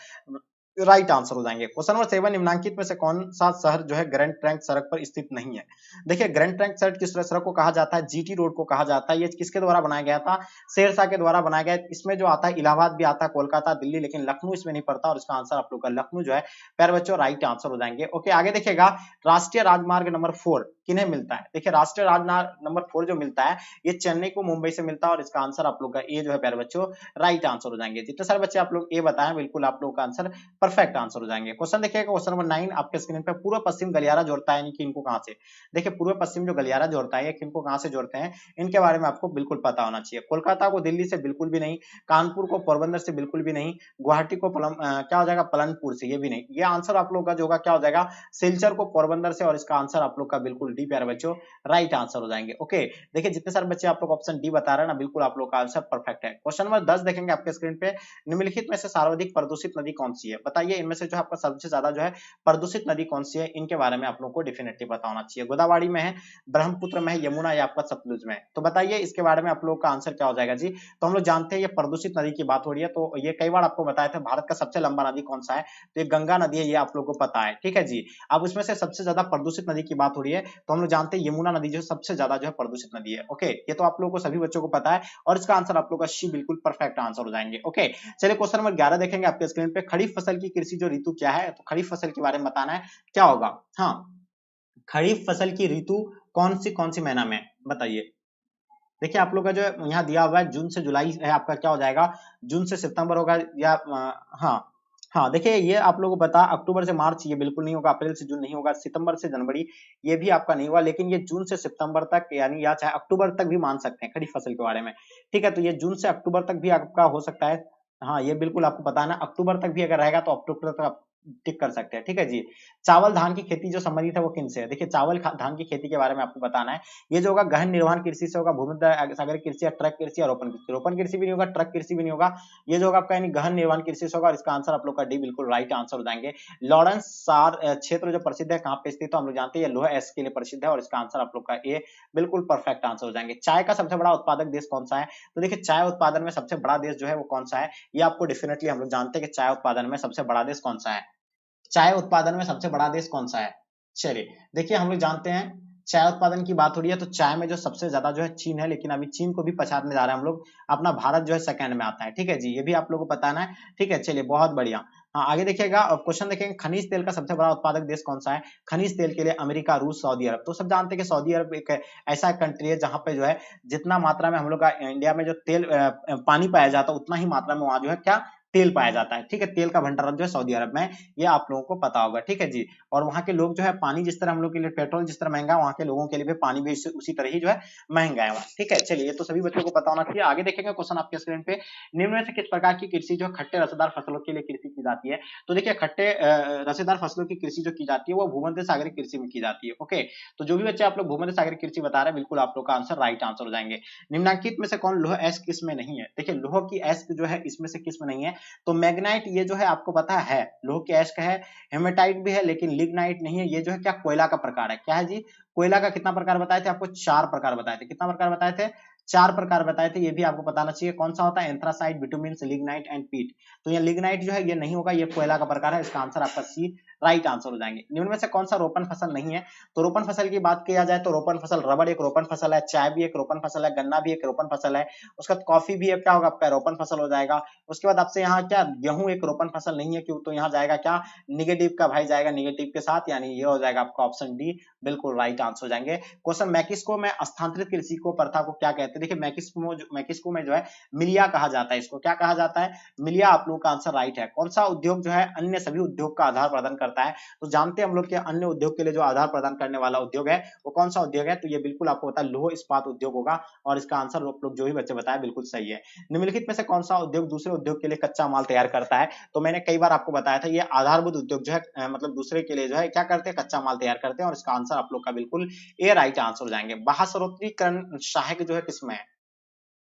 S2: राइट आंसर हो जाएंगे। क्वेश्चन नंबर 7, निम्नलिखित में से कौन सा शहर जो है ग्रैंड ट्रंक सड़क पर स्थित नहीं है? देखिए ग्रैंड ट्रंक सड़क किस सड़क को कहा जाता है? जीटी रोड को कहा जाता है। ये किसके द्वारा बनाया गया था? शेरशाह के द्वारा बनाया गया। इसमें जो आता है इलाहाबाद भी आता है, कोलकाता, दिल्ली, लेकिन लखनऊ इसमें नहीं पड़ता, और इसका आंसर आप लोग का लखनऊ जो है प्यारे बच्चों राइट आंसर हो जाएंगे। ओके, आगे देखिएगा राष्ट्रीय राजमार्ग नंबर 4 किन्हें मिलता है? देखिए राष्ट्रीय राजमार्ग नंबर 4 जो मिलता है ये चेन्नई को मुंबई से मिलता है, और इसका आंसर आप लोग का ए जो है प्यारे बच्चों राइट आंसर हो जाएंगे। जितने सारे बच्चे आप लोग ए बताएं बिल्कुल आप लोग का आंसर परफेक्ट आंसर हो जाएंगे। क्वेश्चन देखिएगा क्वेश्चन नंबर 9 आपके स्क्रीन पे, पूर्व पश्चिम गलियारा जोड़ता है यानी कि इनको कहां से, देखिए पूर्व पश्चिम जो गलियारा जोड़ता है इनको कहां से जोड़ते हैं, इनके बारे में आपको बिल्कुल पता होना चाहिए। कोलकाता को दिल्ली से बिल्कुल भी नहीं, कानपुर को पोरबंदर से बिल्कुल भी नहीं, गुवाहाटी को क्या हो जाएगा पलनपुर से, ये भी नहीं। ये आंसर आप लोग का जो होगा क्या हो जाएगा, सिलचर को पोरबंदर से, और इसका आंसर आप लोग का बिल्कुल डी प्यारे बच्चों राइट आंसर हो जाएंगे। ओके, देखिए जितने सारे बच्चे आप लोग ऑप्शन डी बता रहे हैं ना, बिल्कुल आप लोग का आंसर परफेक्ट है। क्वेश्चन नंबर 10 देखेंगे आपके स्क्रीन पे, निम्नलिखित में से सर्वाधिक प्रदूषित नदी कौन सी है, बताइए इनमें से जो आपका सबसे ज्यादा जो है प्रदूषित नदी कौन सी है, इनके बारे में आप लोग को डेफिनेटली पता होना चाहिए। गोदावरी में है, ब्रह्मपुत्र में है, यमुना या आपका सतलुज में है, तो बताइए इसके बारे में आप लोग का आंसर क्या हो जाएगा जी। तो हम लोग जानते हैं ये प्रदूषित नदी की बात हो रही है, तो ये कई बार आपको बताया था भारत का सबसे लंबा नदी कौन सा है, तो ये गंगा नदी है, ये आप लोग को पता है, ठीक है जी। अब उसमें से सबसे ज्यादा प्रदूषित नदी की बात हो रही है, तो हम लोग जानते हैं यमुना नदी जो सबसे ज्यादा जो है प्रदूषित नदी है। ओके, ये तो आप लोगों को सभी बच्चों को पता है, और इसका आंसर आप लोग का सी बिल्कुल परफेक्ट आंसर हो जाएंगे। ओके, चलिए क्वेश्चन नंबर 11 देखेंगे आपके स्क्रीन पे, खरीफ फसल की कृषि जो ऋतु क्या है, तो खरीफ फसल के बारे में बताना है क्या होगा। हाँ, खरीफ फसल की ऋतु कौन सी महीना में, बताइए। देखिए आप लोग का जो यहाँ दिया हुआ है जून से जुलाई है, आपका क्या हो जाएगा, जून से सितंबर होगा, या हाँ हाँ, देखिए ये आप लोगों को बता, अक्टूबर से मार्च ये बिल्कुल नहीं होगा, अप्रैल से जून नहीं होगा, सितंबर से जनवरी ये भी आपका नहीं होगा, लेकिन ये जून से सितंबर तक यानी या चाहे अक्टूबर तक भी मान सकते हैं खरीफ फसल के बारे में, ठीक है। तो ये जून से अक्टूबर तक भी आपका हो सकता है, हाँ ये बिल्कुल आपको बताना, अक्टूबर तक भी अगर रहेगा तो अक्टूबर तक आप टिक कर सकते हैं, ठीक है जी। चावल धान की खेती जो संबंधित है वो किन से है, देखिए चावल धान की खेती के बारे में आपको बताना है। ये जो होगा गहन निर्वहन कृषि से होगा, भूमध्य सागरीय कृषि या ट्रक कृषि या रोपण कृषि, रोपण कृषि भी नहीं होगा, ट्रक कृषि भी नहीं होगा, ये जो होगा आपका यानी गहन निर्वहन कृषि से होगा, और इसका आंसर आप लोग का डी बिल्कुल राइट आंसर हो जाएंगे। लॉरेंस सार क्षेत्र जो प्रसिद्ध है कहाँ पे स्थित है, हम लोग जानते हैं लोहा एस के लिए प्रसिद्ध है, और इसका आंसर आप लोग का ए बिल्कुल परफेक्ट आंसर हो जाएंगे। चाय का सबसे बड़ा उत्पादक देश कौन सा है, तो देखिए चाय उत्पादन में सबसे बड़ा देश जो है वो कौन सा है, ये आपको डेफिनेटली हम लोग जानते हैं कि चाय उत्पादन में सबसे बड़ा देश कौन सा है, चाय उत्पादन में सबसे बड़ा देश कौन सा है। चलिए देखिए हम लोग जानते हैं चाय उत्पादन की बात हो रही है, तो चाय में जो सबसे ज्यादा जो है चीन है, लेकिन अभी चीन को भी पछाड़ने जा रहे हैं हम लोग, अपना भारत जो है सेकंड में आता है, ठीक है जी, ये भी आप लोगों को बताना है, ठीक है। चलिए बहुत बढ़िया, हाँ आगे देखिएगा क्वेश्चन देखेंगे, खनिज तेल का सबसे बड़ा उत्पादक देश कौन सा है, खनिज तेल के लिए अमेरिका, रूस, सऊदी अरब। तो सब जानते हैं कि सऊदी अरब एक ऐसा कंट्री है जहां पे जो है जितना मात्रा में हम लोग का इंडिया में जो तेल पानी पाया जाता है उतना ही मात्रा में वहां जो है क्या तेल पाया जाता है, ठीक है। तेल का भंडारण जो है सऊदी अरब में, ये आप लोगों को पता होगा, ठीक है जी। और वहां के लोग जो है पानी जिस तरह हम लोग के लिए पेट्रोल जिस तरह महंगा, वहां के लोगों के लिए भी पानी भी उसी तरह ही जो है महंगा है, ठीक है। चलिए ये तो सभी बच्चों को पता होना चाहिए। आगे देखेंगे क्वेश्चन आपके स्क्रीन पे, निम्न में से किस प्रकार की कृषि जो खट्टे रसेदार फसलों के लिए कृषि की जाती है, तो देखिए खट्टे रसेदार फसलों की कृषि जो की जाती है वो भूमध्य सागरीय कृषि में की जाती है। ओके, तो जो भी बच्चे आप लोग भूमध्य सागरीय कृषि बता रहे हैं, बिल्कुल आप लोग का आंसर राइट आंसर हो जाएंगे। निम्नलिखित में से कौन लोह एस किस्म में नहीं है, देखिए लोह की एस जो है इसमें से किस्म नहीं है, तो मैग्नाइट ये जो है आपको पता है लोह की एश का है, हेमेटाइट भी है, लेकिन लिग्नाइट नहीं है। ये जो है क्या कोयला का प्रकार है, क्या है जी, कोयला का कितना प्रकार बताए थे आपको, 4 प्रकार बताए थे, कितना प्रकार बताए थे, 4 प्रकार बताए थे, ये भी आपको बताना चाहिए। कौन सा होता है, एंथ्रासाइट, बिटुमिन, लिग्नाइट एंड पीट। तो ये लिग्नाइट जो है ये नहीं होगा, ये कोयला का प्रकार है, इसका आंसर आपका सी राइट आंसर हो जाएंगे। निम्न में से कौन सा रोपण फसल नहीं है, तो रोपण फसल की बात किया जाए तो रोपण फसल रबड़ एक रोपण फसल है, चाय भी एक रोपण फसल है, गन्ना भी एक रोपण फसल है, उसका कॉफी भी क्या होगा आपका रोपण फसल हो जाएगा। उसके बाद आपसे यहाँ क्या गेहूं एक रोपण फसल नहीं है, क्यों, तो यहाँ जाएगा क्या निगेटिव का भाई जाएगा निगेटिव के साथ, यानी ये हो जाएगा आपका ऑप्शन डी बिल्कुल राइट आंसर हो जाएंगे। क्वेश्चन मैक्सिको में स्थानांतरित कृषि को प्रथा को क्या कहते हैं, देखिए मैक्सिको में जो है मिलिया कहा जाता है, इसको क्या कहा जाता है, मिलिया। आप लोगों का आंसर राइट है। कौन सा उद्योग जो है अन्य सभी उद्योग का आधार प्रदान करता है, तो जानते हैं हम लोग के अन्य उद्योग के लिए जो आधार प्रदान करने वाला उद्योग है वो कौन सा उद्योग है, तो ये बिल्कुल आपको पता है लौह इस्पात उद्योग होगा, और इसका आंसर आप लोग जो भी बच्चे बताए बिल्कुल सही है। निम्नलिखित में से कौन सा उद्योग दूसरे उद्योग के लिए कच्चा माल तैयार करता है, तो मैंने कई बार आपको बताया था ये आधारभूत उद्योग जो है मतलब दूसरे के लिए जो है क्या करते हैं कच्चा माल तैयार करते हैं, और इसका आंसर आप लोग का बिल्कुल ए राइट आंसर हो जाएंगे। बाह्यस्रोतीकरण सहायक जो है किसमें है,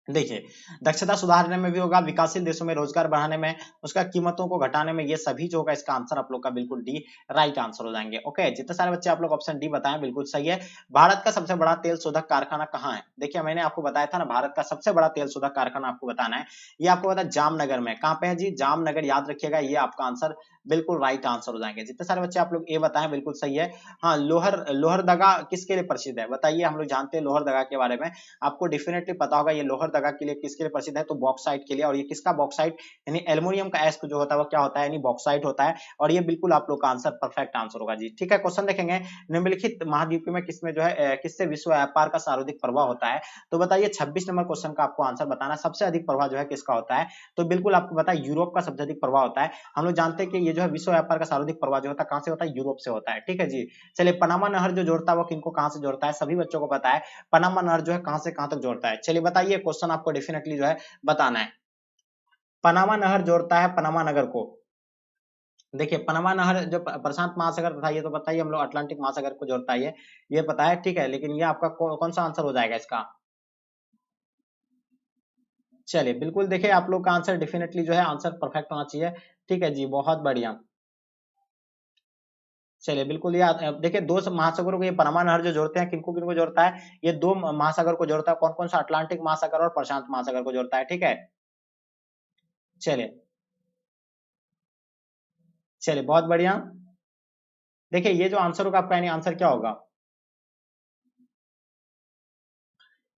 S2: देखिए दक्षता सुधारने में भी होगा, विकासशील देशों में रोजगार बढ़ाने में, उसका कीमतों को घटाने में, ये सभी जो होगा इसका आंसर आप लोग का बिल्कुल डी राइट आंसर हो जाएंगे। ओके, जितने सारे बच्चे आप लोग ऑप्शन डी बताएं बिल्कुल सही है। भारत का सबसे बड़ा तेल शोधक कारखाना कहाँ है, देखिए मैंने आपको बताया था ना भारत का सबसे बड़ा तेल शोधक कारखाना आपको बताना है, ये आपको पता है जामनगर में, कहाँ पे है जी, जामनगर, याद रखिएगा, ये आपका आंसर बिल्कुल राइट आंसर हो जाएंगे। जितने सारे बच्चे आप लोग ए बताएं बिल्कुल सही है। हाँ, लोहरदगा किसके लिए प्रसिद्ध है, बताइए, हम लोग जानते हैं लोहरदगा के बारे में, आपको डेफिनेटली पता होगा ये लोहरदगा लोहरदगा के लिए किसके लिए प्रसिद्ध है, तो बॉक्साइट के लिए। और ये किसका बॉक्साइट, यानी एल्युमिनियम का एस्क जो होता है वो क्या होता है, यानी बॉक्साइट होता है। और ये बिल्कुल आप लोग का आंसर, परफेक्ट आंसर होगा जी। ठीक है, क्वेश्चन देखेंगे, निम्नलिखित महाद्वीप में किसमें जो है किससे विश्व व्यापार का सर्वाधिक प्रभाव होता है, तो बताइए 26 नंबर क्वेश्चन का आपको आंसर बताना, सबसे अधिक प्रभाव जो है किसका होता है, तो बिल्कुल आपको पता है यूरोप का सबसे अधिक प्रभाव होता है। हम लोग जानते हैं कि ये जो है विश्व व्यापार का सर्वाधिक प्रभाव जो होता है कहां से होता है, यूरोप से होता है। ठीक है जी। चलिए, पनामा नहर जो जोड़ता है वो किनको कहां से जोड़ता है, सभी बच्चों को पता है पनामा नहर जो है कहां से कहां तक जोड़ता है। चलिए बताइए, क्वेश्चन आपको डेफिनेटली जो है बताना है। पनामा नहर जोड़ता है पनामा नगर को, देखिए पनामा नहर जो प्रशांत महासागर तथा ये तो पता ही हम लोग अटलांटिक महासागर को जोड़ता है, ये पता है। ठीक है, लेकिन ये आपका कौन सा आंसर हो जाएगा इसका, चलिए बिल्कुल देखिए आप लोग का आंसर डेफिनेटली जो है आंसर परफेक्ट होना चाहिए। ठीक है जी, बहुत बढ़िया। चलिए बिल्कुल, ये देखिए दो महासागरों को ये पनामा नहर जो जोड़ते हैं किनको किनको जोड़ता है, ये दो महासागर को जोड़ता है, कौन कौन सा, अटलांटिक महासागर और प्रशांत महासागर को जोड़ता है। ठीक है, चलिए चलिए बहुत बढ़िया। देखिए ये जो आंसर होगा आपका, यानी आंसर क्या होगा,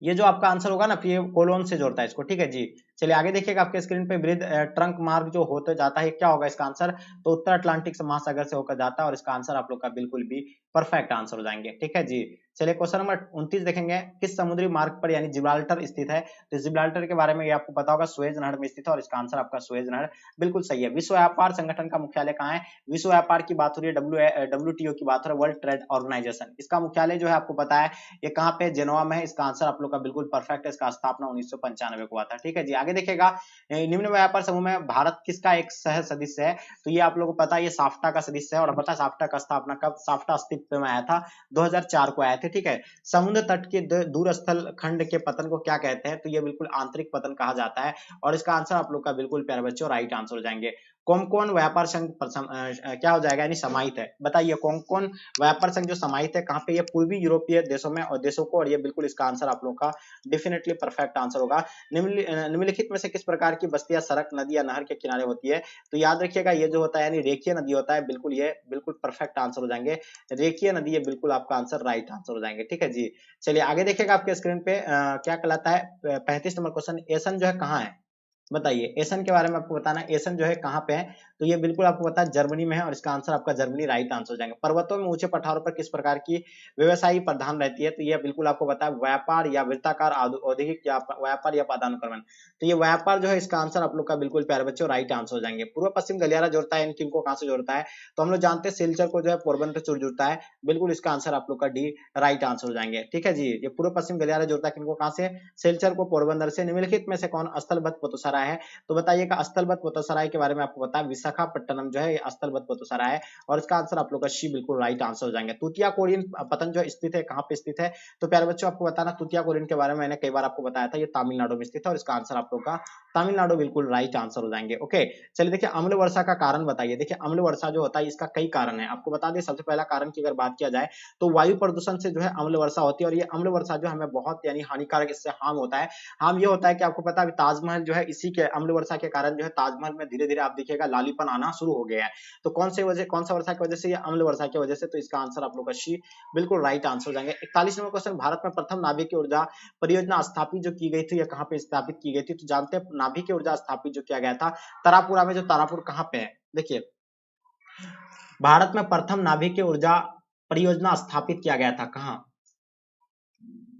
S2: ये जो आपका आंसर होगा ना, फिर ये कोलोन से जोड़ता है इसको। ठीक है जी। चलिए आगे देखिएगा आपके स्क्रीन पे, वृद्ध ट्रंक मार्ग जो होते जाता है, क्या होगा इसका आंसर, तो उत्तर अटलांटिक से महासागर से होकर जाता है, और इसका आंसर आप लोग का बिल्कुल भी परफेक्ट आंसर हो जाएंगे। ठीक है जी। चलिए क्वेश्चन नंबर 29 देखेंगे, किस समुद्री मार्ग पर यानी जिब्राल्टर स्थित है, तो जिब्राल्टर के बारे में ये आपको पता होगा, सुएज नहर में स्थित है, और इसका आंसर आपका सुएज नहर बिल्कुल सही है। विश्व व्यापार संगठन का मुख्यालय कहाँ है, विश्व व्यापार की बात हो रही है, WTO की बात हो रही है, वर्ल्ड ट्रेड ऑर्गेनाइजेशन, इसका मुख्यालय जो है आपको पता है ये कहाँ पे, जेनोवा में है। इसका आंसर आप लोग का बिल्कुल परफेक्ट है, इसका स्थापना 1995 को हुआ था। ठीक है जी। आगे देखिएगा, निम्न व्यापार समूह में भारत किसका एक सह सदस्य है, तो ये आप लोगों को पता है ये साफ्टा का सदस्य है। और पता है साफ्टा का स्थापना कब, साफ्टा अस्तित्व में आया था 2004 को आए थे। ठीक है, समुद्र तट के दूरस्थल खंड के पतन को क्या कहते हैं, तो ये बिल्कुल आंतरिक पतन कहा जाता है, और इसका आंसर आप लोग का बिल्कुल प्यारे बच्चों राइट आंसर हो जाएंगे। कौन कौन व्यापार संघ क्या हो जाएगा, यानी समाहित है, बताइए कौन कौन व्यापार संघ जो समाहित है कहाँ पे, ये पूर्वी यूरोपीय देशों में और देशों को, और ये बिल्कुल इसका आंसर आप लोग का डेफिनेटली परफेक्ट आंसर होगा। निम्नलिखित में से किस प्रकार की बस्तियां सड़क, नदी या नहर के किनारे होती है, तो याद रखिएगा ये जो होता है यानी रेखीय नदी होता है, बिल्कुल ये बिल्कुल परफेक्ट आंसर हो जाएंगे, रेखीय नदी, ये बिल्कुल आपका आंसर राइट आंसर हो जाएंगे। ठीक है जी। चलिए आगे देखिएगा आपके स्क्रीन पे क्या कहलाता है, 35 नंबर क्वेश्चन, एसन जो है कहाँ है, बताइए एसन के बारे में आपको बताना है, एसन जो है कहाँ पे है, तो ये बिल्कुल आपको पता है जर्मनी में है, और इसका आंसर आपका जर्मनी राइट आंसर हो जाएंगे। पर्वतों में ऊंचे पठारों पर किस प्रकार की व्यवसायी प्रधान रहती है, तो ये बिल्कुल आपको पता है व्यापार या वृत्ताकार औद्योगिक या व्यापार या पदानुक्रमण, तो ये व्यापार जो है इसका आंसर आप लोग का बिल्कुल प्यारे बच्चों राइट आंसर हो जाएंगे। पूर्व पश्चिम गलियारा जोड़ता है इनको कहां से जोड़ता है, तो हम लोग जानते हैं सिलचर को जो है पोरबंदर से जुड़ता है, बिल्कुल इसका आंसर आप लोग का डी राइट आंसर हो जाएंगे। ठीक है जी। ये पूर्व पश्चिम गलियारा जोड़ता है किनको कहां से, सिलचर को पोरबंदर से। निम्नलिखित में से कौन स्थलबद्ध पोतोसराय है, तो बताइएगा स्थलबद्ध पोतोसराय के बारे में आपको पता है विशाखापट्टनम जो है ये स्थलबद्ध पोतोसराय है, और इसका आंसर आप लोग का सी बिल्कुल राइट आंसर हो जाएंगे। तूतियाकोरिन पतन जो स्थित है कहां पे स्थित है, तो प्यारे बच्चों आपको बताना तूतियाकोरिन के बारे में मैंने कई बार आपको बताया था, ये तमिलनाडु में स्थित है, और इसका आंसर आप लोग का तमिलनाडु बिल्कुल राइट आंसर हो जाएंगे। ओके, चलिए देखिए अम्ल वर्षा का कारण बताइए। देखिए अम्ल वर्षा जो होता है इसका कई कारण है, आपको बता दें सबसे पहला कारण की अगर बात किया जाए तो वायु प्रदूषण से जो है अम्ल वर्षा होती है, और ये अम्ल वर्षा जो हमें बहुत यानी हानिकारक, इससे हार्म होता है। हार्म ये होता है कि आपको पता है ताजमहल जो है इसी के अम्ल वर्षा के कारण जो है ताजमहल में धीरे धीरे आप देखिएगा लालीपन आना शुरू हो गया है, तो कौन सा वर्षा की वजह से, ये अम्ल वर्षा की वजह से, तो इसका आंसर आप लोग का सी बिल्कुल राइट आंसर हो जाएंगे। 41 नंबर क्वेश्चन, भारत में प्रथम नाभिकीय ऊर्जा परियोजना स्थापित जो की गई थी, या कहां पे स्थापित की गई थी, तो जानते हैं नाभिकीय ऊर्जा स्थापित जो किया गया था तारापुरा में, जो तारापुर कहां पे है, देखिए भारत में प्रथम नाभिकीय ऊर्जा परियोजना स्थापित किया गया था कहां,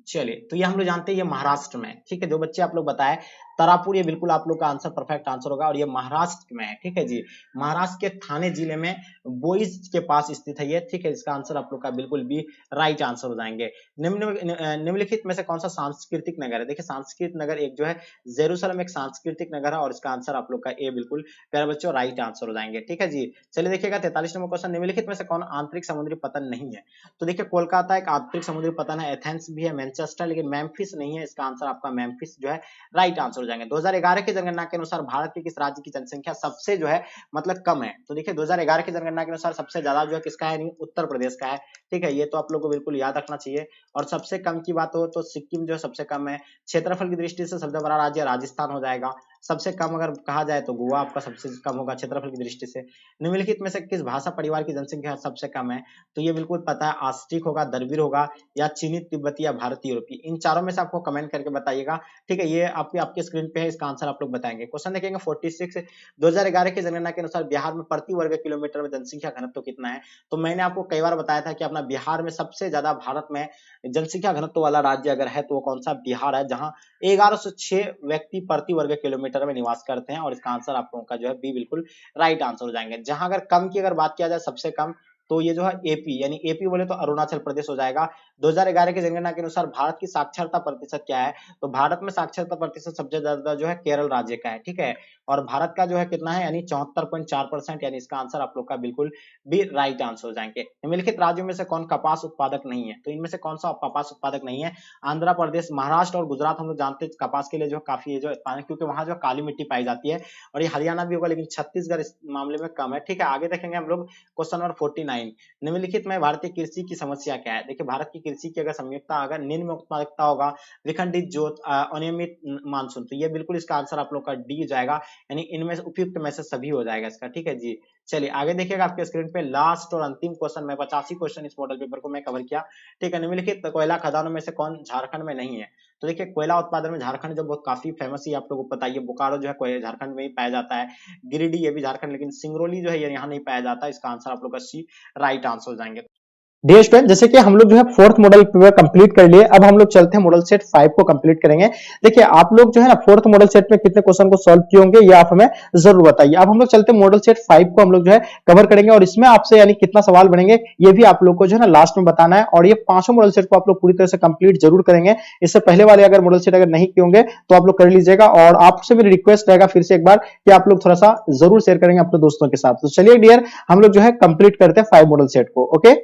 S2: चलिए तो ये हम लोग जानते हैं ये महाराष्ट्र में। ठीक है, जो बच्चे आप लोग बताए तारापुर, ये बिल्कुल आप लोग का आंसर परफेक्ट आंसर होगा, और ये महाराष्ट्र में है। ठीक है जी, महाराष्ट्र के थाने जिले में बोईज के पास स्थित है ये। ठीक है, इसका आंसर आप लोग का बिल्कुल भी राइट आंसर हो जाएंगे। निम्नलिखित में से कौन सा सांस्कृतिक नगर है, देखिए सांस्कृतिक नगर एक जो है जेरूसलम एक सांस्कृतिक नगर है, और इसका आंसर आप लोग का ए बिल्कुल प्यारे बच्चों राइट आंसर हो जाएंगे। ठीक है जी। चलिए देखिएगा 43 नंबर क्वेश्चन, निम्नलिखित में से कौन आंतरिक समुद्री पतन नहीं है, तो देखिए कोलकाता एक आंतरिक समुद्री पतन है, एथेंस भी है, मैनचेस्टर, लेकिन मेम्फिस नहीं है, इसका आंसर आपका मेम्फिस जो है राइट आंसर हो जाएंगे। 2011 की जनगणना के अनुसार भारत के किस राज्य की जनसंख्या सबसे जो है मतलब कम है, तो देखिए 2011 की जनगणना के अनुसार सबसे ज्यादा जो है किसका है, उत्तर प्रदेश का है। ठीक है, ये तो आप लोग को बिल्कुल याद रखना चाहिए। और सबसे कम की बात हो तो सिक्किम जो है सबसे कम है। क्षेत्रफल की दृष्टि से सबसे बड़ा राज्य राजस्थान हो जाएगा। सबसे कम अगर कहा जाए तो गोवा आपका सबसे कम होगा क्षेत्रफल की दृष्टि से। निम्नलिखित में से किस भाषा परिवार की जनसंख्या सबसे कम है? तो ये बिल्कुल पता है, आस्ट्रिक होगा, द्रविड़ होगा, या चीनी तिब्बती या भारतीय यूरोपीय। इन चारों में से आपको कमेंट करके बताइएगा। ठीक है, ये आपके स्क्रीन पे है, इसका आंसर आप लोग बताएंगे। क्वेश्चन देखेंगे 46, 2011 की जनगणना के अनुसार बिहार में प्रति वर्ग किलोमीटर में जनसंख्या घनत्व कितना है? तो मैंने आपको कई बार बताया था कि अपना बिहार में सबसे ज्यादा भारत में जनसंख्या घनत्व वाला राज्य अगर है तो वो कौन सा? बिहार है, जहां 1106 व्यक्ति प्रति वर्ग किलोमीटर में निवास करते हैं, और इसका आंसर आप लोगों का जो है बी बिल्कुल राइट आंसर हो जाएंगे। जहां अगर कम की अगर बात किया जाए सबसे कम, तो ये जो है एपी, यानी एपी बोले तो अरुणाचल प्रदेश हो जाएगा। 2011 की जनगणना के अनुसार भारत की साक्षरता प्रतिशत क्या है? तो भारत में साक्षरता प्रतिशत सबसे ज्यादा जो है केरल राज्य का है। ठीक है, और भारत का जो है कितना है, यानी 74.4%, यानी इसका आंसर आप लोग का बिल्कुल भी राइट आंसर हो जाएंगे। निम्नलिखित राज्यों में से कौन कपास उत्पादक नहीं है? तो इनमें से कौन सा कपास उत्पादक नहीं है? आंध्र प्रदेश, महाराष्ट्र और गुजरात हम लोग जानते हैं कपास के लिए जो काफी जो उत्पादन, क्योंकि वहां जो काली मिट्टी पाई जाती है, और ये हरियाणा भी होगा, लेकिन छत्तीसगढ़ इस मामले में कम है। ठीक है, आगे देखेंगे हम लोग क्वेश्चन नंबर 49, निम्नलिखित में भारतीय कृषि की समस्या क्या है? देखिए, भारत की कृषि की अगर संयुक्ता अगर निम्न उत्पादकता होगा, विखंडित जोत, अनियमित मानसून, तो ये बिल्कुल इसका आंसर आप लोग का डी जाएगा, यानी इनमें से उपयुक्त में से सभी हो जाएगा इसका। ठीक है जी, चलिए आगे देखिएगा आपके स्क्रीन पे लास्ट और अंतिम क्वेश्चन में 85 क्वेश्चन इस मॉडल पेपर को मैं कवर किया। ठीक है, निम्नलिखित कोयला खदानों में से कौन झारखंड में नहीं है? तो देखिए, कोयला उत्पादन में झारखंड जो बहुत काफी फेमस है, आप लोगों को पता ही है, बोकारो जो है झारखंड में ही पाया जाता है, गिरिडीह ये भी झारखंड, लेकिन सिंगरौली जो है ये यहाँ नहीं पाया जाता। इसका आंसर आप लोग का सी राइट आंसर हो जाएंगे।
S1: डियर स्टूडेंट, जैसे कि हम लोग जो है फोर्थ मॉडल पेपर कंप्लीट कर लिए, अब हम लोग चलते हैं मॉडल सेट 5 को कंप्लीट करेंगे। देखिए, आप लोग जो है ना फोर्थ मॉडल सेट में कितने क्वेश्चन को सॉल्व किए होंगे ये आप हमें जरूर बताइए। अब हम लोग चलते हैं मॉडल सेट 5 को हम लोग जो है कवर करेंगे, और इसमें आपसे यानी कितना सवाल बनेंगे ये भी आप लोग को जो है ना लास्ट में बताना है, और ये पांचों मॉडल सेट को आप लोग पूरी तरह से कंप्लीट जरूर करेंगे। इससे पहले वाले अगर मॉडल सेट अगर नहीं किए होंगे तो आप लोग कर लीजिएगा, और आपसे मेरी रिक्वेस्ट रहेगा फिर से एक बार कि आप लोग थोड़ा सा जरूर शेयर करेंगे अपने दोस्तों के साथ। तो चलिए डियर, हम लोग जो है कंप्लीट करते हैं 5 मॉडल सेट को। ओके,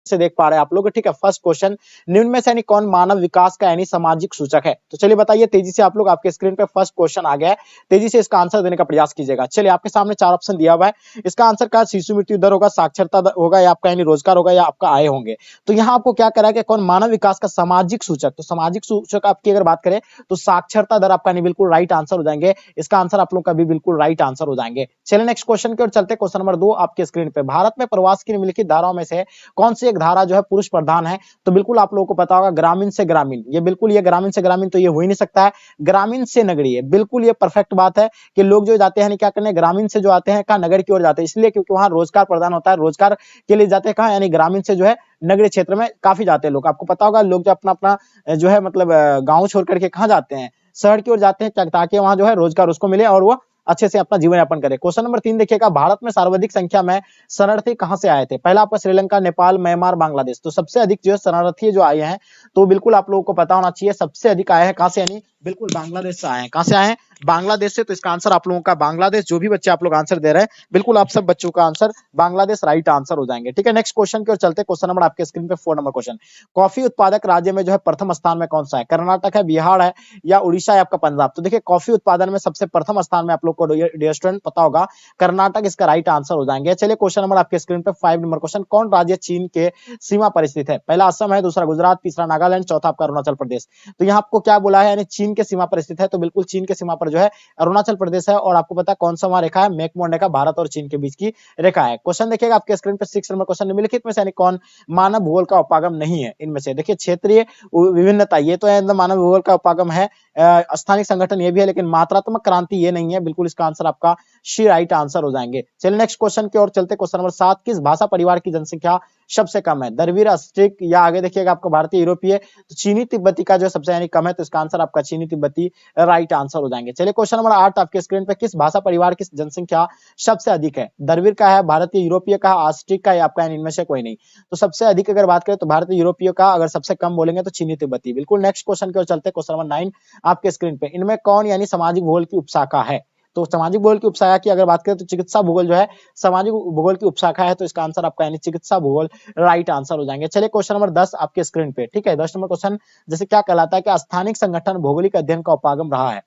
S1: से देख पा रहे हैं आप लोग। ठीक है, फर्स्ट क्वेश्चन, निम्न में से यानी कौन मानव विकास का यानी सामाजिक सूचक है? तो चलिए बताइए तेजी से, आप लोग आपके स्क्रीन पे फर्स्ट क्वेश्चन आ गया है, तेजी से इसका आंसर देने का प्रयास कीजिएगा। चलिए, आपके सामने 4 ऑप्शन दिया हुआ है, इसका आंसर का शिशु मृत्यु दर होगा, साक्षरता दर होगा, या आपका यानी रोजगार होगा, या आपका आय होंगे। तो यहाँ आपको क्या करा है कि कौन मानव विकास का सामाजिक सूचक, तो सामाजिक सूचक आपकी अगर बात करें तो साक्षरता दर आपका बिल्कुल राइट आंसर हो जाएंगे। इसका आंसर आप लोग का भी बिल्कुल राइट आंसर हो जाएंगे। चलिए नेक्स्ट क्वेश्चन की ओर चलते, क्वेश्चन नंबर 2 आपके स्क्रीन पे, भारत में प्रवास की निम्नलिखित धाराओं में से कौन सी एक धारा जो है पुरुष प्रधान है? तो बिल्कुल आप लोगों को पता होगा ग्रामीण से ग्रामीण, ये बिल्कुल ये ग्रामीण से ग्रामीण तो ये हो ही नहीं सकता है। ग्रामीण से नगरीय, बिल्कुल ये परफेक्ट बात है कि लोग जो जाते हैं क्या करने, ग्रामीण से जो आते हैं कहां, नगर की ओर जाते हैं, इसलिए क्योंकि वहां रोजगार प्रदान होता है, रोजगार के लिए जाते हैं कहां, यानी ग्रामीण से जो है नगरीय क्षेत्र में काफी जाते हैं लोग। आपको पता होगा लोग जो अपना अपना जो है मतलब गांव छोड़ करके कहां जाते हैं, शहर की ओर जाते हैं, ताकि वहां जो है रोजगार उसको मिले और वो अच्छे से अपना जीवन यापन करे। क्वेश्चन नंबर 3 देखिएगा, भारत में सर्वाधिक संख्या में शरणार्थी कहां से आए थे? पहला आपका श्रीलंका, नेपाल, म्यांमार, बांग्लादेश। तो सबसे अधिक जो है शरणार्थी जो आए हैं, तो बिल्कुल आप लोगों को पता होना चाहिए सबसे अधिक आए हैं कहां से, यानी बिल्कुल बांग्लादेश से आए हैं। कहां से आए हैं? बांग्लादेश से। तो इसका आंसर आप लोगों का बांग्लादेश, जो भी बच्चे आप लोग आंसर दे रहे हैं बिल्कुल आप सब बच्चों का आंसर बांग्लादेश राइट आंसर हो जाएंगे। ठीक है, नेक्स्ट क्वेश्चन की ओर चलते, क्वेश्चन नंबर आपके स्क्रीन पे 4 नंबर क्वेश्चन, कॉफी उत्पादक राज्य में जो है प्रथम स्थान में कौन सा है? कर्नाटक है, बिहार है, या उड़ीसा, या आपका पंजाब? तो देखिए, कॉफी उत्पादन में सबसे प्रथम स्थान में आप लोग को डियर स्टूडेंट पता होगा कर्नाटक इसका राइट आंसर हो जाएंगे। चलिए क्वेश्चन नंबर आपके स्क्रीन पे 5 नंबर क्वेश्चन, कौन राज्य चीन के सीमा पर स्थित है? पहला असम है, दूसरा गुजरात, तीसरा नागालैंड, चौथा आपका अरुणाचल प्रदेश। तो यहाँ आपको क्या बोला है, यानी चीन के सीमा पर स्थित है, तो बिल्कुल चीन के सीमा पर जो है अरुणाचल प्रदेश है। और आपको पता है कौन सा वहां रेखा है, मैकमोंडे का भारत और चीन के बीच की रेखा है। क्वेश्चन देखिएगा आपके स्क्रीन पर 6 नंबर क्वेश्चन, निम्नलिखित में से कौन मानव भूगोल का उपागम नहीं है? इनमें से देखिए, क्षेत्रीय विभिन्नता ये तो है, मानव भूगोल का उपागम है, स्थानिक संगठन ये भी है, लेकिन मात्रात्मक क्रांति ये नहीं है। बिल्कुल इसका आंसर आपका शी राइट आंसर हो जाएंगे। चलिए नेक्स्ट क्वेश्चन की ओर चलते, क्वेश्चन नंबर 7, किस भाषा परिवार की जनसंख्या सबसे कम है? द्रविड़, अस्ट्रिक, या आगे देखिएगा आपको भारतीय यूरोपीय, तो चीनी तिब्बती का जो सबसे यानी कम है, तो इसका आंसर आपका चीनी तिब्बती राइट आंसर हो जाएंगे। चलिए क्वेश्चन नंबर 8 आपके स्क्रीन पे, किस भाषा परिवार की जनसंख्या सबसे अधिक है? द्रविड़ का है, भारतीय यूरोपीय का, अस्ट्रिक का, या आपका इनमें से कोई नहीं? तो सबसे अधिक अगर बात करें तो भारतीय यूरोपीय का, अगर सबसे कम बोलेंगे तो चीनी तिब्बती। बिल्कुल नेक्स्ट क्वेश्चन की ओर चलते, क्वेश्चन नंबर 9 आपके स्क्रीन पे, इनमें कौन यानी सामाजिक भूगोल की उपशाखा है? तो सामाजिक भूगोल की उपशाखा की अगर बात करें तो चिकित्सा भूगोल जो है सामाजिक भूगोल की उपशाखा है, तो इसका आंसर आपका यानी चिकित्सा भूगोल राइट आंसर हो जाएंगे। चलिए क्वेश्चन नंबर 10 आपके स्क्रीन पे, ठीक है, 10 नंबर क्वेश्चन जैसे क्या कहलाता है कि स्थानिक संगठन भौगोलिक अध्ययन का उपागम रहा है?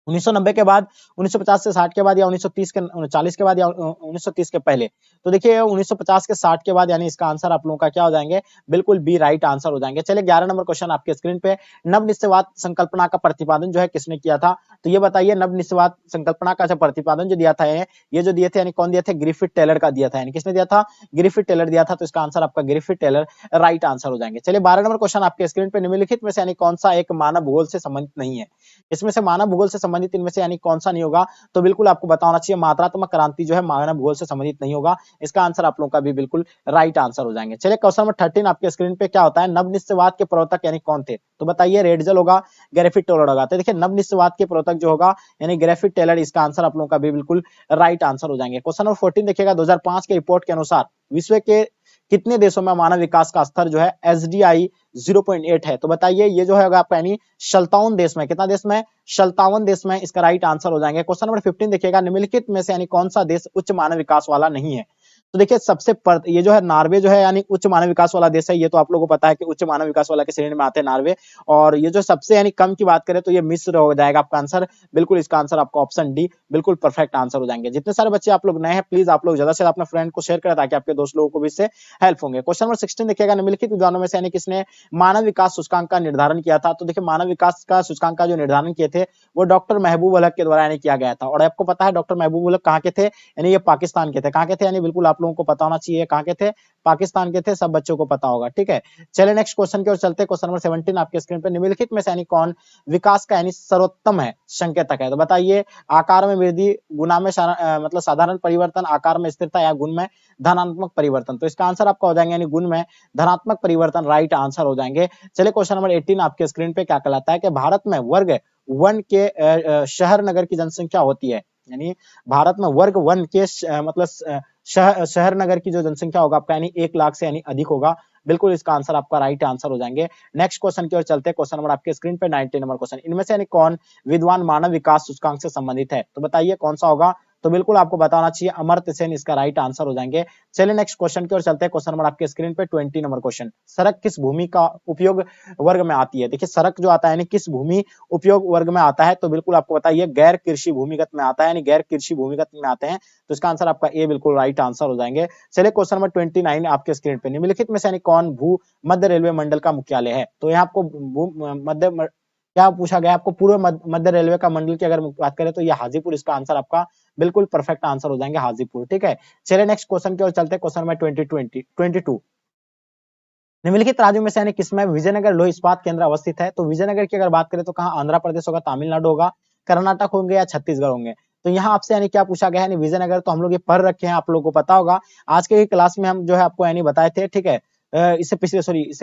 S2: 1990 के बाद, 1950 से 60 के बाद, या 1930 के 40 के बाद, या 1930 के पहले। तो देखिए 1950 के 60 के बाद, यानी इसका आंसर आप लोगों का क्या हो जाएंगे, बिल्कुल बी राइट आंसर हो जाएंगे। चलिए 11 नंबर क्वेश्चन आपके स्क्रीन पे, नवनिश्चयवाद संकल्पना का प्रतिपादन जो है किसने किया था? तो ये बताइए, नवनिश्चयवाद संकल्पना का जो प्रतिपादन जो दिया था, ये जो दिए थे, यानी कौन दिया था? ग्रिफिथ टेलर का दिया था। यानी किसने दिया था? ग्रिफिथ टेलर दिया था। तो इसका आंसर आपका ग्रिफिथ टेलर राइट आंसर हो जाएंगे। चलिए 12 नंबर क्वेश्चन आपके स्क्रीन पे, निम्नलिखित में से यानी कौन सा एक मानव भूगोल से संबंधित नहीं है? इसमें से मानव भूगोल से संबंधित इनमें से यानी कौन सा नहीं होगा? तो बिल्कुल आपको बताना चाहिए, मात्रात्मक क्रांति जो है मानव भूगोल से संबंधित नहीं होगा। इसका आंसर आप लोगों का भी बिल्कुल राइट आंसर हो जाएंगे। चलिए क्वेश्चन नंबर 13 आपके स्क्रीन पे, क्या होता है? नवनिश्चयवाद के प्रवर्तक यानी कौन थे? तो बताइए, रेडजल होगा, ग्रिफिथ टेलर होगा। तो देखिए नवनिश्चयवाद के प्रवर्तक जो होगा यानी ग्रिफिथ टेलर, इसका आंसर आप लोगों का भी बिल्कुल राइट आंसर हो जाएंगे। क्वेश्चन नंबर 14 देखिएगा, 2005 के रिपोर्ट के अनुसार विश्व के कितने देशों में मानव विकास का स्तर जो है SDI 0.8 है? तो बताइए, ये जो है आपका यानी 57 देश में, कितना देश में? 57 देश में इसका राइट आंसर हो जाएंगे। क्वेश्चन नंबर 15 देखिएगा, निम्नलिखित में से यानी कौन सा देश उच्च मानव विकास वाला नहीं है? तो देखिए ये जो है नॉर्वे जो है यानी उच्च मानव विकास वाला देश है। ये तो आप लोगों को पता है कि उच्च मानव विकास वाला के श्रेणी में आते हैं नॉर्वे। और ये जो सबसे यानी कम की बात करें तो ये मिस्र हो जाएगा आपका आंसर। बिल्कुल इसका आंसर आपका ऑप्शन डी बिल्कुल परफेक्ट आंसर हो जाएंगे। जितने सारे बच्चे आप लोग नए हैं, प्लीज आप लोग ज्यादा से ज्यादा अपने फ्रेंड को शेयर करें ताकि आपके दोस्त लोगों को भी इससे हेल्प होंगे। क्वेश्चन नंबर 16 देखिएगा, निम्नलिखित विद्वानों में से यानी किसने मानव विकास सूचकांक का निर्धारण किया था? तो देखिए मानव विकास का सूचकांक का जो निर्धारण किए थे वो डॉक्टर महबूब उल हक के द्वारा यानी किया गया था। और आपको पता है डॉक्टर महबूब उल हक कहाँ के थे? यानी ये पाकिस्तान के थे। कहाँ के थे? यानी बिल्कुल आप लोगों को पता होना चाहिए कहाँ के थे, पाकिस्तान के थे। सब बच्चों को पता होगा, ठीक है। चलिए नेक्स्ट क्वेश्चन की ओर चलते हैं। क्वेश्चन नंबर 17 आपके स्क्रीन पर, निम्नलिखित में से यानी कौन विकास का यानी सर्वोत्तम है संकेतक है? तो बताइए, आकार में वृद्धि, गुना में मतलब साधारण परिवर्तन, आकार में स्थिरता, या गुण में धनात्मक परिवर्तन? तो इसका आंसर आपका हो जाएंगे यानी गुण में धनात्मक परिवर्तन राइट आंसर हो जाएंगे। चलिए क्वेश्चन नंबर 18 आपके स्क्रीन पे, क्या कहलाता है कि भारत में वर्ग 1 के शहर नगर की जनसंख्या होती है? यानी भारत में वर्ग 1 के मतलब शहर नगर की जो जनसंख्या होगा आपका यानी 1 लाख से यानी अधिक होगा। बिल्कुल इसका आंसर आपका राइट आंसर हो जाएंगे। नेक्स्ट क्वेश्चन की ओर चलते हैं। क्वेश्चन नंबर आपके स्क्रीन पे 19 नंबर क्वेश्चन, इनमें से यानी कौन विद्वान मानव विकास सूचकांक से संबंधित है? तो बताइए कौन सा होगा? तो बिल्कुल आपको बताना चाहिए अमर्त्य सेन इसका राइट आंसर हो जाएंगे। चलिए नेक्स्ट क्वेश्चन की ओर चलते हैं। क्वेश्चन नंबर आपके स्क्रीन पे 20 नंबर क्वेश्चन, सड़क किस भूमि का उपयोग वर्ग में आती है? देखिए सड़क जो आता है यानी किस भूमि उपयोग वर्ग में आता है? तो बिल्कुल आपको बताइए गैर कृषि भूमिगत में आता है, यानी गैर कृषि भूमिगत में आते हैं। तो इसका आंसर आपका ए बिल्कुल राइट आंसर हो जाएंगे। चलिए क्वेश्चन नंबर 29 आपके स्क्रीन पे, निम्नलिखित में से यानी कौन भू मध्य रेलवे मंडल का मुख्यालय है? तो यहाँ आपको मध्य क्या पूछा गया आपको? पूर्व मध्य रेलवे का मंडल की अगर बात करें तो ये हाजीपुर, इसका आंसर आपका बिल्कुल परफेक्ट आंसर हो जाएंगे हाजीपुर, ठीक है। चलिए नेक्स्ट क्वेश्चन की ओर चलते हैं। क्वेश्चन नंबर 22 निम्नलिखित राज्यों में से यानी किसमें विजयनगर लौह इस्पात केंद्र अवस्थित है? तो विजयनगर की अगर बात करें तो कहाँ? आंध्र प्रदेश होगा, तमिलनाडु होगा, कर्नाटक होंगे, या छत्तीसगढ़ होंगे? तो यहाँ आपसे यानी क्या पूछा गया है? विजयनगर तो हम लोग ये पढ़ रखे हैं, आप लोगों को पता होगा। आज के क्लास में हम जो है आपको यानी बताए थे, ठीक है। इससे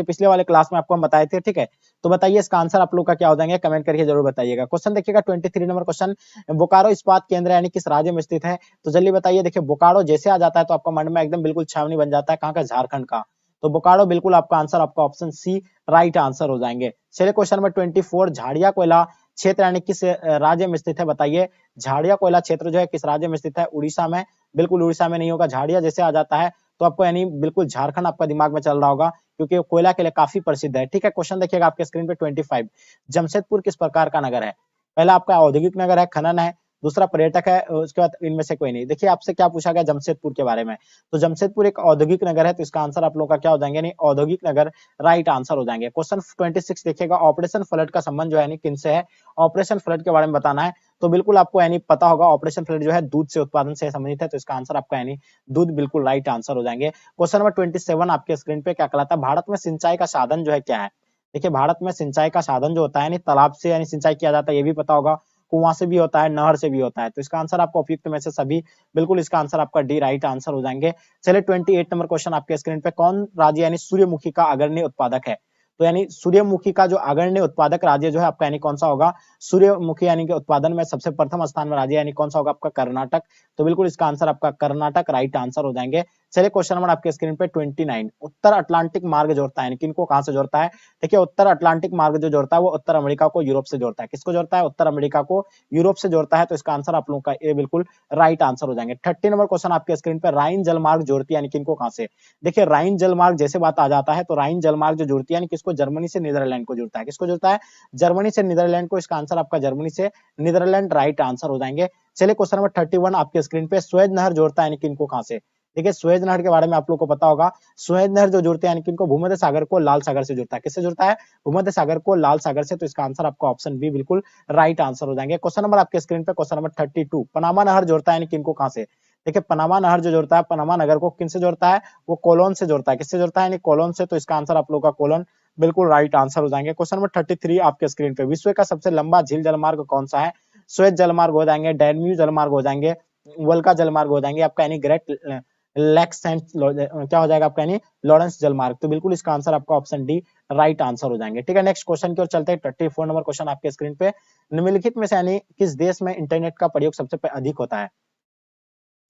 S2: पिछले वाले क्लास में आपको हम बताए थे, ठीक है। तो बताइए इसका आंसर आप लोग का क्या हो जाएंगे, कमेंट करके जरूर बताइएगा। क्वेश्चन देखिएगा 23 नंबर क्वेश्चन, बोकारो इस्पात केंद्र यानी किस राज्य में स्थित है? तो जल्दी बताइए। देखिए बोकारो जैसे आ जाता है तो आपका मन में एकदम बिल्कुल छावनी बन जाता है, कहाँ का? झारखंड का। तो बोकारो बिल्कुल आपका आंसर आपका ऑप्शन सी राइट आंसर हो जाएंगे। चलिए क्वेश्चन नंबर 24, झाड़िया कोयला क्षेत्र यानी किस राज्य में स्थित है? बताइए झाड़िया कोयला क्षेत्र जो है किस राज्य में स्थित है? उड़ीसा में। बिल्कुल उड़ीसा में नहीं होगा। झाड़िया जैसे आ जाता है तो आपको यानी बिल्कुल झारखंड आपका दिमाग में चल रहा होगा, क्योंकि कोयला के लिए काफी प्रसिद्ध है, ठीक है। क्वेश्चन देखिएगा आपके स्क्रीन पे 25, जमशेदपुर किस प्रकार का नगर है? पहला आपका औद्योगिक नगर है, खनन है, दूसरा पर्यटक है, उसके बाद इनमें से कोई नहीं। देखिए आपसे क्या पूछा गया जमशेदपुर के बारे में? तो जमशेदपुर एक औद्योगिक नगर है, तो इसका आंसर आप लोगों का क्या हो जाएंगे? नहीं औद्योगिक नगर राइट आंसर हो जाएंगे। क्वेश्चन 26 देखिएगा, ऑपरेशन फ्लड का संबंध जो है किन से है? ऑपरेशन फ्लड के बारे में बताना है। तो बिल्कुल आपको यानी पता होगा ऑपरेशन फ्लड जो है दूध से उत्पादन से संबंधित है, तो इसका आंसर आपका यानी दूध बिल्कुल राइट आंसर हो जाएंगे। क्वेश्चन नंबर 27 आपके स्क्रीन पे, क्या कहलाता है? भारत में सिंचाई का साधन जो है क्या है? देखिए भारत में सिंचाई का साधन जो होता है यानी तालाब से यानी सिंचाई किया जाता है, ये भी पता होगा, कुआं से भी होता है, नहर से भी होता है। तो इसका आंसर आपको उपयुक्त में से सभी, बिल्कुल इसका आंसर आपका डी राइट आंसर हो जाएंगे। चलिए 28 नंबर क्वेश्चन आपके स्क्रीन पे, कौन राज्य यानी सूर्यमुखी का अग्रणी उत्पादक है? तो यानी सूर्यमुखी का जो अग्रणी उत्पादक राज्य जो है आपका यानी कौन सा होगा? सूर्यमुखी यानी कि उत्पादन में सबसे प्रथम स्थान में राज्य यानी कौन सा होगा आपका? कर्नाटक। तो बिल्कुल इसका आंसर आपका कर्नाटक राइट आंसर हो जाएंगे। चलिए क्वेश्चन नंबर आपके स्क्रीन पे 29, उत्तर अटलांटिक मार्ग जोड़ता है, किनको कहां से जोड़ता है? देखिए उत्तर अटलांटिक मार्ग जो जोड़ता है वो उत्तर अमेरिका को यूरोप से जोड़ता है। किसको जोड़ता है? उत्तर अमेरिका को यूरोप से जोड़ता है। तो इसका आंसर आप लोगों का ए बिल्कुल राइट आंसर हो जाएंगे। 30 नंबर क्वेश्चन आपके स्क्रीन पे, राइन जलमार्ग जोड़ती है यानी किनको कहां से? देखिए राइन जलमार्ग जैसे बात आ जाता है तो राइन जलमार्ग जो जोड़ती है यानी किसको किसको, जर्मनी से नीदरलैंड को जुड़ता है, किसको जुड़ता है, जर्मनी से नीदरलैंड को, इसका आंसर आपका जर्मनी से नीदरलैंड राइट आंसर हो जाएंगे। चलिए क्वेश्चन नंबर 31 आपके स्क्रीन पे, सुएज नहर जोड़ता है यानी कि इनको कहां से, देखिए सुएज नहर के बारे में आप लोग को पता होगा, सुएज नहर जो जुड़ते हैं यानी कि इनको भूमध्य सागर को लाल सागर से जुड़ता है, किससे जुड़ता है, भूमध्य सागर को लाल सागर से, तो इसका आंसर आपका ऑप्शन बी बिल्कुल राइट आंसर हो जाएंगे। क्वेश्चन नंबर आपके स्क्रीन पे, क्वेश्चन नंबर 32, पनामा नहर जोड़ता है यानी कि इनको कहां से, देखिए पनामा नहर जो जोड़ता है, पनामा नगर को किनसे जोड़ता है, वो कोलोन से जोड़ता है, किससे जोड़ता है, यानी कोलोन से, तो इसका आंसर आप लोग का कोलोन बिल्कुल राइट आंसर हो जाएंगे। क्वेश्चन नंबर 33 आपके स्क्रीन पे, विश्व का सबसे लंबा झील जलमार्ग कौन सा है, स्वेज जलमार्ग हो जाएंगे, डैन्यूब जलमार्ग हो जाएंगे, वोल्गा जलमार्ग हो जाएंगे, आपका यानी ग्रेट लेक्स एंड क्या हो जाएगा आपका, यानी लॉरेंस जलमार्ग, तो बिल्कुल इसका आंसर आपका ऑप्शन डी राइट आंसर हो जाएंगे। ठीक है, नेक्स्ट क्वेश्चन की ओर चलते हैं। 34 नंबर क्वेश्चन आपके स्क्रीन पे, निम्नलिखित में से यानी किस देश में इंटरनेट का प्रयोग सबसे अधिक होता है,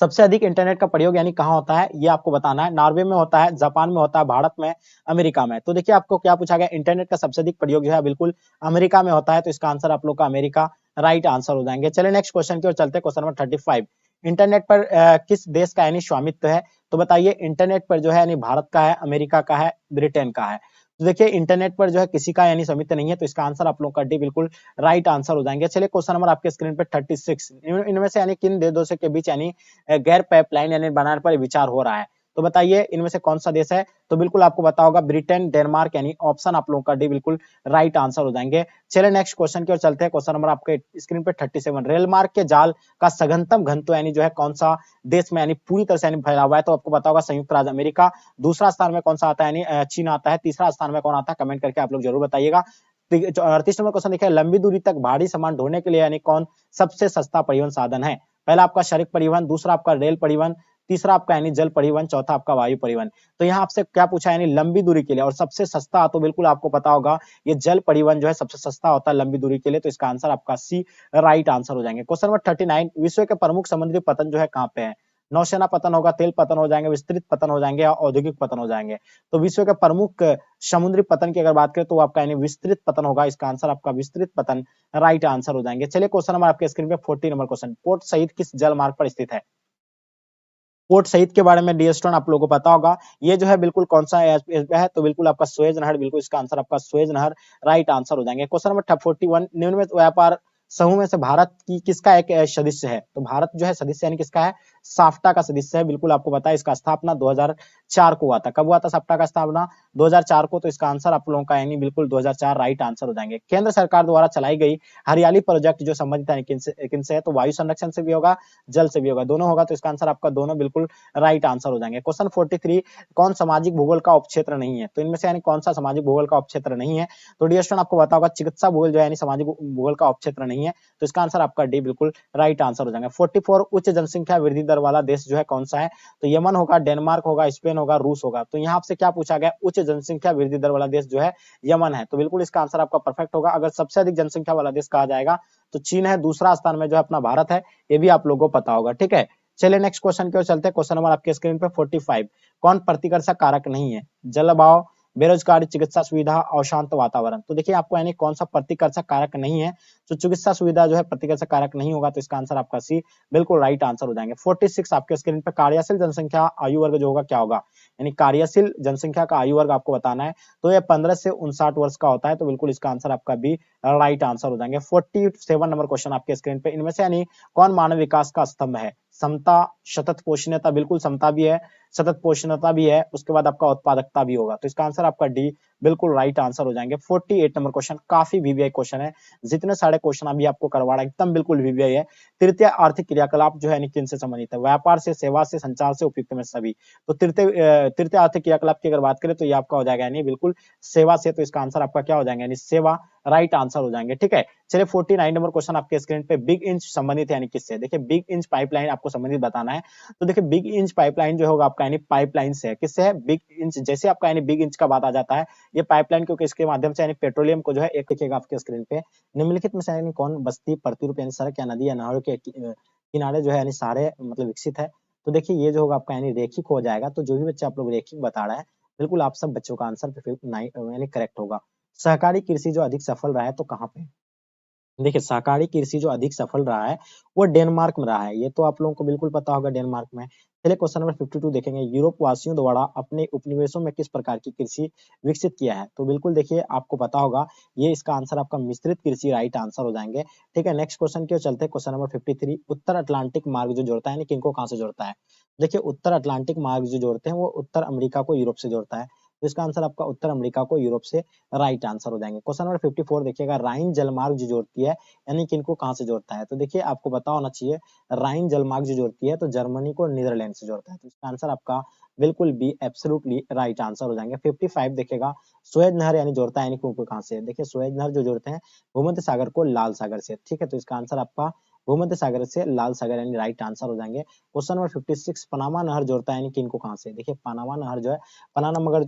S2: सबसे अधिक इंटरनेट का प्रयोग यानी कहां होता है, ये आपको बताना है। नॉर्वे में होता है, जापान में होता है, भारत में, अमेरिका में। तो देखिए आपको क्या पूछा गया, इंटरनेट का सबसे अधिक प्रयोग जो है बिल्कुल अमेरिका में होता है, तो इसका आंसर आप लोग का अमेरिका राइट आंसर हो जाएंगे। चलिए नेक्स्ट क्वेश्चन की ओर चलते हैं। क्वेश्चन नंबर 35, इंटरनेट पर किस देश का यानी स्वामित्व है, तो बताइए इंटरनेट पर जो है यानी भारत का है, अमेरिका का है, ब्रिटेन का है। तो देखिए इंटरनेट पर जो है किसी का यानी स्वामित्व नहीं है, तो इसका आंसर आप लोग का डी बिल्कुल राइट आंसर हो जाएंगे। चलिए क्वेश्चन नंबर आपके स्क्रीन पे 36, इनमें से यानी किन देशों के बीच यानी गैर पाइपलाइन यानी बनाने पर विचार हो रहा है, तो बताइए इनमें से कौन सा देश है, तो बिल्कुल आपको पता होगा ब्रिटेन, डेनमार्क, यानी ऑप्शन आप लोगों का डी बिल्कुल राइट आंसर हो जाएंगे। चलिए नेक्स्ट क्वेश्चन की ओर चलते हैं। क्वेश्चन नंबर आपके स्क्रीन पे 37, रेल मार्ग के जाल का सघनतम घनत्व यानी जो है कौन सा देश में यानी पूरी तरह से यानी फैला हुआ है, तो आपको पता होगा संयुक्त राज्य अमेरिका, दूसरा स्थान में कौन सा आता है यानी चीन आता है, तीसरा स्थान में कौन आता है, कमेंट करके आप लोग जरूर बताइएगा। 38 नंबर क्वेश्चन देखिए, लंबी दूरी तक भारी सामान ढोने के लिए यानी कौन सबसे सस्ता परिवहन साधन है, पहला आपका सड़क परिवहन, दूसरा आपका रेल परिवहन, तीसरा आपका यानी जल परिवहन, चौथा आपका वायु परिवहन। तो यहाँ आपसे क्या पूछा यानी लंबी दूरी के लिए और सबसे सस्ता, तो बिल्कुल आपको पता होगा ये जल परिवहन जो है सबसे सस्ता होता है लंबी दूरी के लिए, तो इसका आंसर आपका सी राइट आंसर हो जाएंगे। क्वेश्चन नंबर 39, विश्व के प्रमुख समुद्री पतन जो है कहाँ पे है, नौसेना पतन होगा, तेल पतन हो जाएंगे, विस्तृत पतन हो जाएंगे, या औद्योगिक पतन हो जाएंगे। तो विश्व के प्रमुख समुद्री पतन की अगर बात करें तो आपका यानी विस्तृत पतन होगा, इसका आंसर आपका विस्तृत पतन राइट आंसर हो जाएंगे। चलिए क्वेश्चन नंबर आपके स्क्रीन पे 40 नंबर क्वेश्चन, पोर्ट शहीद किस जल मार्ग पर स्थित है, पोर्ट शहीद के बारे में डियर स्टूडेंट आप लोगों को पता होगा, ये जो है बिल्कुल कौन सा है, तो बिल्कुल आपका सुएज नहर, बिल्कुल इसका आंसर आपका सुएज नहर राइट आंसर हो जाएंगे। क्वेश्चन नंबर 41, निम्न में व्यापार समूह में से भारत की किसका एक सदस्य है, तो भारत जो है सदस्य यानी किसका है, साफ्टा का सदस्य है, बिल्कुल आपको पता है इसका स्थापना 2004 को हुआ था, कब हुआ था साफ्टा का स्थापना, 2004 को, तो इसका आंसर आप लोगों का यानी बिल्कुल 2004 राइट आंसर हो जाएंगे। केंद्र सरकार द्वारा चलाई गई हरियाली प्रोजेक्ट जो संबंधित है किनसे है, तो वायु संरक्षण से भी होगा, जल से भी होगा, दोनों होगा, तो इसका आंसर आपका दोनों बिल्कुल राइट आंसर हो जाएंगे। क्वेश्चन 43, कौन सामाजिक भूगोल का उपक्षेत्र नहीं है, तो इनमें से यानी कौन सा सामाजिक भूगोल का उपक्षेत्र नहीं है, तो डियर स्टूडेंट आपको पता होगा चिकित्सा भूगोल जो है यानी सामाजिक भूगोल का उपक्षेत्र नहीं है, तो इसका आंसर आपका डी बिल्कुल राइट आंसर हो जाएगा। 44, उच्च जनसंख्या वृद्धि दर वाला देश जो है कौन सा है, तो यमन होगा, डेनमार्क होगा, स्पेन होगा, रूस होगा। तो यहाँ आपसे क्या पूछा गया, उच्च जनसंख्या वृद्धि दर वाला देश जो है यमन है, तो बिल्कुल इसका आंसर आपका परफेक्ट होगा। अगर सबसे अधिक जनसंख्या वाला देश कहा जाएगा तो चीन है, दूसरा स्थान में जो है अपना भारत है, ये भी आप लोगों को पता होगा। ठीक है, चलिए नेक्स्ट क्वेश्चन की ओर चलते हैं। क्वेश्चन नंबर आपके स्क्रीन पे 45, कौन प्रतिकर्षक कारक नहीं है, जलवायु, बेरोजगारी, चिकित्सा सुविधा, अशांत वातावरण। तो देखिए आपको यानी कौन सा प्रतिकर्षक कारक नहीं है, तो चिकित्सा सुविधा जो है प्रतिकर्षक कारक नहीं होगा, तो इसका आंसर आपका सी बिल्कुल राइट आंसर हो जाएंगे। 46 आपके स्क्रीन पे, कार्यशील जनसंख्या आयु वर्ग जो होगा क्या होगा, यानी कार्यशील जनसंख्या का आयु वर्ग आपको बताना है, तो ये 15 से 59 वर्ष का होता है, तो बिल्कुल इसका आंसर आपका बी राइट आंसर हो जाएंगे। 47 नंबर क्वेश्चन आपके स्क्रीन पे, इनमें से यानी कौन मानव विकास का स्तंभ है, समता, सतत पोषणीयता, बिल्कुल समता भी है, सतत पोषणीयता भी है, उसके बाद आपका उत्पादकता भी होगा, तो इसका आंसर आपका डी बिल्कुल राइट आंसर हो जाएंगे। 48 नंबर क्वेश्चन काफी वीवीआई क्वेश्चन है, जितने सारे क्वेश्चन अभी आपको करवा रहा है एकदम बिल्कुल वीवीआई है। तृतीय आर्थिक क्रियाकलाप जो है किन से संबंधित है, व्यापार से, सेवा से, संचार से, उपयुक्त में सभी। तो तृतीय आर्थिक क्रियाकलाप की अगर बात करें तो ये आपका हो जाएगा यानी बिल्कुल सेवा से, तो इसका आंसर आपका क्या हो जाएगा यानी सेवा राइट आंसर हो जाएंगे। ठीक है, चलिए 49 नंबर क्वेश्चन आपके स्क्रीन पे, बिग इंच संबंधित यानी किससे, देखिए बिग इंच पाइपलाइन आपको संबंधित बताना है। तो देखिए बिग इंच पाइपलाइन जो होगा आपका यानी पाइपलाइन से है, किससे है, बिग इंच। जैसे आपका यानी बिग इंच का बात आ जाता है, ये पाइपलाइन क्योंकि इसके माध्यम से यानी पेट्रोलियम को जो है, एक देखिएगा आपके स्क्रीन पे, निम्नलिखित में से यानी कौन बस्ती प्रतिरूप यानी सड़क या नदी या नहरों के किनारे जो है यानी सारे मतलब विकसित है। तो देखिए ये जो होगा आपका यानी रेखिक हो जाएगा, तो जो भी बच्चे आप लोग रेखिक बता रहा है बिल्कुल आप सब बच्चों का आंसर यानी करेक्ट होगा। सहकारी कृषि जो अधिक सफल रहा है तो कहाँ पे, देखिए सहकारी कृषि जो अधिक सफल रहा है वो डेनमार्क में रहा है, ये तो आप लोगों को बिल्कुल पता होगा डेनमार्क में। चलिए क्वेश्चन नंबर 52 देखेंगे, यूरोप वासियों द्वारा अपने उपनिवेशों में किस प्रकार की कृषि विकसित किया है? तो बिल्कुल देखिए आपको पता होगा, ये इसका आंसर आपका मिश्रित कृषि राइट आंसर हो जाएंगे। ठीक है, नेक्स्ट क्वेश्चन की ओर चलते हैं। क्वेश्चन नंबर 53, उत्तर अटलांटिक मार्ग जो जोड़ता है, यानी किनको कहां से जोड़ता है? देखिए उत्तर अटलांटिक मार्ग जो जोड़ते हैं वो उत्तर अमेरिका को यूरोप से जोड़ता है, तो इसका आंसर आपका उत्तर अमेरिका को यूरोप से राइट आंसर हो जाएंगे। क्वेश्चन नंबर 54 देखिएगा, राइन जलमार्ग जो जोड़ती है, यानी किनको कहां से जोड़ता है? तो देखिए आपको पता होना चाहिए, राइन जलमार्ग जो जोड़ती है तो जर्मनी को नीदरलैंड से जोड़ता है, तो इसका आंसर आपका बिल्कुल बी एब्सोल्युटली राइट आंसर हो जाएंगे। 55 देखिएगा, सुएज नहर यानी जोड़ता है, यानी किनको कहां से? देखिए सुएज नहर जो जोड़ते हैं भूमध्य सागर को लाल सागर से। ठीक है, तो इसका आंसर आपका भूमध्य सागर से लाल सागर यानी राइट आंसर हो जाएंगे। क्वेश्चन नंबर 56, पनामा नहर जोड़ता है, यानी किनको कहां से? देखिए पनामा नहर जो है, पनामा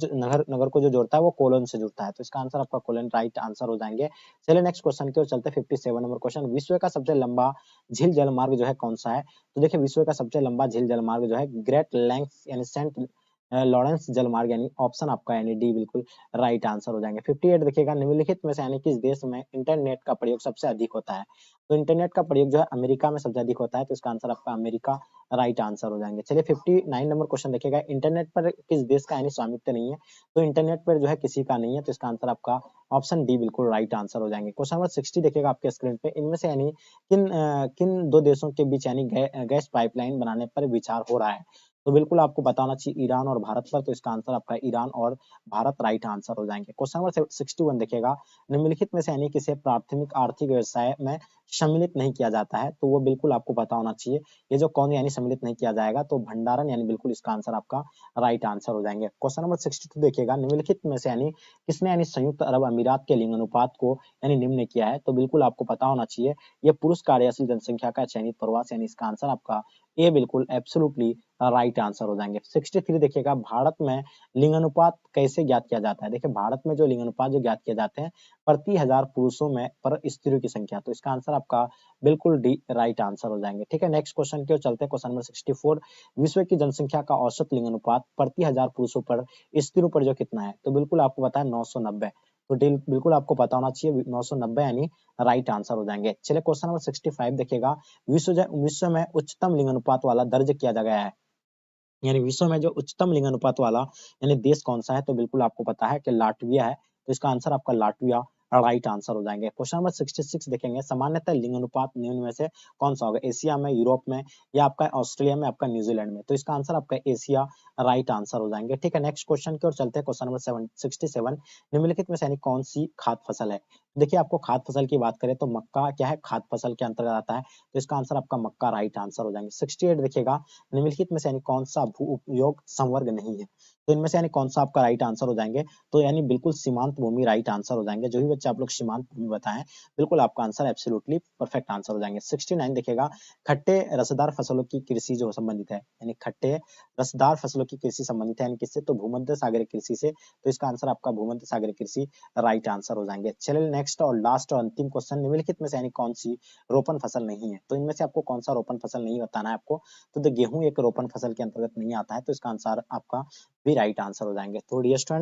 S2: नगर को जो जोड़ता है वो कोलन से जुड़ता है, तो इसका आंसर आपका कोलन राइट आंसर हो जाएंगे। चलिए नेक्स्ट क्वेश्चन की ओर चलते हैं। 57 नंबर क्वेश्चन, विश्व का सबसे लंबा झील जल मार्ग जो है कौन सा है? तो देखिए विश्व का सबसे लंबा झील जल मार्ग जो है ग्रेट लैंक्स यानी सेंट लॉरेंस जल मार्ग, यानी ऑप्शन आपका यानी डी बिल्कुल राइट आंसर हो जाएंगे। 58 देखिएगा, निम्नलिखित में से यानी किस देश में इंटरनेट का प्रयोग सबसे अधिक होता है? तो इंटरनेट का प्रयोग जो है अमेरिका में सबसे अधिक होता है, तो इसका आंसर आपका अमेरिका राइट आंसर हो जाएंगे। चलिए 59 नंबर क्वेश्चन देखिएगा, इंटरनेट पर किस देश का यानी स्वामित्व नहीं है? तो इंटरनेट पर जो है किसी का नहीं है, तो इसका आंसर आपका ऑप्शन डी बिल्कुल राइट आंसर हो जाएंगे। क्वेश्चन नंबर 60 देखिएगा आपके स्क्रीन पे, इनमें से यानी किन दो देशों के बीच यानी गैस पाइपलाइन बनाने पर विचार हो रहा है? तो बिल्कुल आपको बताना चाहिए ईरान और भारत पर, तो इसका आंसर आपका ईरान और भारत राइट आंसर हो जाएंगे। क्वेश्चन नंबर 61 देखिएगा, निम्नलिखित में से यानी किसे प्राथमिक आर्थिक व्यवसाय में सम्मिलित नहीं किया जाता है? तो वो बिल्कुल आपको पता होना चाहिए, ये जो कौन यानी सम्मिलित नहीं किया जाएगा, तो भंडारण यानी बिल्कुल इसका आंसर आपका राइट आंसर हो जाएंगे। क्वेश्चन नंबर 62 देखिएगा, निम्नलिखित में से यानी किसने यानी संयुक्त अरब अमीरात के लिंग अनुपात को यानी निम्न किया है? तो बिल्कुल आपको पता होना चाहिए, ये पुरुष कार्यशील जनसंख्या का चयनित प्रवास, यानी इसका आंसर आपका ए बिल्कुल एब्सोल्युटली राइट आंसर हो जाएंगे। 63 देखिएगा, भारत में लिंगानुपात कैसे ज्ञात किया जाता है? देखिए भारत में जो लिंगानुपात जो ज्ञात किए जाते हैं प्रति हजार पुरुषों में पर स्त्रियों की संख्या, तो इसका आंसर आपका बिल्कुल डी राइट आंसर हो जाएंगे। ठीक है, नेक्स्ट क्वेश्चन की ओर चलते हैं। क्वेश्चन नंबर 64, विश्व की जनसंख्या का औसत लिंगानुपात प्रति हजार पुरुषों पर स्त्रियों पर जो कितना है? तो बिल्कुल आपको पता है 990, तो बिल्कुल आपको पता होना चाहिए 990 यानी राइट आंसर हो जाएंगे। चलिए क्वेश्चन नंबर 65 देखिएगा, विश्व में उच्चतम लिंगानुपात वाला दर्ज किया गया है, यानी विश्व में जो उच्चतम लिंगानुपात वाला यानी देश कौन सा है? तो बिल्कुल आपको पता है कि लाटविया है, तो इसका आंसर आपका लाटविया राइट आंसर हो जाएंगे। क्वेश्चन नंबर 66 देखेंगे, सामान्यतः लिंगानुपात निम्न में से कौन सा होगा? एशिया में, यूरोप में, या आपका ऑस्ट्रेलिया में, आपका न्यूजीलैंड में? तो इसका आंसर आपका एशिया राइट आंसर हो जाएंगे। ठीक है, नेक्स्ट क्वेश्चन की ओर चलते हैं। क्वेश्चन नंबर 67, निम्नलिखित में से यानी कौन सी खाद्य फसल है? देखिए आपको खाद्य फसल की बात करें तो मक्का क्या है? खाद्य फसल के अंतर्गत आता है, तो इसका आंसर आपका मक्का राइट आंसर हो जाएंगे। 68 देखिएगा, निम्नलिखित में से यानी कौन सा भू उपयोग संवर्ग नहीं है? तो इनमें से यानी कौन सा आपका राइट आंसर हो जाएंगे? तो यानी बिल्कुल सीमांत भूमि राइट आंसर हो जाएंगे। जो भी बच्चे आप लोग सीमांत भूमि बताएं बिल्कुल आपका आंसर एब्सोल्युटली परफेक्ट आंसर हो जाएंगे। 69 देखिएगा, खट्टे रसदार फसलों की कृषि जो संबंधित है, यानी खट्टे रसदार फसलों की कृषि संबंधित है, यानी किससे? तो भूमध्य सागरीय कृषि से, तो इसका आंसर आपका भूमध्य सागरीय कृषि राइट आंसर हो जाएंगे। चलिए नेक्स्ट और लास्ट और अंतिम क्वेश्चन, निम्नलिखित में से यानी कौन सी रोपण फसल नहीं है? तो इनमें से आपको कौन सा रोपण फसल नहीं बताना है आपको? तो गेहूं एक रोपण फसल के अंतर्गत नहीं आता है, तो इसका आंसर आपका भी राइट आंसर हो जाएंगे। तो डियर स्टूडेंट,